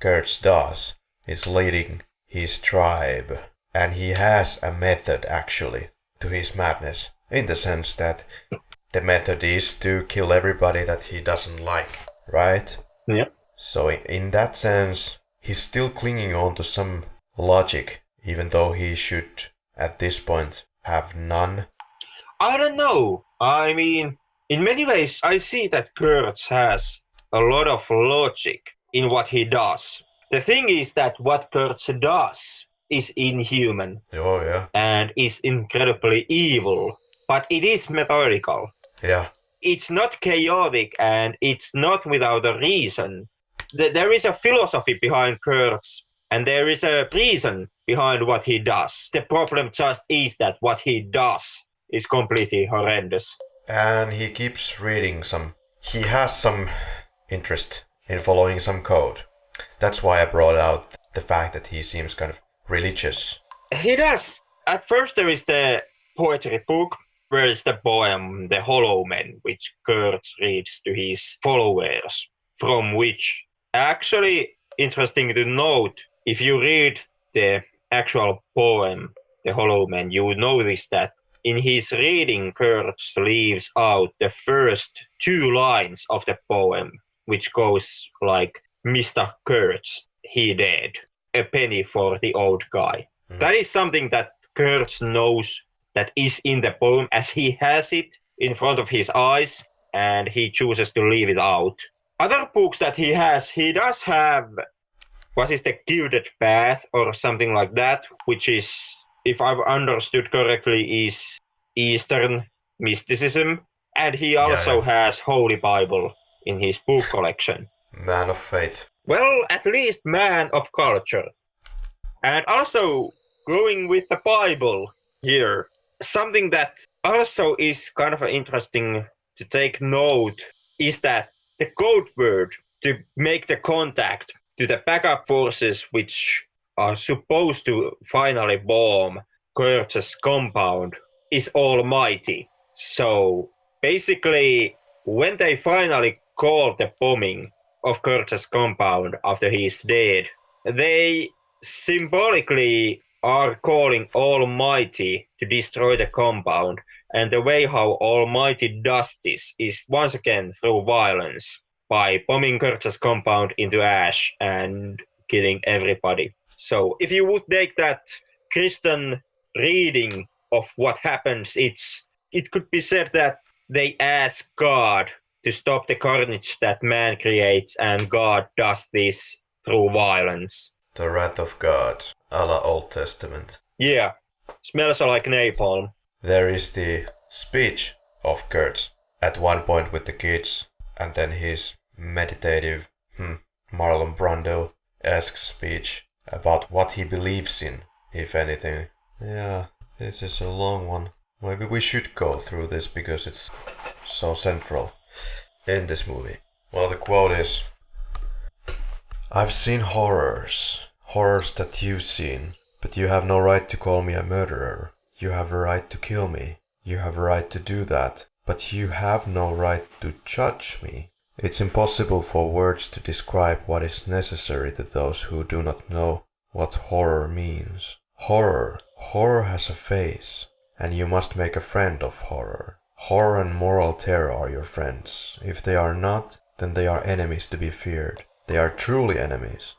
Kurtz does, is leading his tribe, and he has a method actually to his madness, in the sense that the method is to kill everybody that he doesn't like, right? Yeah. So in that sense, he's still clinging on to some logic, even though he should, at this point, have none. I don't know. I mean, in many ways, I see that Kurtz has a lot of logic in what he does. The thing is that what Kurtz does is inhuman. Oh, yeah. And is incredibly evil, but it is methodical. Yeah. It's not chaotic, and it's not without a reason. There is a philosophy behind Kurtz, and there is a reason behind what he does. The problem just is that what he does is completely horrendous. And he keeps reading he has some interest in following some code. That's why I brought out the fact that he seems kind of religious. He does. At first there is the poetry book, where is the poem The Hollow Men, which Kurtz reads to his followers, from which, actually interesting to note, if you read the actual poem The Hollow Men, you notice that in his reading Kurtz leaves out the first 2 lines of the poem, which goes like, Mr. Kurtz, he dead. A penny for the old guy. That is something that Kurtz knows that is in the poem, as he has it in front of his eyes, and he chooses to leave it out. Other books that he has, he does have, what is the Gilded Path or something like that, which is, if I've understood correctly, is Eastern mysticism, and he also has Holy Bible in his book collection. Man of faith. Well, at least man of culture. And also, going with the Bible here, something that also is kind of interesting to take note is that the code word to make the contact to the backup forces which are supposed to finally bomb Kurtz's compound is Almighty. So basically, when they finally call the bombing of Kurtz's compound after he's dead, they symbolically are calling Almighty to destroy the compound. And the way how Almighty does this is once again through violence, by bombing Kurtz's compound into ash and killing everybody. So if you would take that Christian reading of what happens, it could be said that they ask God to stop the carnage that man creates, and God does this through violence. The wrath of God, a la Old Testament. Yeah, smells like napalm. There is the speech of Kurtz at one point with the kids, and then his meditative Marlon Brando-esque speech about what he believes in, if anything. Yeah, this is a long one. Maybe we should go through this because it's so central in this movie. Well, the quote is, "I've seen horrors that you've seen, but you have no right to call me a murderer. You have a right to kill me. You have a right to do that, but you have no right to judge me. It's impossible for words to describe what is necessary to those who do not know what horror means. Horror has a face, and you must make a friend of horror. Horror and moral terror are your friends. If they are not, then they are enemies to be feared. They are truly enemies.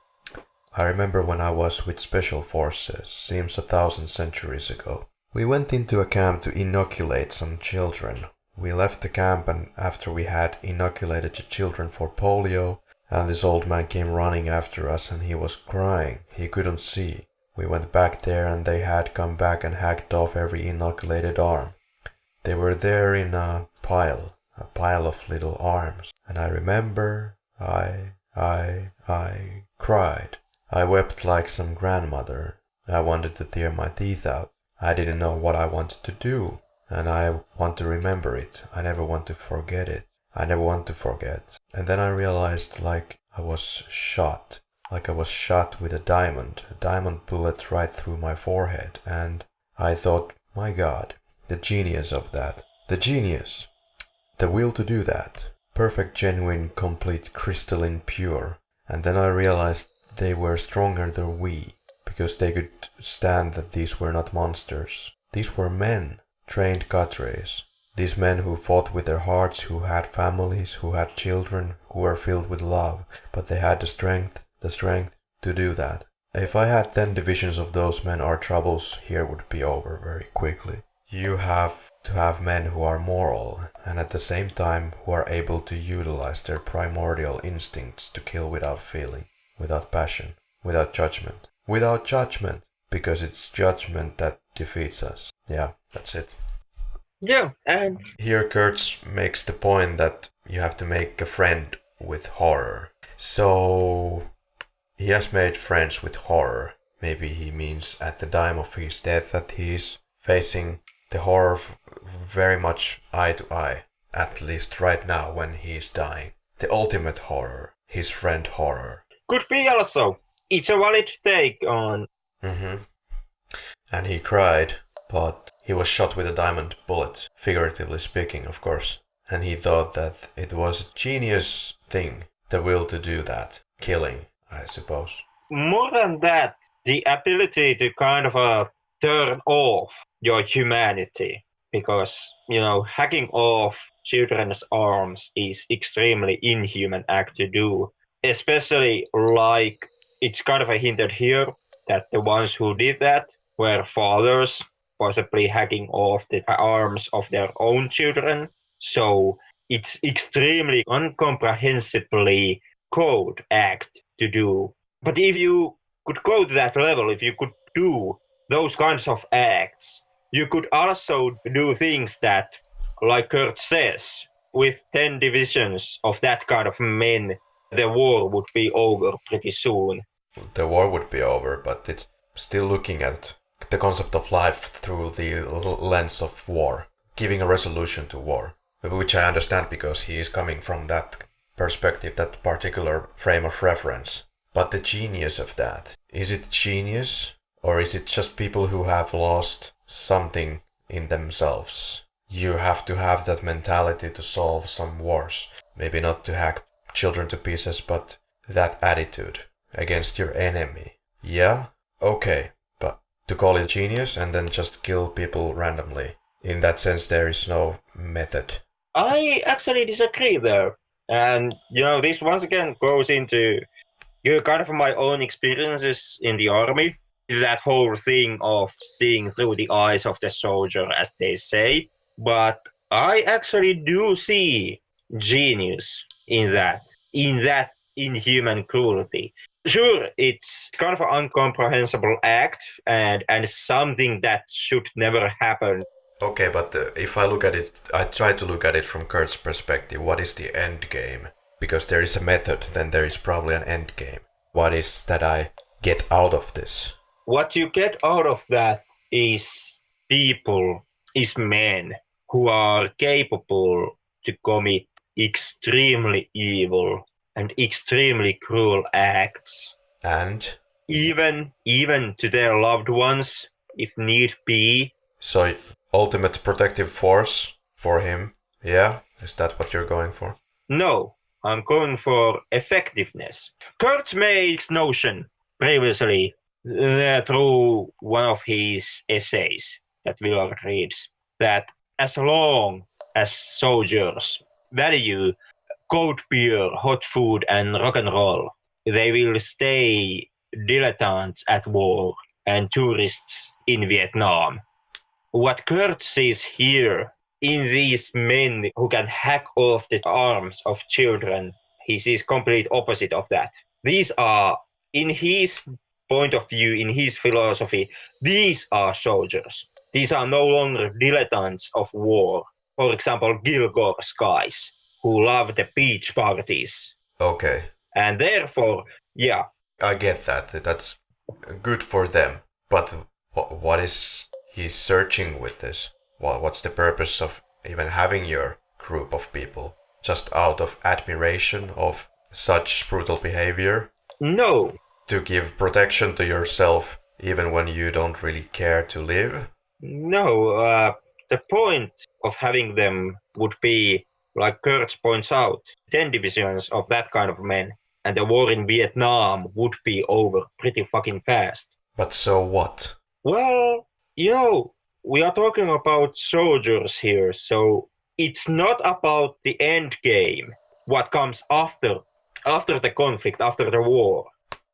I remember when I was with Special Forces, seems 1,000 centuries ago. We went into a camp to inoculate some children. We left the camp, and after we had inoculated the children for polio, and this old man came running after us and he was crying. He couldn't see. We went back there and they had come back and hacked off every inoculated arm. They were there in a pile of little arms. And I remember I cried. I wept like some grandmother. I wanted to tear my teeth out. I didn't know what I wanted to do. And I want to remember it. I never want to forget it. I never want to forget. And then I realized like I was shot. Like I was shot with a diamond bullet right through my forehead. And I thought, my God, the genius of that. The genius. The will to do that. Perfect, genuine, complete, crystalline, pure. And then I realized they were stronger than we. Because they could stand that these were not monsters. These were men. Trained cadres. These men who fought with their hearts, who had families, who had children, who were filled with love, but they had the strength to do that. If I had 10 divisions of those men, our troubles here would be over very quickly. You have to have men who are moral, and at the same time who are able to utilize their primordial instincts to kill without feeling, without passion, without judgment. Without judgment, because it's judgment that defeats us. Yeah, that's it. Yeah, and here Kurtz makes the point that you have to make a friend with horror. So he has made friends with horror. Maybe he means at the time of his death that he's facing the horror very much eye to eye. At least right now when he's dying. The ultimate horror. His friend horror. Could be also. It's a valid take on. And he cried, but he was shot with a diamond bullet, figuratively speaking, of course. And he thought that it was a genius thing, the will to do that. Killing, I suppose. More than that, the ability to kind of turn off your humanity. Because, hacking off children's arms is extremely inhuman act to do. Especially like it's kind of hinted here that the ones who did that were fathers, possibly hacking off the arms of their own children. So it's extremely incomprehensibly cold act to do. But if you could go to that level, if you could do those kinds of acts, you could also do things that, like Kurt says, with 10 divisions of that kind of men, the war would be over pretty soon. The war would be over, but it's still looking at the concept of life through the lens of war, giving a resolution to war, which I understand because he is coming from that perspective, that particular frame of reference. But the genius of that, is it genius or is it just people who have lost something in themselves? You have to have that mentality to solve some wars, maybe not to hack children to pieces, but that attitude against your enemy. Yeah, okay, but to call it genius and then just kill people randomly, in that sense there is no method. I actually disagree there. And, this once again goes into kind of my own experiences in the army. That whole thing of seeing through the eyes of the soldier, as they say. But I actually do see genius in that inhuman cruelty. Sure, it's kind of an incomprehensible act and something that should never happen. Okay, but if I look at it, I try to look at it from Kurt's perspective. What is the end game? Because there is a method, then there is probably an end game. What is that I get out of this? What you get out of that is men who are capable to commit extremely evil and extremely cruel acts. And? Even to their loved ones, if need be. So, ultimate protective force for him, yeah? Is that what you're going for? No, I'm going for effectiveness. Kurt makes notion previously through one of his essays that Willard reads, that as long as soldiers value cold beer, hot food, and rock and roll, they will stay dilettantes at war and tourists in Vietnam. What Kurt sees here in these men who can hack off the arms of children, he sees complete opposite of that. These are, in his point of view, in his philosophy, these are soldiers. These are no longer dilettantes of war. For example, Gilgore's guys, who love the beach parties. Okay. And therefore, yeah. I get that. That's good for them. But what is he searching with this? What's the purpose of even having your group of people? Just out of admiration of such brutal behavior? No. To give protection to yourself even when you don't really care to live? No. The point of having them would be, like Kurtz points out, 10 divisions of that kind of men, and the war in Vietnam would be over pretty fucking fast. But so what? Well, we are talking about soldiers here, so it's not about the end game, what comes after the conflict, after the war.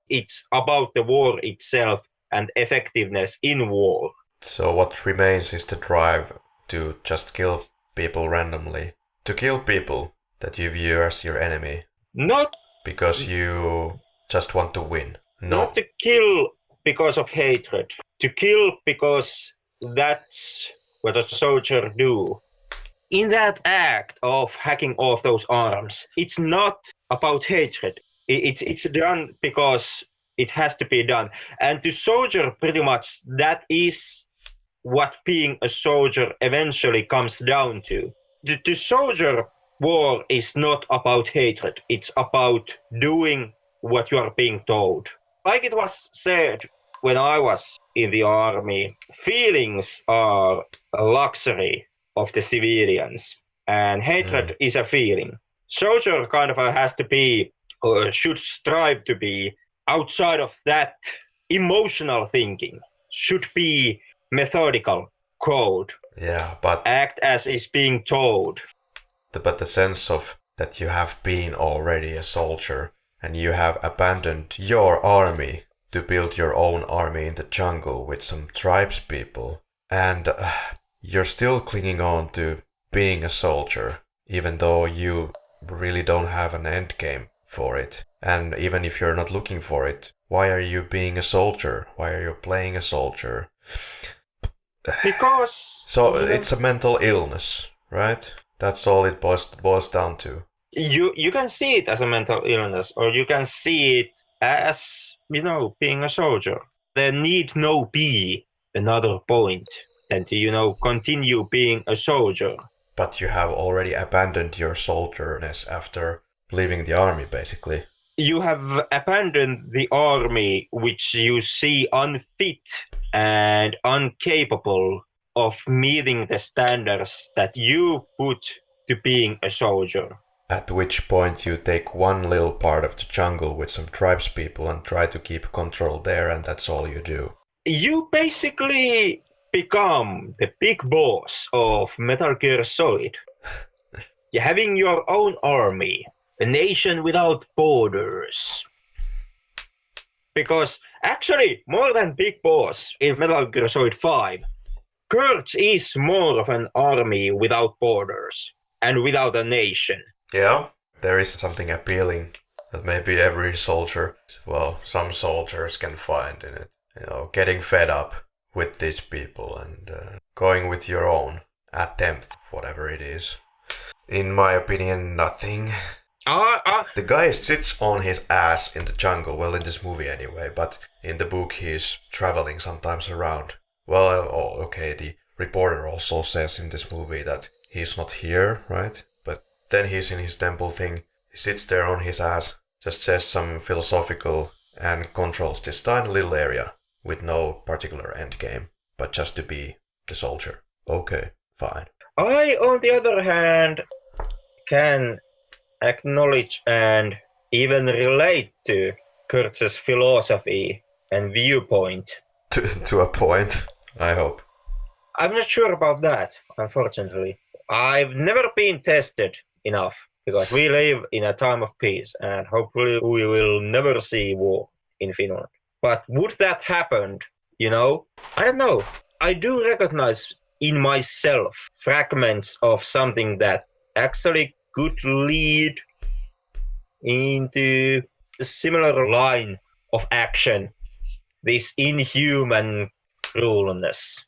It's about the war itself and effectiveness in war. So what remains is the drive to just kill people randomly. To kill people that you view as your enemy. Not because you just want to win. No. Not to kill because of hatred. To kill because that's what a soldier do. In that act of hacking off those arms, it's not about hatred. It's done because it has to be done. And to soldier, pretty much, that is what being a soldier eventually comes down to. The soldier war is not about hatred. It's about doing what you are being told. Like it was said when I was in the army, feelings are a luxury of the civilians, and hatred is a feeling. Soldier kind of has to be, or should strive to be, outside of that emotional thinking. Should be methodical, cold. Yeah, but act as is being told. But the sense of that you have been already a soldier and you have abandoned your army to build your own army in the jungle with some tribes people, and you're still clinging on to being a soldier, even though you really don't have an end game for it. And even if you're not looking for it, why are you being a soldier? Why are you playing a soldier? Because... So it's a mental illness, right? That's all it boils down to. You can see it as a mental illness, or you can see it as, being a soldier. There need no be another point than to, continue being a soldier. But you have already abandoned your soldierness after leaving the army, basically. You have abandoned the army which you see unfit and incapable of meeting the standards that you put to being a soldier. At which point you take one little part of the jungle with some tribes people and try to keep control there, and that's all you do. You basically become the big boss of Metal Gear Solid. You're having your own army, a nation without borders. Because actually, more than big boss in Metal Gear Solid 5, Kurtz is more of an army without borders and without a nation. Yeah, there is something appealing that maybe every soldier, well, some soldiers can find in it. Getting fed up with these people and going with your own attempt, whatever it is. In my opinion, nothing. The guy sits on his ass in the jungle, well, in this movie anyway, but in the book he's traveling sometimes around. Well, okay, the reporter also says in this movie that he's not here, right? But then he's in his temple thing, he sits there on his ass, just says some philosophical and controls this tiny little area with no particular end game, but just to be the soldier. Okay, fine. I, on the other hand, can acknowledge and even relate to Kurtz's philosophy and viewpoint. To a point, I hope. I'm not sure about that, unfortunately. I've never been tested enough because we live in a time of peace and hopefully we will never see war in Finland. But would that happen, I don't know. I do recognize in myself fragments of something that actually could lead into a similar line of action, this inhuman cruelness.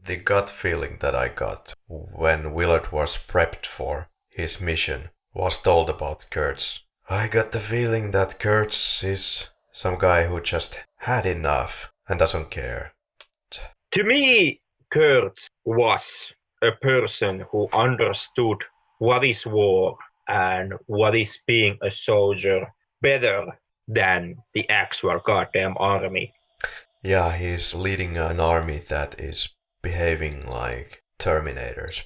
The gut feeling that I got when Willard was prepped for his mission was told about Kurtz. I got the feeling that Kurtz is some guy who just had enough and doesn't care. To me, Kurtz was a person who understood what is war and what is being a soldier better than the actual goddamn army. Yeah, he's leading an army that is behaving like Terminators,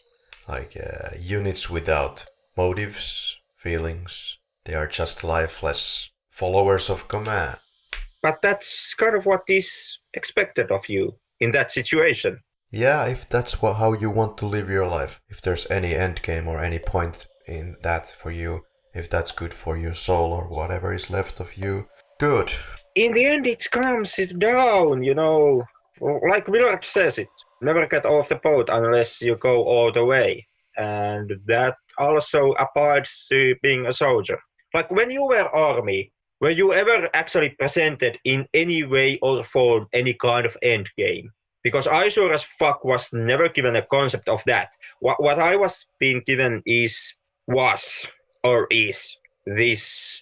like units without motives, feelings. They are just lifeless followers of command. But that's kind of what is expected of you in that situation. Yeah, if that's how you want to live your life, if there's any end game or any point in that for you, if that's good for your soul or whatever is left of you, good. In the end, it comes down, like Willard says it, never get off the boat unless you go all the way. And that also applies to being a soldier. Like when you were army, were you ever actually presented in any way or form any kind of end game? Because I sure as fuck was never given a concept of that. What I was being given is this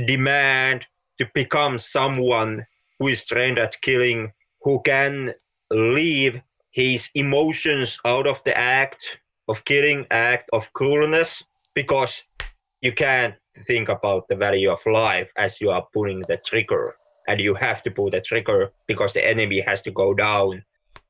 demand to become someone who is trained at killing, who can leave his emotions out of the act of killing, act of cruelness, because you can't think about the value of life as you are pulling the trigger. And you have to pull the trigger because the enemy has to go down.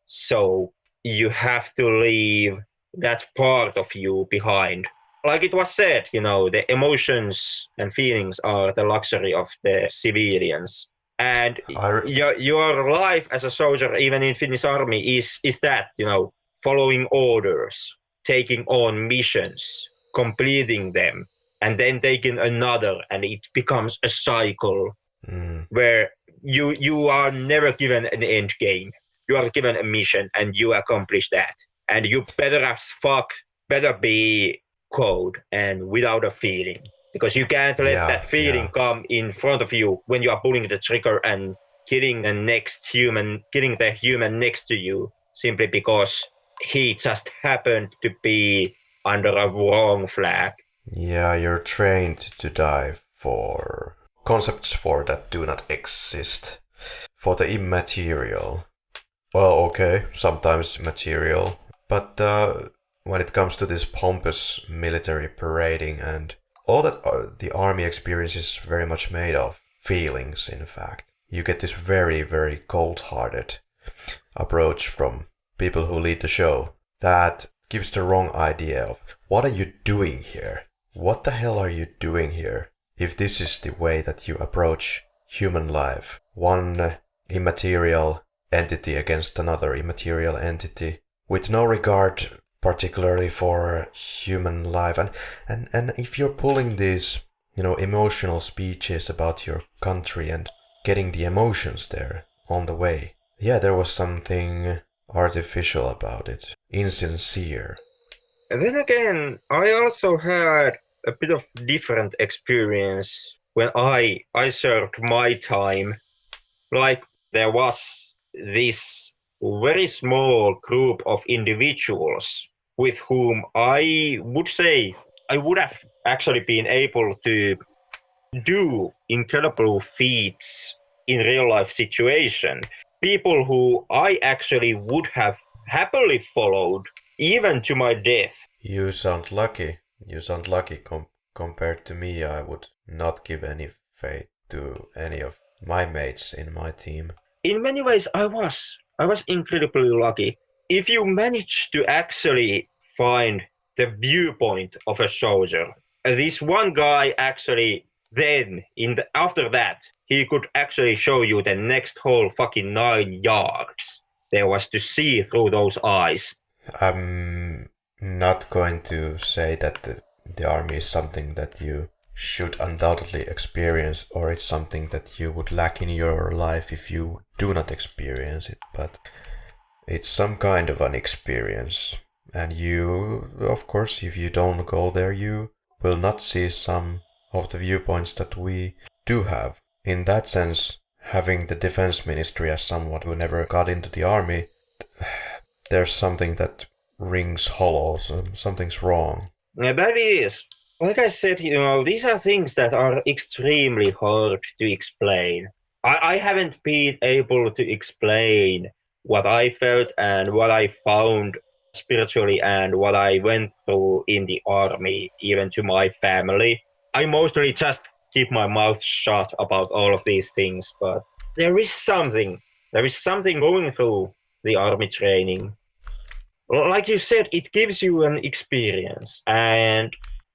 So you have to leave that part of you behind. Like it was said, the emotions and feelings are the luxury of the civilians. And your life as a soldier, even in Finnish army, is that, following orders, taking on missions, completing them, and then taking another, and it becomes a cycle where you are never given an end game. You are given a mission and you accomplish that. And you better as fuck better be cold and without a feeling. Because you can't let that feeling come in front of you when you are pulling the trigger and killing the human next to you, simply because he just happened to be under a wrong flag. Yeah, you're trained to die for concepts for that do not exist. For the immaterial. Well, okay, sometimes material. But when it comes to this pompous military parading and all that the army experience is very much made of feelings, in fact. You get this very, very cold-hearted approach from people who lead the show that gives the wrong idea of what are you doing here? What the hell are you doing here? If this is the way that you approach human life, one immaterial entity against another immaterial entity, with no regard particularly for human life, and if you're pulling these emotional speeches about your country and getting the emotions there on the way, there was something artificial about it, insincere. And then again, I also had a bit of different experience when I served my time. Like there was this very small group of individuals with whom I would say I would have actually been able to do incredible feats in real life situation. People who I actually would have happily followed even to my death. You sound lucky. You sound lucky compared to me. I would not give any fate to any of my mates in my team. In many ways, I was incredibly lucky. If you manage to actually find the viewpoint of a soldier, this one guy actually then after that he could actually show you the next whole fucking 9 yards there was to see through those eyes. I'm not going to say that the army is something that you should undoubtedly experience, or it's something that you would lack in your life if you do not experience it, but it's some kind of an experience. And you, of course, if you don't go there, you will not see some of the viewpoints that we do have. In that sense, having the defense ministry as someone who never got into the army, there's something that rings hollow, so something's wrong. Yeah, that is. Like I said, these are things that are extremely hard to explain. I haven't been able to explain what I felt and what I found spiritually and what I went through in the army, even to my family. I mostly just keep my mouth shut about all of these things, but there is something. There is something going through the army training. Like you said, it gives you an experience. And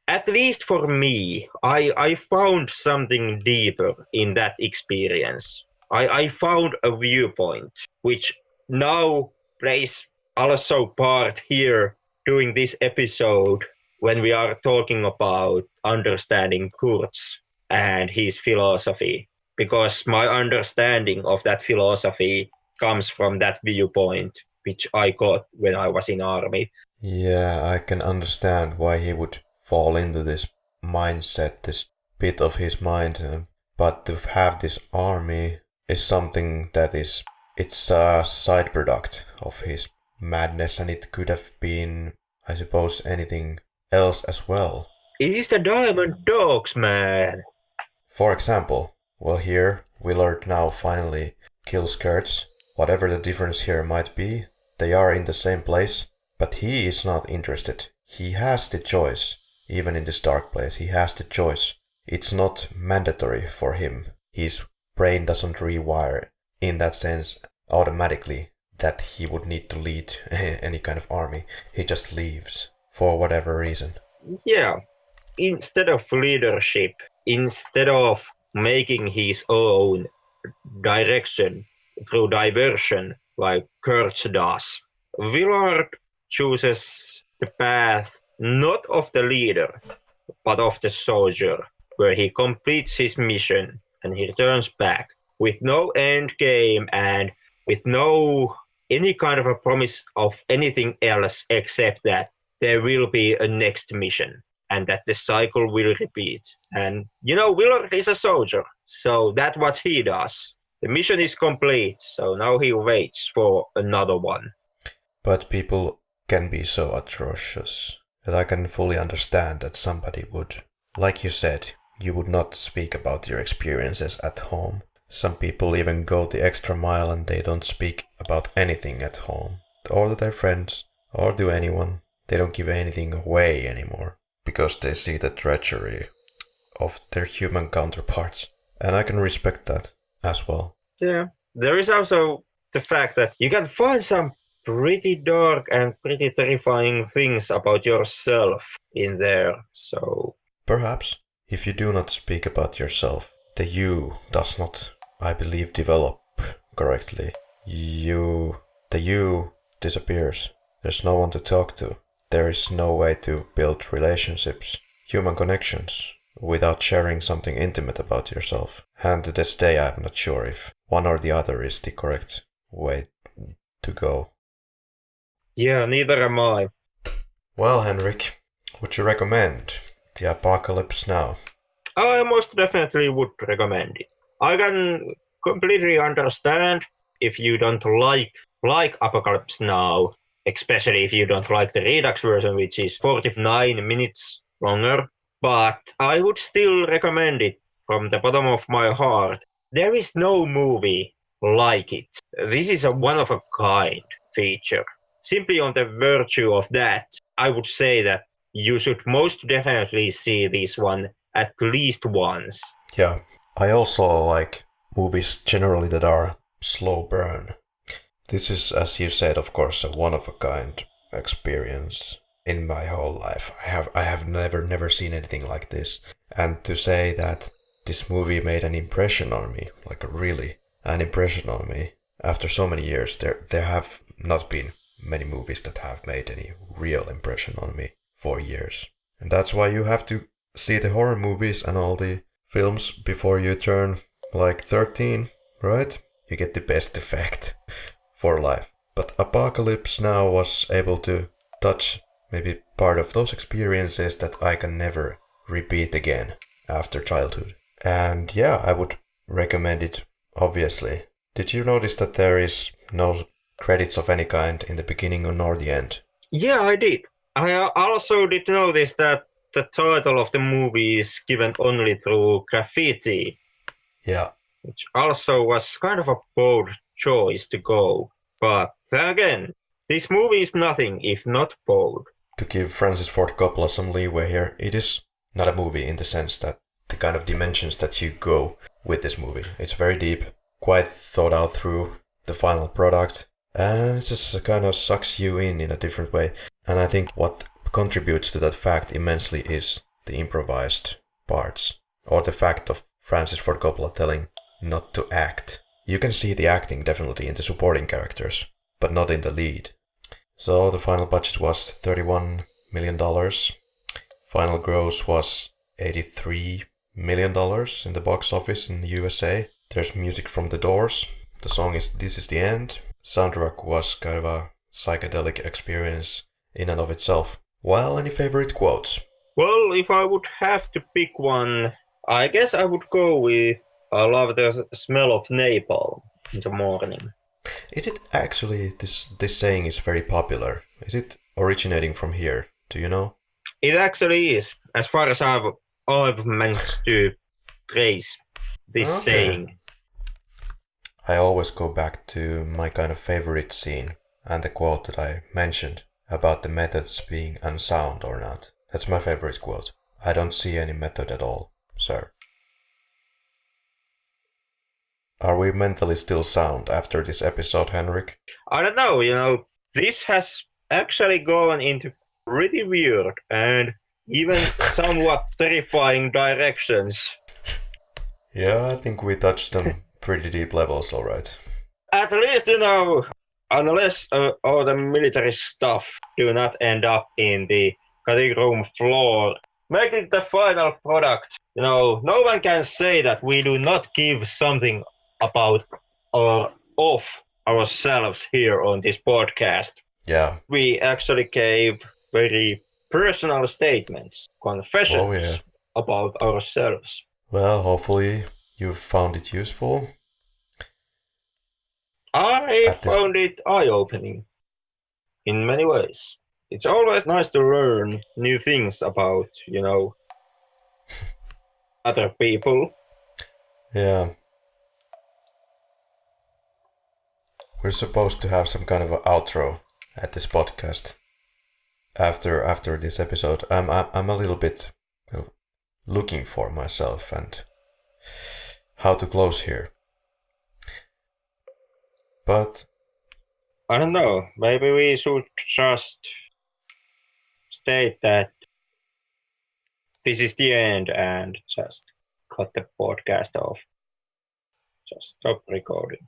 at least for me, I found something deeper in that experience. I found a viewpoint which now plays also part here during this episode when we are talking about understanding Kurtz and his philosophy. Because my understanding of that philosophy comes from that viewpoint which I got when I was in army. Yeah, I can understand why he would fall into this mindset, this bit of his mind. But to have this army is something that it's a side product of his madness, and it could have been, I suppose, anything else as well. It is the Diamond Dogs, man. For example, well, here Willard now finally kills Kurtz. Whatever the difference here might be, they are in the same place, but he is not interested. He has the choice. Even in this dark place, he has the choice. It's not mandatory for him. His brain doesn't rewire in that sense automatically that he would need to lead any kind of army. He just leaves for whatever reason. Yeah. Instead of leadership, instead of making his own direction through diversion like Kurtz does, Willard chooses the path not of the leader, but of the soldier, where he completes his mission and he returns back with no end game and with no any kind of a promise of anything else except that there will be a next mission and that the cycle will repeat. And Willard is a soldier, so that's what he does. The mission is complete, so now he waits for another one. But people can be so atrocious that I can fully understand that somebody would. Like you said, you would not speak about your experiences at home. Some people even go the extra mile and they don't speak about anything at home, or to their friends, or to anyone. They don't give anything away anymore, because they see the treachery of their human counterparts. And I can respect that as well. Yeah, there is also the fact that you can find some pretty dark and pretty terrifying things about yourself in there, so... Perhaps, if you do not speak about yourself, the you does not, I believe, develop correctly. The you disappears. There's no one to talk to. There is no way to build relationships, human connections, without sharing something intimate about yourself. And to this day I'm not sure if one or the other is the correct way to go. Yeah, neither am I. Well, Henrik, would you recommend The Apocalypse Now. I most definitely would recommend it. I can completely understand if you don't like Apocalypse Now, especially if you don't like the Redux version, which is 49 minutes longer. But I would still recommend it from the bottom of my heart. There is no movie like it. This is a one-of-a-kind feature. Simply on the virtue of that, I would say that you should most definitely see this one at least once. Yeah, I also like movies generally that are slow burn. This is, as you said, of course, a one-of-a-kind experience in my whole life. I have never seen anything like this. And to say that this movie made an impression on me, like really an impression on me, after so many years, there have not been many movies that have made any real impression on me for years. And that's why you have to see the horror movies and all the films before you turn like 13, right? You get the best effect for life. But Apocalypse Now was able to touch maybe part of those experiences that I can never repeat again after childhood. And yeah, I would recommend it, obviously. Did you notice that there is no credits of any kind in the beginning nor the end? Yeah, I did. I also did notice that the title of the movie is given only through graffiti. Yeah. Which also was kind of a bold choice to go. But then again, this movie is nothing if not bold. To give Francis Ford Coppola some leeway here, it is not a movie in the sense that the kind of dimensions that you go with this movie. It's very deep, quite thought out through the final product, and it just kind of sucks you in a different way. And I think what contributes to that fact immensely is the improvised parts, or the fact of Francis Ford Coppola telling not to act. You can see the acting definitely in the supporting characters, but not in the lead. So the final budget was $31 million. Final gross was $83 million in the box office in the USA. There's music from The Doors. The song is This Is the End. Soundtrack was kind of a psychedelic experience in and of itself. Well, any favorite quotes? Well, if I would have to pick one, I guess I would go with I love the smell of napalm in the morning. Is it actually, this saying is very popular? Is it originating from here? Do you know? It actually is, as far as I've managed to trace this saying. I always go back to my kind of favorite scene and the quote that I mentioned about the methods being unsound or not. That's my favorite quote. I don't see any method at all, sir. Are we mentally still sound after this episode, Henrik? I don't know, this has actually gone into pretty weird and even somewhat terrifying directions. Yeah, I think we touched on pretty deep levels, alright. At least, unless all the military stuff do not end up in the cutting room floor, making the final product. No one can say that we do not give something about or of ourselves here on this podcast. Yeah. We actually gave very personal statements, confessions about ourselves. Well, hopefully you found it useful. I found it eye-opening in many ways. It's always nice to learn new things about, other people. Yeah. We're supposed to have some kind of an outro at this podcast. After this episode, I'm a little bit looking for myself and how to close here. But I don't know. Maybe we should just state that this is the end and just cut the podcast off. Just stop recording.